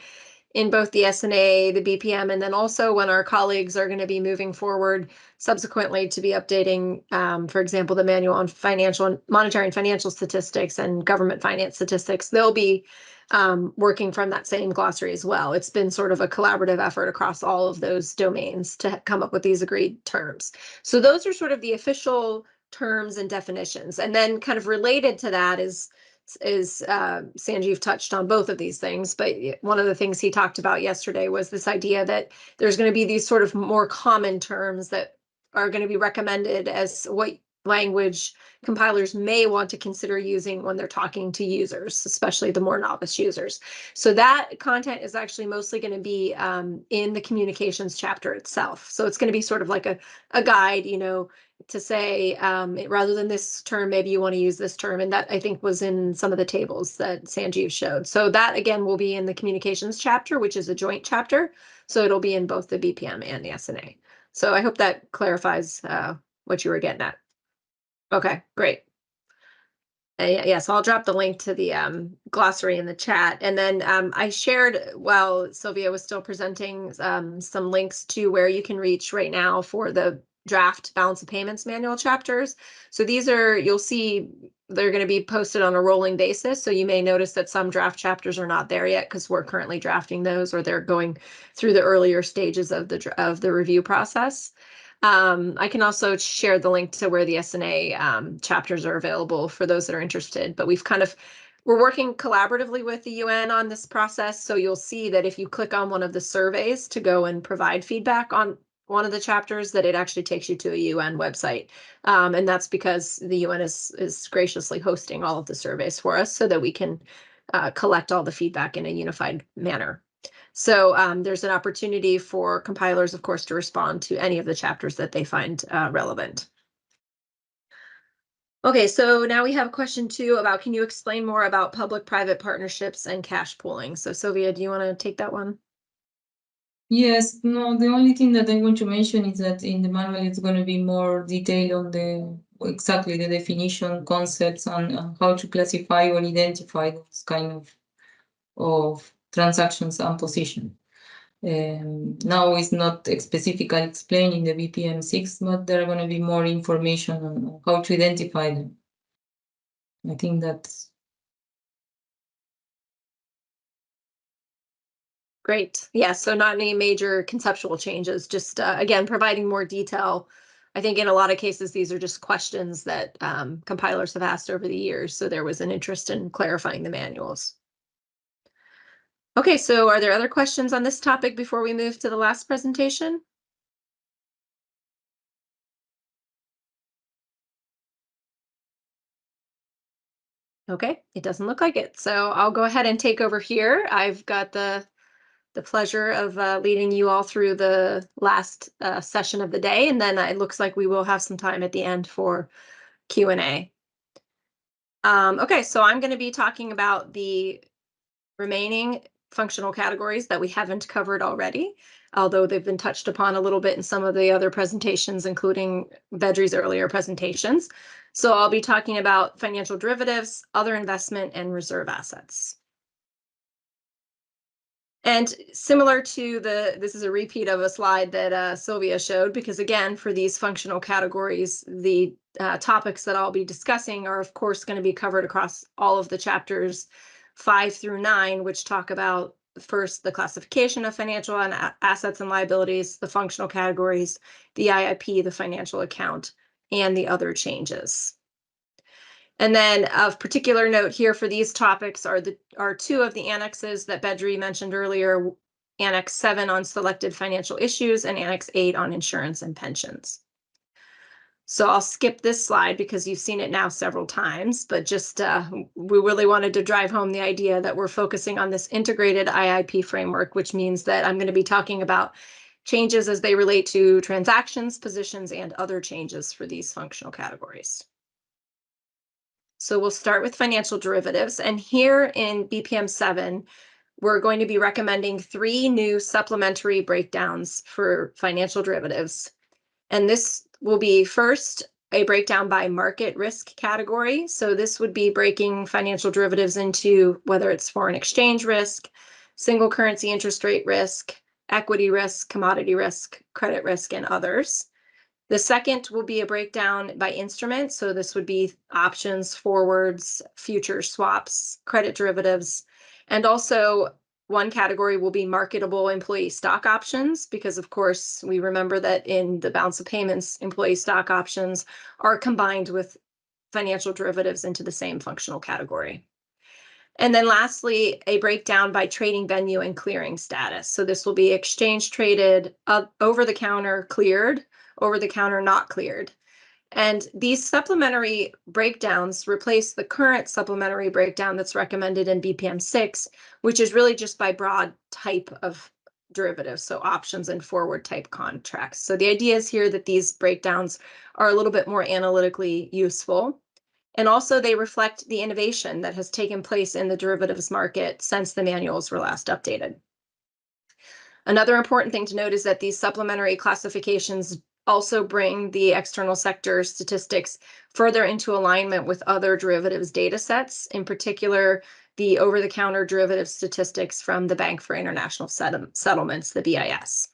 in both the SNA, the BPM, and then also when our colleagues are going to be moving forward subsequently to be updating, for example, the manual on monetary and financial statistics and government finance statistics, they'll be working from that same glossary as well. It's been sort of a collaborative effort across all of those domains to come up with these agreed terms. So those are sort of the official terms and definitions. And then kind of related to that is Sanjeev touched on both of these things, but one of the things he talked about yesterday was this idea that there's going to be these sort of more common terms that are going to be recommended as what language compilers may want to consider using when they're talking to users, especially the more novice users. So that content is actually mostly going to be in the communications chapter itself. So it's going to be sort of like a guide, you know, to say, rather than this term, maybe you want to use this term. And that, I think, was in some of the tables that Sanjeev showed. So that, again, will be in the communications chapter, which is a joint chapter. So it'll be in both the BPM and the SNA. So I hope that clarifies what you were getting at. Okay, great. Yeah, so I'll drop the link to the glossary in the chat. And then I shared, while Sylvia was still presenting, some links to where you can reach right now for the draft balance of payments manual chapters. So these are, you'll see they're going to be posted on a rolling basis. So you may notice that some draft chapters are not there yet because we're currently drafting those, or they're going through the earlier stages of the review process. I can also share the link to where the SNA chapters are available for those that are interested, but we're working collaboratively with the UN on this process. So you'll see that if you click on one of the surveys to go and provide feedback on one of the chapters, that it actually takes you to a UN website. And that's because the UN is graciously hosting all of the surveys for us so that we can collect all the feedback in a unified manner. So there's an opportunity for compilers, of course, to respond to any of the chapters that they find relevant. Okay, so now we have a question too about, can you explain more about public-private partnerships and cash pooling? So Sylvia, do you want to take that one? Yes, no, the only thing that I want to mention is that in the manual it's going to be more detail on exactly the definition, concepts, and how to classify or identify those kind of transactions and position. Now it's not specifically explained in the BPM 6, but there are going to be more information on how to identify them. I think that's great. Yeah, so not any major conceptual changes, just again, providing more detail. I think in a lot of cases, these are just questions that compilers have asked over the years. So there was an interest in clarifying the manuals. Okay, so are there other questions on this topic before we move to the last presentation? Okay, it doesn't look like it. So I'll go ahead and take over here. I've got the pleasure of leading you all through the last session of the day, and then it looks like we will have some time at the end for Q&A. Okay, so I'm going to be talking about the remaining functional categories that we haven't covered already, although they've been touched upon a little bit in some of the other presentations, including Bedri's earlier presentations. So I'll be talking about financial derivatives, other investment, and reserve assets. And similar to this is a repeat of a slide that Sylvia showed, because again, for these functional categories, the topics that I'll be discussing are of course going to be covered across all of the chapters 5 through 9, which talk about first the classification of financial assets and liabilities, the functional categories, the IIP, the financial account, and the other changes. And then of particular note here for these topics are two of the annexes that Bedri mentioned earlier, Annex 7 on selected financial issues and Annex 8 on insurance and pensions. So I'll skip this slide because you've seen it now several times, but just we really wanted to drive home the idea that we're focusing on this integrated IIP framework, which means that I'm going to be talking about changes as they relate to transactions, positions, and other changes for these functional categories. So we'll start with financial derivatives. And here in BPM 7, we're going to be recommending 3 new supplementary breakdowns for financial derivatives. And this will be first a breakdown by market risk category. So this would be breaking financial derivatives into whether it's foreign exchange risk, single currency interest rate risk, equity risk, commodity risk, credit risk, and others. The second will be a breakdown by instrument. So this would be options, forwards, futures, swaps, credit derivatives, and also one category will be marketable employee stock options, because of course we remember that in the balance of payments, employee stock options are combined with financial derivatives into the same functional category. And then lastly, a breakdown by trading venue and clearing status. So this will be exchange traded, over the counter cleared, over the counter not cleared. And these supplementary breakdowns replace the current supplementary breakdown that's recommended in BPM 6, which is really just by broad type of derivatives, so options and forward type contracts. So the idea is here that these breakdowns are a little bit more analytically useful. And also they reflect the innovation that has taken place in the derivatives market since the manuals were last updated. Another important thing to note is that these supplementary classifications also bring the external sector statistics further into alignment with other derivatives data sets, in particular, the over-the-counter derivative statistics from the Bank for International Settlements, the BIS.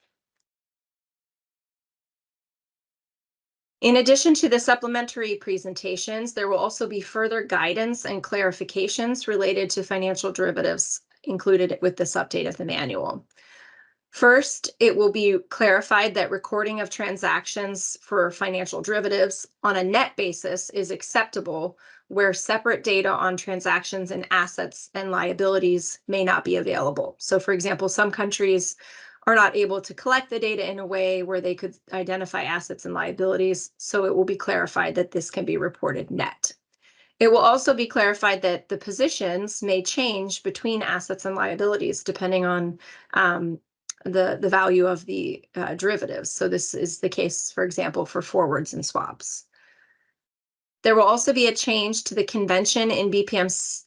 In addition to the supplementary presentations, there will also be further guidance and clarifications related to financial derivatives included with this update of the manual. First, it will be clarified that recording of transactions for financial derivatives on a net basis is acceptable, where separate data on transactions and assets and liabilities may not be available. So, for example, some countries are not able to collect the data in a way where they could identify assets and liabilities, so it will be clarified that this can be reported net. It will also be clarified that the positions may change between assets and liabilities depending on the value of the derivatives. So this is the case, for example, for forwards and swaps. There will also be a change to the convention in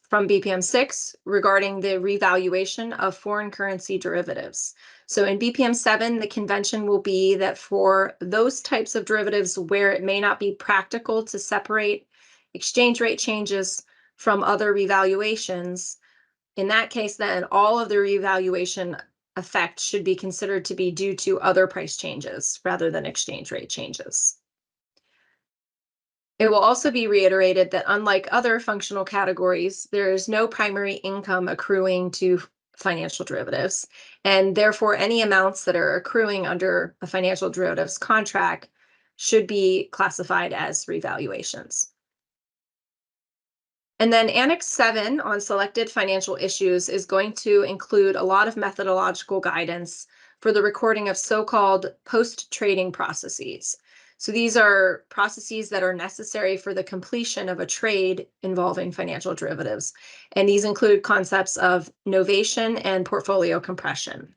from BPM 6 regarding the revaluation of foreign currency derivatives. So in BPM 7, the convention will be that for those types of derivatives where it may not be practical to separate exchange rate changes from other revaluations, in that case, then all of the revaluation effect should be considered to be due to other price changes rather than exchange rate changes. It will also be reiterated that unlike other functional categories, there is no primary income accruing to financial derivatives, and therefore any amounts that are accruing under a financial derivatives contract should be classified as revaluations. And then Annex 7 on selected financial issues is going to include a lot of methodological guidance for the recording of so-called post-trading processes. So these are processes that are necessary for the completion of a trade involving financial derivatives. And these include concepts of novation and portfolio compression.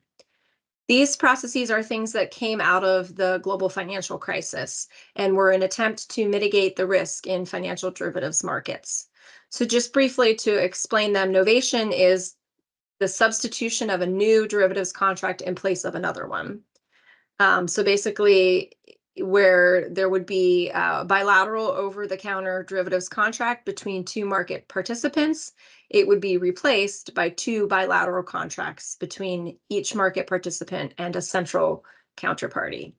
These processes are things that came out of the global financial crisis and were an attempt to mitigate the risk in financial derivatives markets. So just briefly to explain them, novation is the substitution of a new derivatives contract in place of another one. So basically, where there would be a bilateral over-the-counter derivatives contract between two market participants, it would be replaced by two bilateral contracts between each market participant and a central counterparty.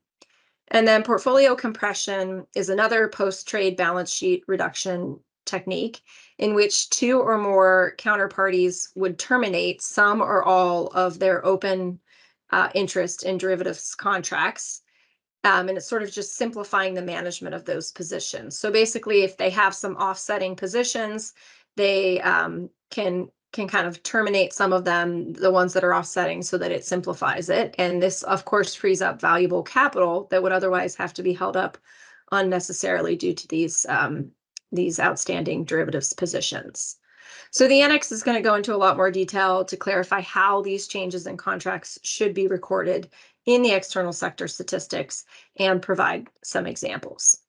And then portfolio compression is another post-trade balance sheet reduction technique in which two or more counterparties would terminate some or all of their open interest in derivatives contracts. And it's sort of just simplifying the management of those positions. So basically, if they have some offsetting positions, they can kind of terminate some of them, the ones that are offsetting, so that it simplifies it. And this, of course, frees up valuable capital that would otherwise have to be held up unnecessarily due to these outstanding derivatives positions. So the annex is going to go into a lot more detail to clarify how these changes in contracts should be recorded in the external sector statistics and provide some examples.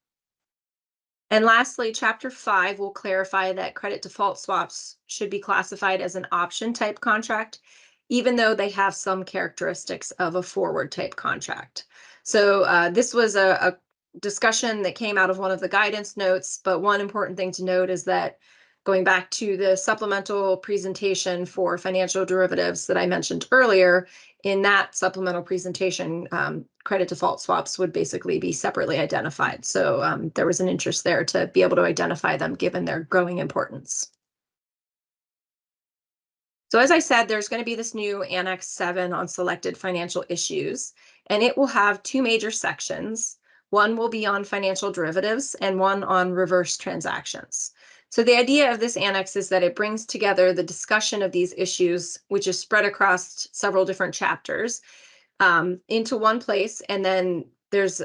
And lastly, Chapter 5 will clarify that credit default swaps should be classified as an option type contract, even though they have some characteristics of a forward type contract. So this was a discussion that came out of one of the guidance notes, but one important thing to note is that going back to the supplemental presentation for financial derivatives that I mentioned earlier, in that supplemental presentation, credit default swaps would basically be separately identified. So there was an interest there to be able to identify them given their growing importance. So as I said, there's going to be this new Annex 7 on selected financial issues, and it will have two major sections. One will be on financial derivatives and one on reverse transactions. So the idea of this annex is that it brings together the discussion of these issues, which is spread across several different chapters, into one place, and then there's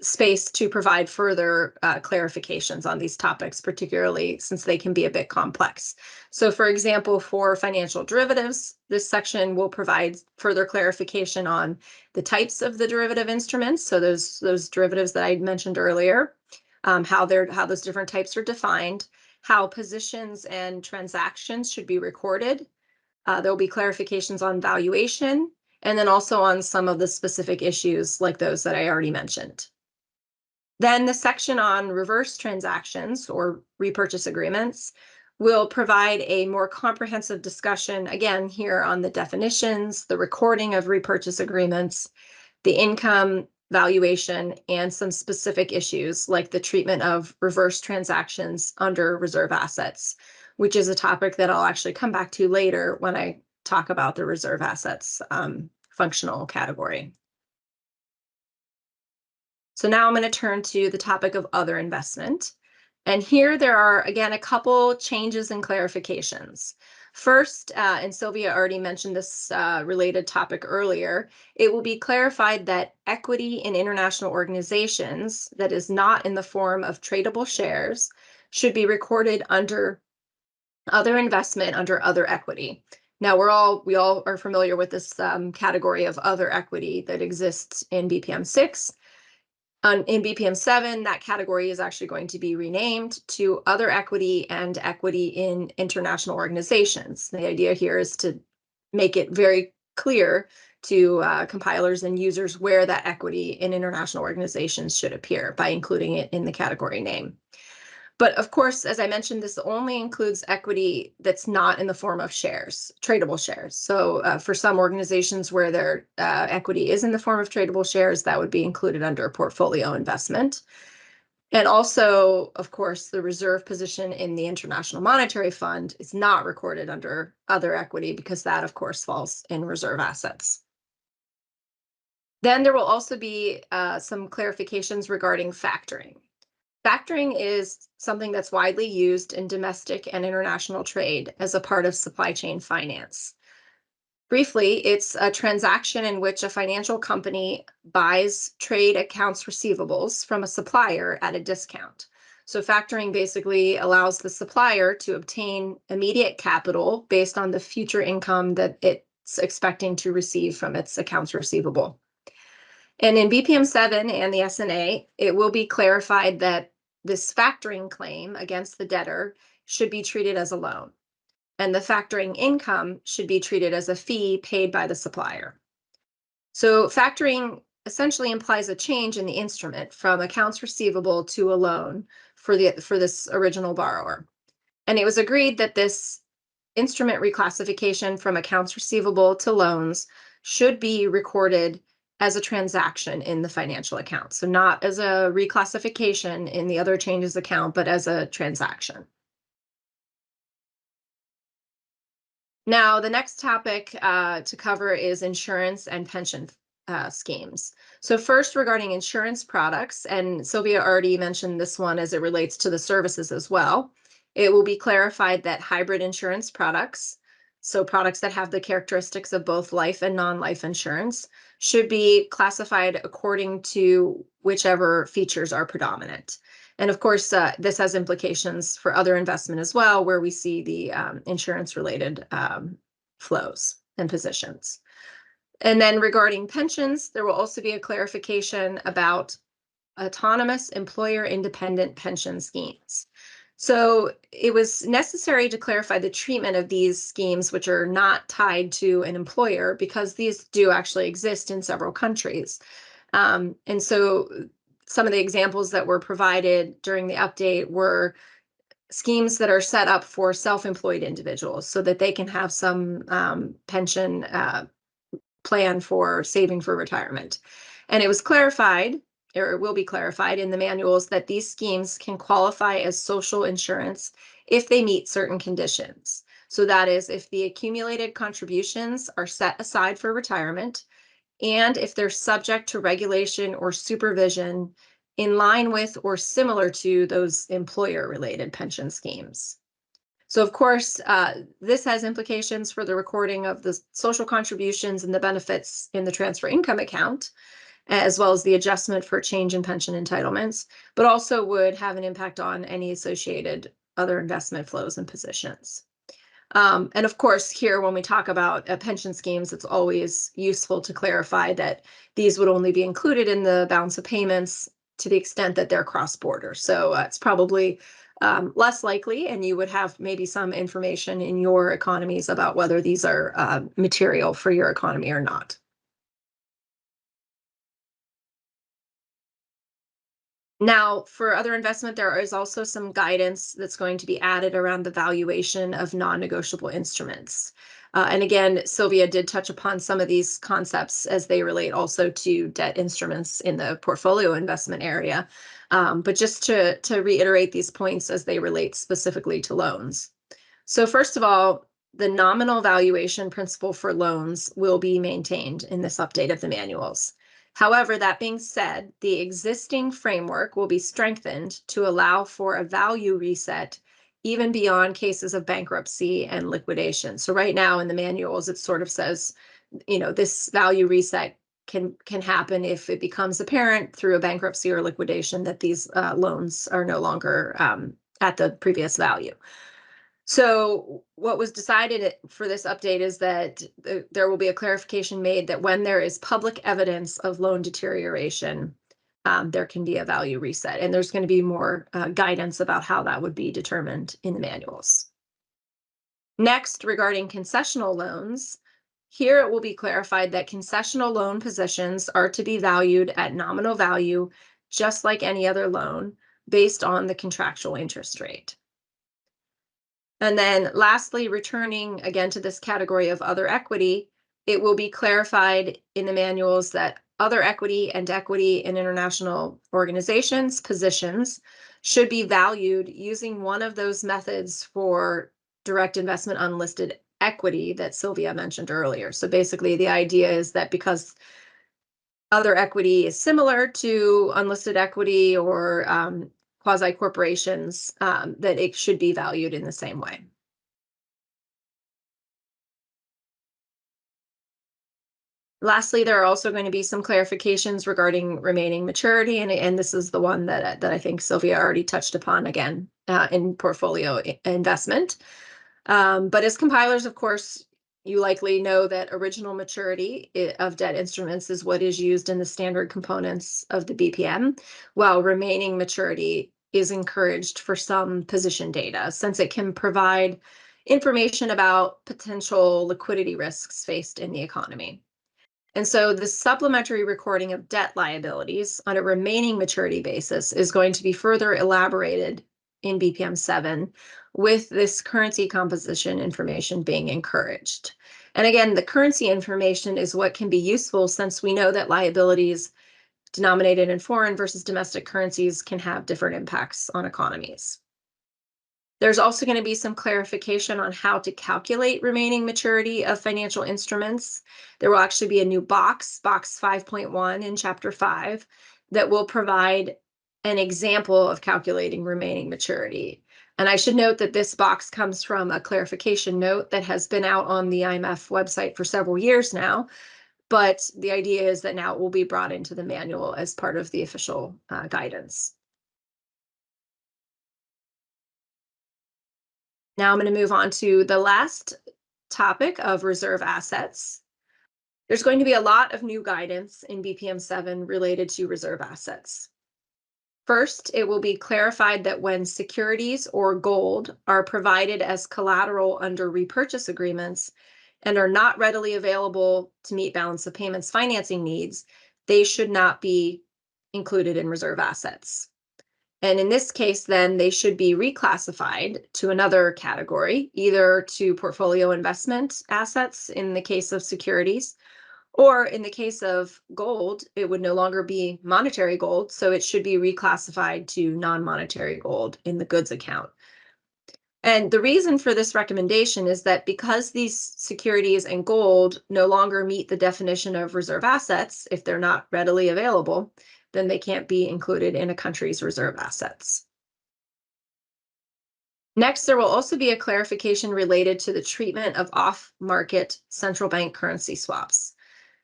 space to provide further clarifications on these topics, particularly since they can be a bit complex. So for example, for financial derivatives, this section will provide further clarification on the types of the derivative instruments. So those derivatives that I mentioned earlier, how those different types are defined, how positions and transactions should be recorded. There'll be clarifications on valuation, and then also on some of the specific issues like those that I already mentioned. Then the section on reverse transactions or repurchase agreements will provide a more comprehensive discussion, again, here on the definitions, the recording of repurchase agreements, the income valuation, and some specific issues like the treatment of reverse transactions under reserve assets, which is a topic that I'll actually come back to later when I talk about the reserve assets functional category. So now I'm going to turn to the topic of other investment. And here there are, again, a couple changes and clarifications. First, and Sylvia already mentioned this related topic earlier, it will be clarified that equity in international organizations that is not in the form of tradable shares should be recorded under other investment under other equity. Now we all are familiar with this category of other equity that exists in BPM 6. In BPM 7, that category is actually going to be renamed to other equity and equity in international organizations. The idea here is to make it very clear to compilers and users where that equity in international organizations should appear by including it in the category name. But of course, as I mentioned, this only includes equity that's not in the form of shares, tradable shares. So for some organizations where their equity is in the form of tradable shares, that would be included under portfolio investment. And also, of course, the reserve position in the International Monetary Fund is not recorded under other equity because that, of course, falls in reserve assets. Then there will also be some clarifications regarding factoring. Factoring is something that's widely used in domestic and international trade as a part of supply chain finance. Briefly, it's a transaction in which a financial company buys trade accounts receivables from a supplier at a discount. So factoring basically allows the supplier to obtain immediate capital based on the future income that it's expecting to receive from its accounts receivable. And in BPM 7 and the SNA, it will be clarified that this factoring claim against the debtor should be treated as a loan, and the factoring income should be treated as a fee paid by the supplier. So factoring essentially implies a change in the instrument from accounts receivable to a loan for this original borrower. And it was agreed that this instrument reclassification from accounts receivable to loans should be recorded as a transaction in the financial account. So not as a reclassification in the other changes account, but as a transaction. Now, the next topic to cover is insurance and pension schemes. So first, regarding insurance products, and Sylvia already mentioned this one as it relates to the services as well, it will be clarified that hybrid insurance products, so products that have the characteristics of both life and non-life insurance, should be classified according to whichever features are predominant. And of course, this has implications for other investment as well, where we see the insurance-related flows and positions. And then regarding pensions, there will also be a clarification about autonomous employer-independent pension schemes. So it was necessary to clarify the treatment of these schemes, which are not tied to an employer, because these do actually exist in several countries. And so some of the examples that were provided during the update were schemes that are set up for self-employed individuals so that they can have some pension plan for saving for retirement. And it was clarified, or it will be clarified in the manuals, that these schemes can qualify as social insurance if they meet certain conditions. So that is if the accumulated contributions are set aside for retirement, and if they're subject to regulation or supervision in line with or similar to those employer-related pension schemes. So of course, this has implications for the recording of the social contributions and the benefits in the transfer income account, as well as the adjustment for change in pension entitlements, but also would have an impact on any associated other investment flows and positions. And of course, here, when we talk about pension schemes, it's always useful to clarify that these would only be included in the balance of payments to the extent that they're cross-border. So it's probably less likely, and you would have maybe some information in your economies about whether these are material for your economy or not. Now, for other investment, there is also some guidance that's going to be added around the valuation of non-negotiable instruments. And again, Sylvia did touch upon some of these concepts as they relate also to debt instruments in the portfolio investment area. But just to reiterate these points as they relate specifically to loans. So first of all, the nominal valuation principle for loans will be maintained in this update of the manuals. However, that being said, the existing framework will be strengthened to allow for a value reset even beyond cases of bankruptcy and liquidation. So right now in the manuals, it sort of says, this value reset can happen if it becomes apparent through a bankruptcy or liquidation that these loans are no longer at the previous value. So what was decided for this update is that there will be a clarification made that when there is public evidence of loan deterioration, there can be a value reset. And there's going to be more guidance about how that would be determined in the manuals. Next, regarding concessional loans, here it will be clarified that concessional loan positions are to be valued at nominal value, just like any other loan, based on the contractual interest rate. And then lastly, returning again to this category of other equity, it will be clarified in the manuals that other equity and equity in international organizations positions should be valued using one of those methods for direct investment unlisted equity that Sylvia mentioned earlier. So basically the idea is that because other equity is similar to unlisted equity or quasi-corporations, that it should be valued in the same way. Lastly, there are also going to be some clarifications regarding remaining maturity, and this is the one that I think Sylvia already touched upon again in portfolio investment. But as compilers, of course, you likely know that original maturity of debt instruments is what is used in the standard components of the BPM, while remaining maturity is encouraged for some position data, since it can provide information about potential liquidity risks faced in the economy. And so the supplementary recording of debt liabilities on a remaining maturity basis is going to be further elaborated in BPM 7, with this currency composition information being encouraged. And again, the currency information is what can be useful, since we know that liabilities denominated in foreign versus domestic currencies can have different impacts on economies. There's also going to be some clarification on how to calculate remaining maturity of financial instruments. There will actually be a new box 5.1 in Chapter 5, that will provide an example of calculating remaining maturity. And I should note that this box comes from a clarification note that has been out on the IMF website for several years now, but the idea is that now it will be brought into the manual as part of the official guidance. Now I'm going to move on to the last topic of reserve assets. There's going to be a lot of new guidance in BPM 7 related to reserve assets. First, it will be clarified that when securities or gold are provided as collateral under repurchase agreements and are not readily available to meet balance of payments financing needs, they should not be included in reserve assets. And in this case, then they should be reclassified to another category, either to portfolio investment assets in the case of securities, or in the case of gold, it would no longer be monetary gold, so it should be reclassified to non-monetary gold in the goods account. And the reason for this recommendation is that because these securities and gold no longer meet the definition of reserve assets, if they're not readily available, then they can't be included in a country's reserve assets. Next, there will also be a clarification related to the treatment of off-market central bank currency swaps.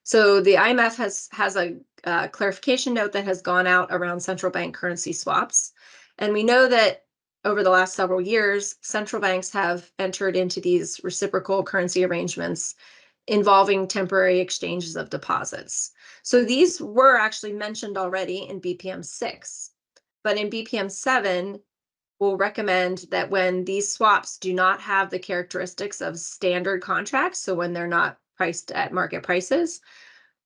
So the IMF has a clarification note that has gone out around central bank currency swaps. And we know that over the last several years, central banks have entered into these reciprocal currency arrangements involving temporary exchanges of deposits. So these were actually mentioned already in BPM 6, but in BPM 7, we'll recommend that when these swaps do not have the characteristics of standard contracts, so when they're not priced at market prices,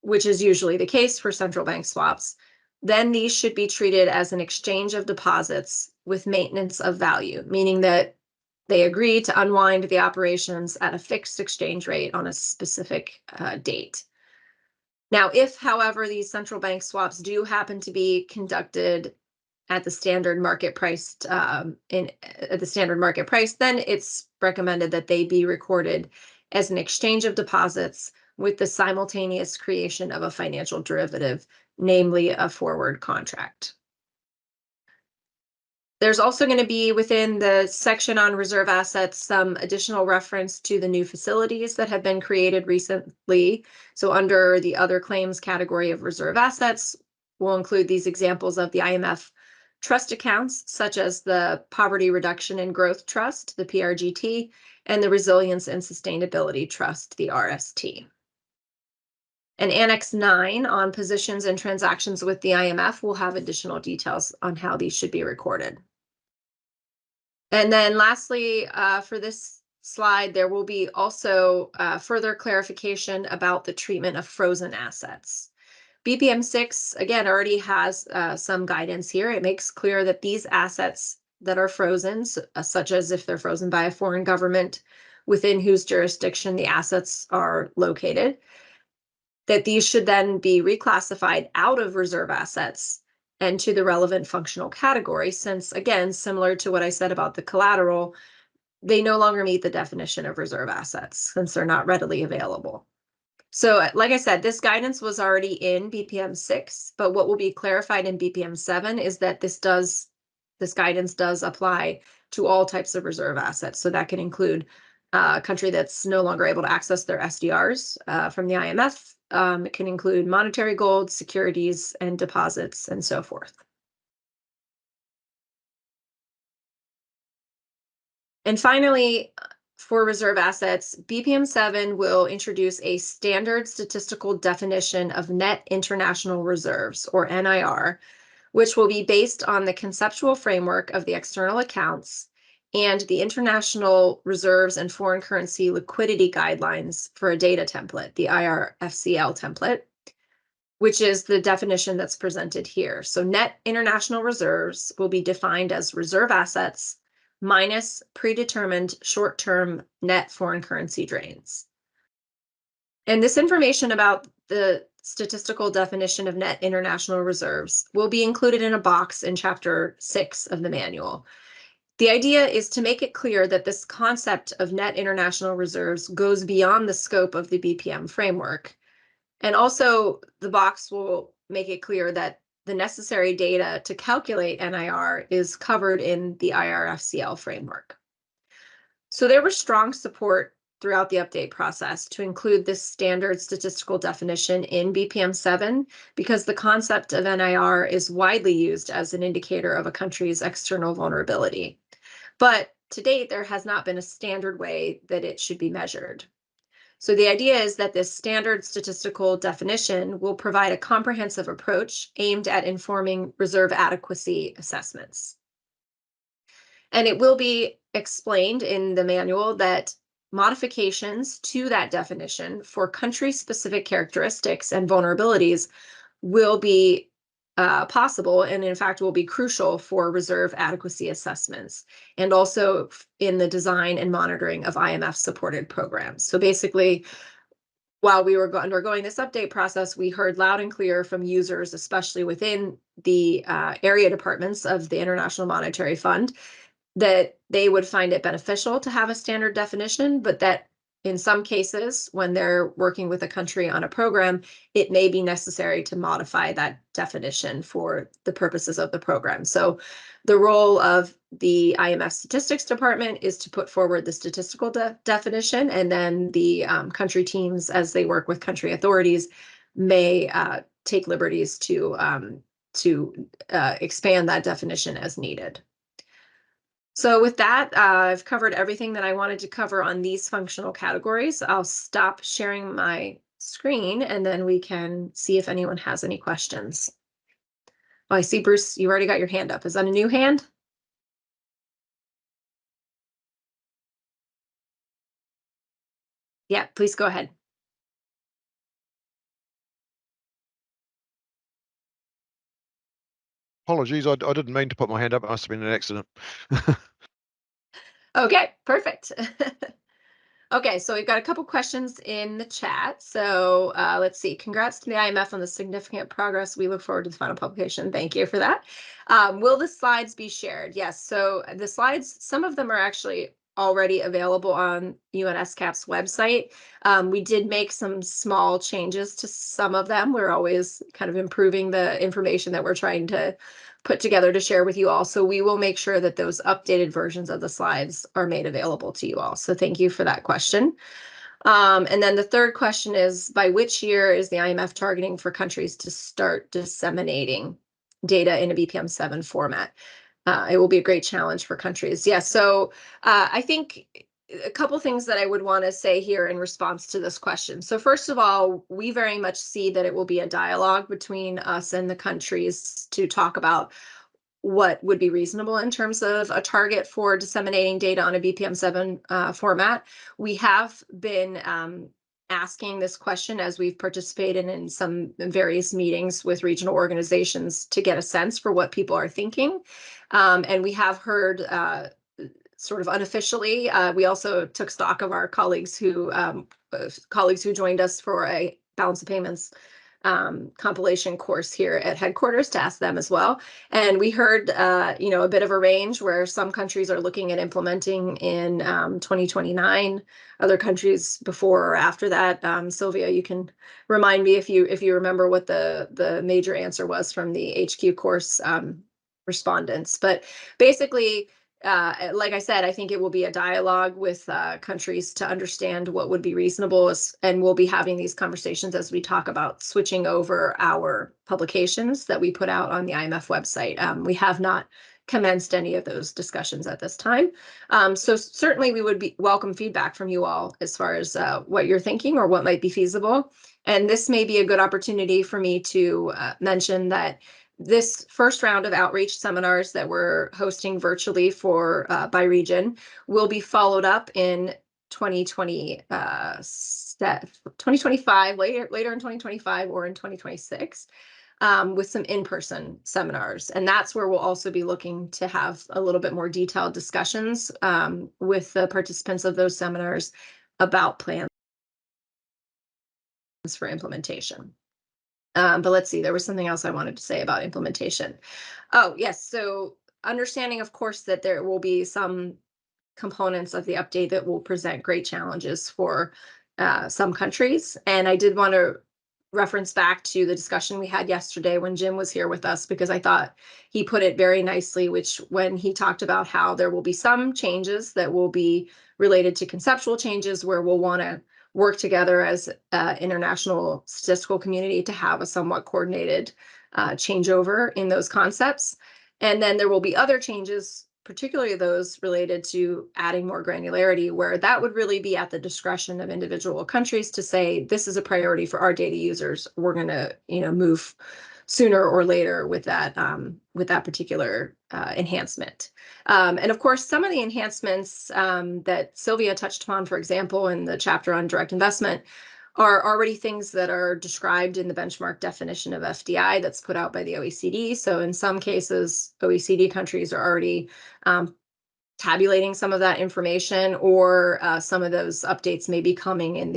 which is usually the case for central bank swaps, then these should be treated as an exchange of deposits with maintenance of value, meaning that they agree to unwind the operations at a fixed exchange rate on a specific date. Now, if, however, these central bank swaps do happen to be conducted at the standard market price, then it's recommended that they be recorded as an exchange of deposits with the simultaneous creation of a financial derivative, namely a forward contract. There's also going to be within the section on reserve assets some additional reference to the new facilities that have been created recently. So under the other claims category of reserve assets, we'll include these examples of the IMF trust accounts, such as the Poverty Reduction and Growth Trust, the PRGT, and the Resilience and Sustainability Trust, the RST. And Annex 9 on positions and transactions with the IMF will have additional details on how these should be recorded. And then lastly, for this slide, there will be also further clarification about the treatment of frozen assets. BPM 6, again, already has some guidance here. It makes clear that these assets that are frozen, such as if they're frozen by a foreign government within whose jurisdiction the assets are located, that these should then be reclassified out of reserve assets and to the relevant functional category, since, again, similar to what I said about the collateral, they no longer meet the definition of reserve assets since they're not readily available. So like I said, this guidance was already in BPM 6, but what will be clarified in BPM 7 is that this guidance does apply to all types of reserve assets. So that can include a country that's no longer able to access their SDRs from the IMF. It can include monetary gold, securities, and deposits, and so forth. And finally, for reserve assets, BPM 7 will introduce a standard statistical definition of net international reserves, or NIR, which will be based on the conceptual framework of the external accounts and the International Reserves and Foreign Currency Liquidity Guidelines for a Data Template, the IRFCL template, which is the definition that's presented here. So net international reserves will be defined as reserve assets minus predetermined short-term net foreign currency drains. And this information about the statistical definition of net international reserves will be included in a box in Chapter 6 of the manual. The idea is to make it clear that this concept of net international reserves goes beyond the scope of the BPM framework. And also, the box will make it clear that the necessary data to calculate NIR is covered in the IRFCL framework. So there was strong support throughout the update process to include this standard statistical definition in BPM 7 because the concept of NIR is widely used as an indicator of a country's external vulnerability. But to date, there has not been a standard way that it should be measured. So the idea is that this standard statistical definition will provide a comprehensive approach aimed at informing reserve adequacy assessments. And it will be explained in the manual that modifications to that definition for country-specific characteristics and vulnerabilities will be possible, and in fact will be crucial for reserve adequacy assessments, and also in the design and monitoring of IMF-supported programs. So basically, while we were undergoing this update process, we heard loud and clear from users, especially within the area departments of the International Monetary Fund, that they would find it beneficial to have a standard definition, but that in some cases, when they're working with a country on a program, it may be necessary to modify that definition for the purposes of the program. So the role of the IMF Statistics Department is to put forward the statistical definition, and then the country teams, as they work with country authorities, may take liberties to expand that definition as needed. So with that, I've covered everything that I wanted to cover on these functional categories. I'll stop sharing my screen, and then we can see if anyone has any questions. Oh, I see, Bruce, you already got your hand up. Is that a new hand? Yeah, please go ahead. Apologies, I didn't mean to put my hand up. It must have been an accident. Okay, perfect. Okay, so we've got a couple questions in the chat. So let's see. Congrats to the IMF on the significant progress. We look forward to the final publication. Thank you for that. Will the slides be shared? Yes. So the slides, some of them are actually already available on UNSCAP's website. We did make some small changes to some of them. We're always kind of improving the information that we're trying to put together to share with you all. So we will make sure that those updated versions of the slides are made available to you all. So thank you for that question. And then the third question is, by which year is the IMF targeting for countries to start disseminating data in a BPM-7 format? It will be a great challenge for countries. Yes, so I think a couple things that I would want to say here in response to this question. So first of all, we very much see that it will be a dialogue between us and the countries to talk about what would be reasonable in terms of a target for disseminating data on a BPM-7 format. We have been asking this question as we've participated in some various meetings with regional organizations to get a sense for what people are thinking. And we have heard sort of unofficially, we also took stock of our colleagues who joined us for a balance of payments compilation course here at headquarters to ask them as well. And we heard, a bit of a range where some countries are looking at implementing in 2029, other countries before or after that. Sylvia, you can remind me if you remember what the major answer was from the HQ course respondents. But basically, like I said, I think it will be a dialogue with countries to understand what would be reasonable, and we'll be having these conversations as we talk about switching over our publications that we put out on the IMF website. We have not commenced any of those discussions at this time. So certainly we would welcome feedback from you all as far as what you're thinking or what might be feasible. And this may be a good opportunity for me to mention that this first round of outreach seminars that we're hosting virtually for by region will be followed up in 2025, later in 2025 or in 2026, with some in-person seminars. And that's where we'll also be looking to have a little bit more detailed discussions with the participants of those seminars about plans for implementation. But let's see, there was something else I wanted to say about implementation. Oh, yes. So understanding, of course, that there will be some components of the update that will present great challenges for some countries. And I did want to reference back to the discussion we had yesterday when Jim was here with us, because I thought he put it very nicely, which when he talked about how there will be some changes that will be related to conceptual changes where we'll want to work together as international statistical community to have a somewhat coordinated changeover in those concepts. And then there will be other changes, particularly those related to adding more granularity, where that would really be at the discretion of individual countries to say, this is a priority for our data users. We're going to, move sooner or later with that particular enhancement. And of course, some of the enhancements that Sylvia touched upon, for example, in the chapter on direct investment, are already things that are described in the benchmark definition of FDI that's put out by the OECD. So in some cases, OECD countries are already tabulating some of that information, or some of those updates may be coming in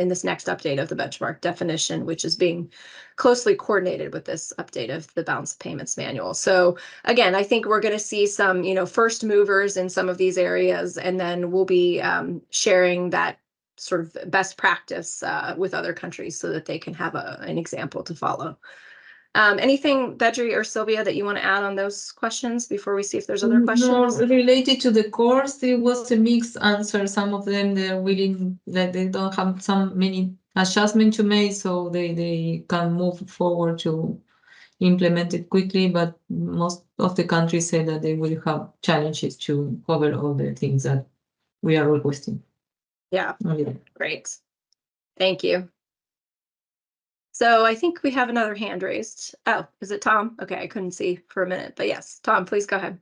this next update of the benchmark definition, which is being closely coordinated with this update of the balance of payments manual. So again, I think we're going to see some, first movers in some of these areas, and then we'll be sharing that sort of best practice with other countries so that they can have an example to follow. Anything, Bedri or Sylvia, that you want to add on those questions before we see if there's other questions? No, related to the course, it was a mixed answer. Some of them, they're willing, that they don't have many adjustments to make, so they can move forward to implement it quickly, but most of the countries say that they will have challenges to cover all the things that we are requesting. Yeah, great. Thank you. So I think we have another hand raised. Oh, is it Tom? Okay, I couldn't see for a minute, but yes, Tom, please go ahead.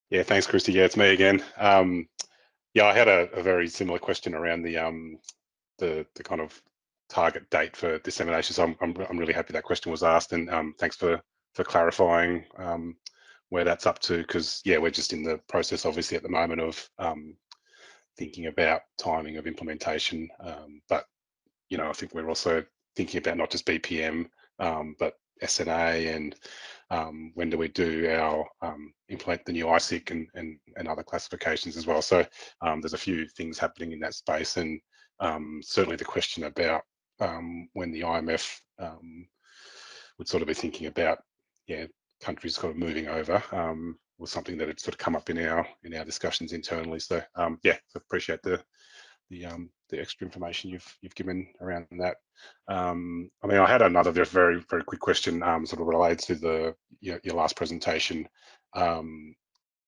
Yeah, thanks, Christy. Yeah, it's me again. Yeah, I had a very similar question around the kind of target date for dissemination. So I'm really happy that question was asked, and thanks for clarifying where that's up to, because yeah, we're just in the process, obviously, at the moment of thinking about timing of implementation. But I think we're also thinking about not just BPM, but SNA, and when do we do our implement the new ISIC and other classifications as well. So there's a few things happening in that space, and certainly the question about when the IMF would sort of be thinking about, countries sort of moving over, was something that had sort of come up in our discussions internally. So yeah, so appreciate the extra information you've given around that. I mean, I had another very quick question, sort of related to your last presentation.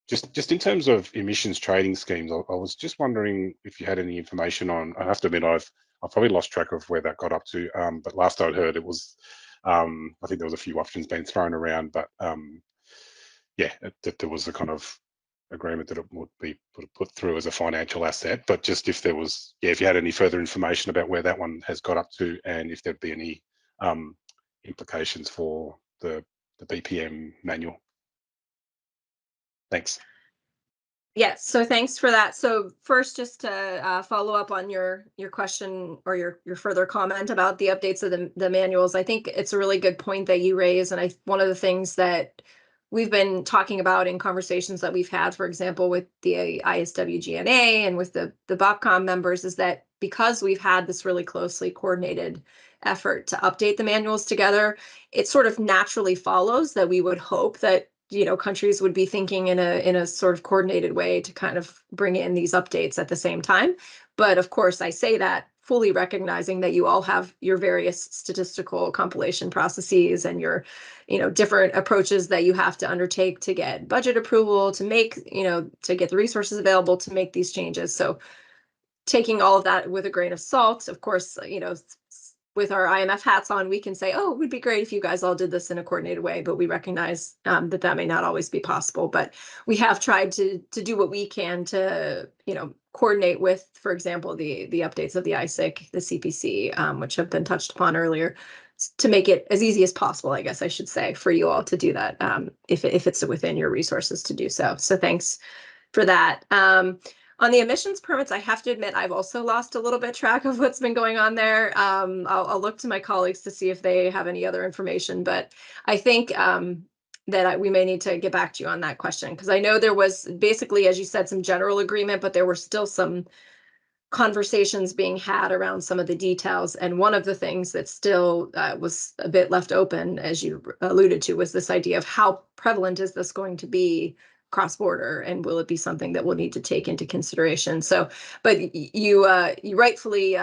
Just in terms of emissions trading schemes, I was just wondering if you had any information on. I have to admit, I've probably lost track of where that got up to. But last I'd heard, it was, I think there was a few options being thrown around, but yeah, that there was a kind of agreement that it would be put through as a financial asset. But just if there was, if you had any further information about where that one has got up to, and if there'd be any implications for the BPM manual. Thanks. Yes, so thanks for that. So first, just to follow up on your question or your further comment about the updates of the manuals, I think it's a really good point that you raise, and one of the things that we've been talking about in conversations that we've had, for example, with the ISWGNA and with the BOPCOM members, is that because we've had this really closely coordinated effort to update the manuals together, it sort of naturally follows that we would hope that countries would be thinking in a sort of coordinated way to kind of bring in these updates at the same time. But of course, I say that fully recognizing that you all have your various statistical compilation processes and your, different approaches that you have to undertake to get budget approval, to make, to get the resources available to make these changes. So taking all of that with a grain of salt, of course, with our IMF hats on, we can say, oh, it would be great if you guys all did this in a coordinated way, but we recognize that may not always be possible. But we have tried to do what we can to, coordinate with, for example, the updates of the ISIC, the CPC, which have been touched upon earlier, to make it as easy as possible, I guess I should say, for you all to do that, if it's within your resources to do so. So thanks for that. On the emissions permits, I have to admit, I've also lost a little bit track of what's been going on there. I'll look to my colleagues to see if they have any other information, but I think that we may need to get back to you on that question, because I know there was basically, as you said, some general agreement, but there were still some conversations being had around some of the details. And one of the things that still was a bit left open, as you alluded to, was this idea of how prevalent is this going to be cross-border, and will it be something that we'll need to take into consideration? So, but you rightfully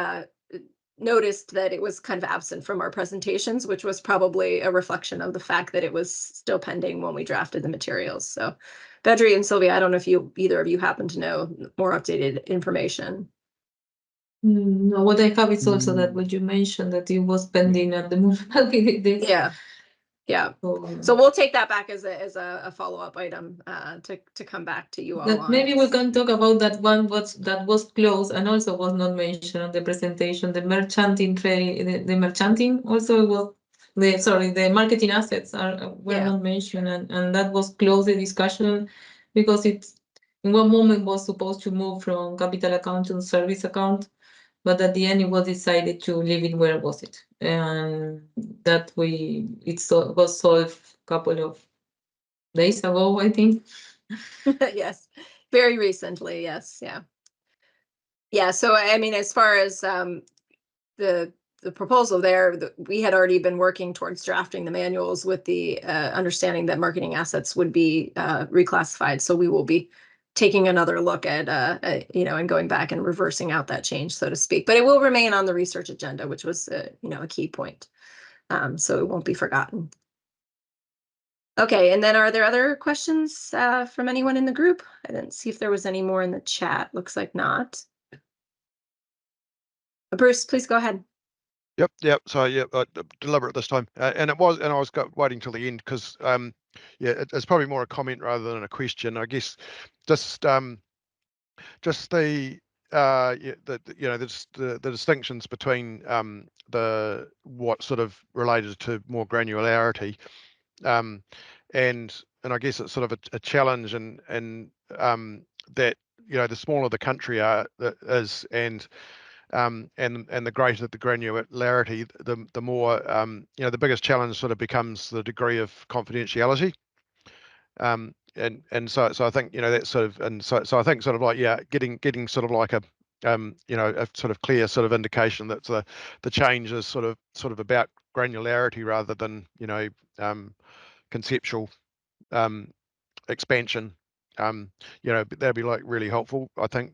noticed that it was kind of absent from our presentations, which was probably a reflection of the fact that it was still pending when we drafted the materials. So Bedri and Sylvia, I don't know if either of you happen to know more updated information. No, what I have is also that what you mentioned, that it was pending at the moment. Yeah. Yeah. So we'll take that back as a follow-up item to come back to you all But on. maybe we can talk about that one that was closed and also was not mentioned on the presentation. The merchanting trade, the merchanting also was the marketing assets were Yeah. not mentioned, and that was closed the discussion because it's in one moment was supposed to move from capital account to service account, but at the end it was decided to leave it where was it, and that was solved a couple of days ago, I think. Yes, very recently. Yes. Yeah. Yeah. So, I mean, as far as the proposal there, we had already been working towards drafting the manuals with the understanding that marketing assets would be reclassified. So we will be taking another look at, and going back and reversing out that change, so to speak. But it will remain on the research agenda, which was, a key point. So it won't be forgotten. Okay, and then are there other questions from anyone in the group? I didn't see if there was any more in the chat. Looks like not. Bruce, please go ahead. Yep. So deliberate this time, and I was waiting till the end because it's probably more a comment rather than a question. I guess just the the distinctions between the what sort of related to more granularity, and I guess it's sort of a challenge and that the smaller the country is and the greater the granularity, the more the biggest challenge sort of becomes the degree of confidentiality. And so I think that's sort of, and so I think sort of like getting sort of like a a sort of clear sort of indication that the change is sort of about granularity rather than conceptual expansion. That'd be like really helpful, I think.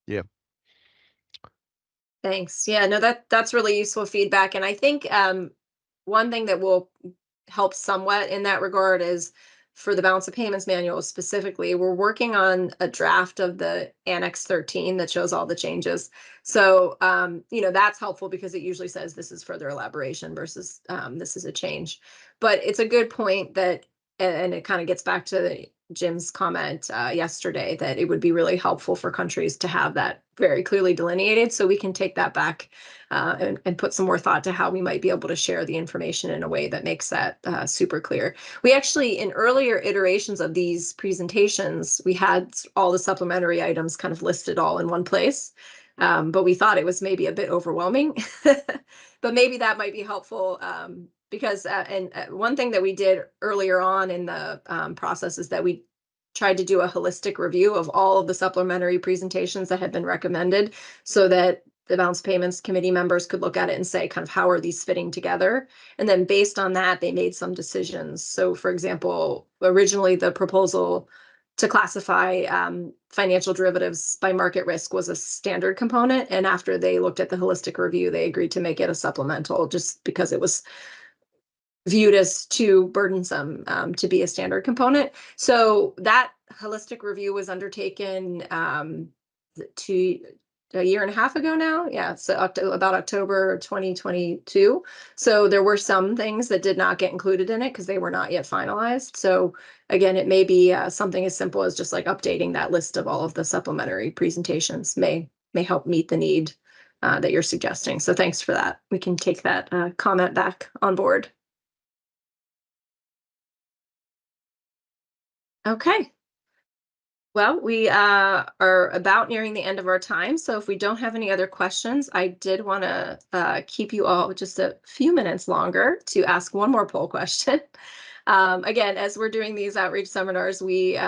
Yeah. Thanks. Yeah, no, that's really useful feedback. And I think one thing that will help somewhat in that regard is for the balance of payments manual specifically, we're working on a draft of the Annex 13 that shows all the changes. So, that's helpful because it usually says this is further elaboration versus this is a change. But it's a good point that, and it kind of gets back to Jim's comment yesterday, that it would be really helpful for countries to have that very clearly delineated, so we can take that back and put some more thought to how we might be able to share the information in a way that makes that super clear. We actually, in earlier iterations of these presentations, we had all the supplementary items kind of listed all in one place, but we thought it was maybe a bit overwhelming. But maybe that might be helpful because one thing that we did earlier on in the process is that we tried to do a holistic review of all of the supplementary presentations that had been recommended so that the balance payments committee members could look at it and say, kind of, how are these fitting together? And then based on that, they made some decisions. So for example, originally the proposal to classify financial derivatives by market risk was a standard component. And after they looked at the holistic review, they agreed to make it a supplemental just because it was viewed as too burdensome to be a standard component. So that holistic review was undertaken a year and a half ago now. Yeah, so about October 2022. So there were some things that did not get included in it because they were not yet finalized. So again, it may be something as simple as just like updating that list of all of the supplementary presentations may help meet the need that you're suggesting. So thanks for that. We can take that comment back on board. Okay. Well, we are about nearing the end of our time. So if we don't have any other questions, I did want to keep you all just a few minutes longer to ask one more poll question. Again, as we're doing these outreach seminars, we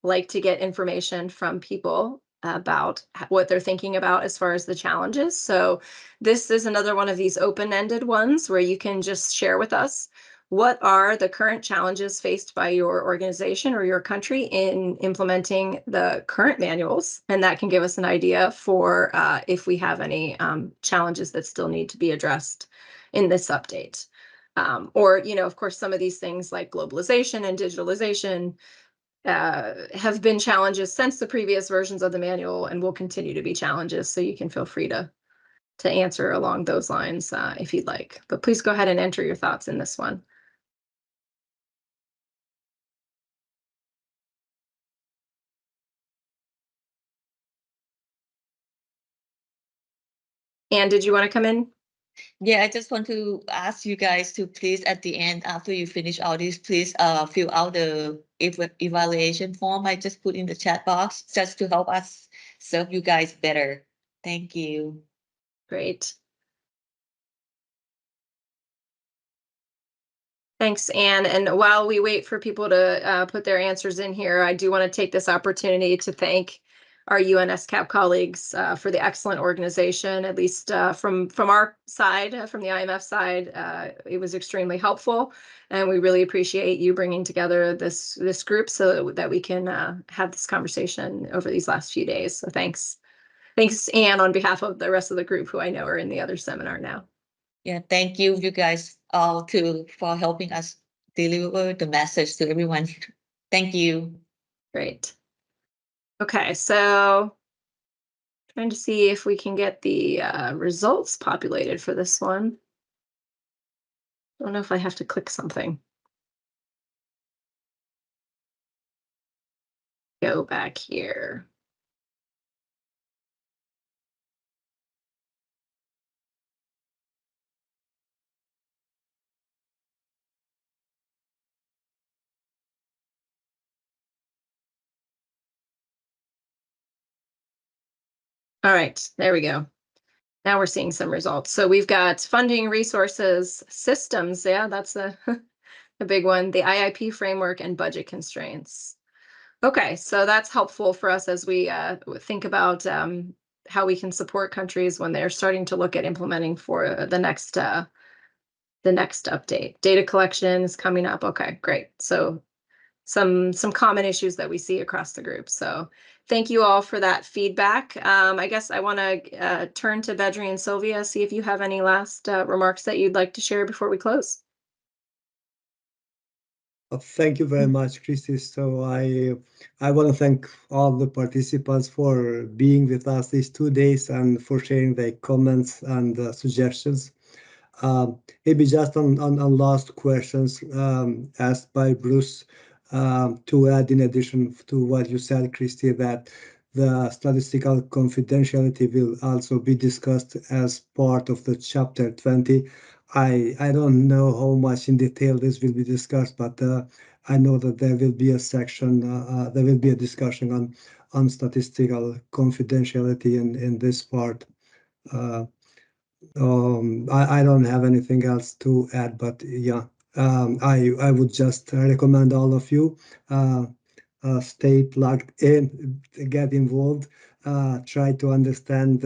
like to get information from people about what they're thinking about as far as the challenges. So this is another one of these open-ended ones where you can just share with us what are the current challenges faced by your organization or your country in implementing the current manuals, and that can give us an idea for if we have any challenges that still need to be addressed in this update. Or, of course, some of these things like globalization and digitalization have been challenges since the previous versions of the manual and will continue to be challenges. So you can feel free to answer along those lines if you'd like. But please go ahead and enter your thoughts in this one. Anne, did you want to come in? Yeah, I just want to ask you guys to please, at the end, after you finish all this, please fill out the evaluation form I just put in the chat box, just to help us serve you guys better. Thank you. Great. Thanks, Anne. And while we wait for people to put their answers in here, I do want to take this opportunity to thank our UNSCAP colleagues for the excellent organization, at least from our side, from the IMF side. It was extremely helpful, and we really appreciate you bringing together this group so that we can have this conversation over these last few days. So thanks. Thanks, Anne, on behalf of the rest of the group who I know are in the other seminar now. Yeah, thank you guys all too for helping us deliver the message to everyone. Thank you. Great. Okay, so trying to see if we can get the results populated for this one. Don't know if I have to click something. Go back here. All right, there we go. Now we're seeing some results. So we've got funding, resources, systems. Yeah, that's a big one. The IIP framework and budget constraints. Okay, so that's helpful for us as we think about how we can support countries when they're starting to look at implementing for the next update. Data collection is coming up. Okay, great. So some common issues that we see across the group. So thank you all for that feedback. I guess I want to turn to Bedri and Sylvia, see if you have any last remarks that you'd like to share before we close. Thank you very much, Christy. So I want to thank all the participants for being with us these 2 days and for sharing their comments and suggestions. Maybe just on last questions asked by Bruce, to add in addition to what you said, Christy, that the statistical confidentiality will also be discussed as part of the chapter 20. I don't know how much in detail this will be discussed, but I know that there will be a section, there will be a discussion on statistical confidentiality in this part. I don't have anything else to add, but yeah, I would just recommend all of you stay plugged in, get involved, try to understand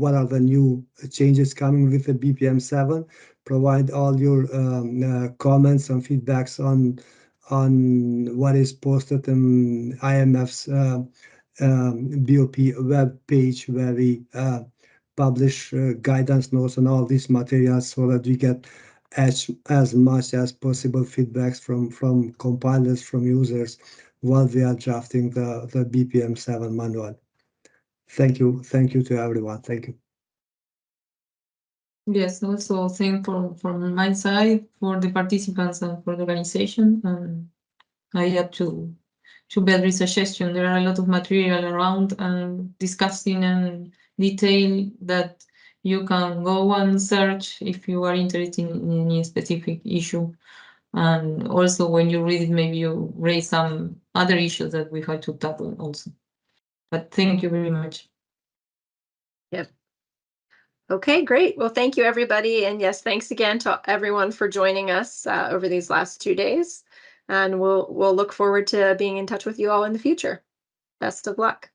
what are the new changes coming with the BPM 7, provide all your comments and feedbacks on what is posted in IMF's BOP web page, where we publish guidance notes and all these materials so that we get as much as possible feedbacks from compilers, from users, while we are drafting the BPM 7 manual. Thank you to everyone. Thank you. Yes, also thank from my side for the participants and for the organization. And I have to better suggestion. There are a lot of material around and discussing and detail that you can go and search if you are interested in any specific issue. And also when you read it, maybe you raise some other issues that we have to tackle also. But thank you very much. Yep. Okay, great. Well, thank you, everybody. And yes, thanks again to everyone for joining us over these last 2 days. And we'll look forward to being in touch with you all in the future. Best of luck.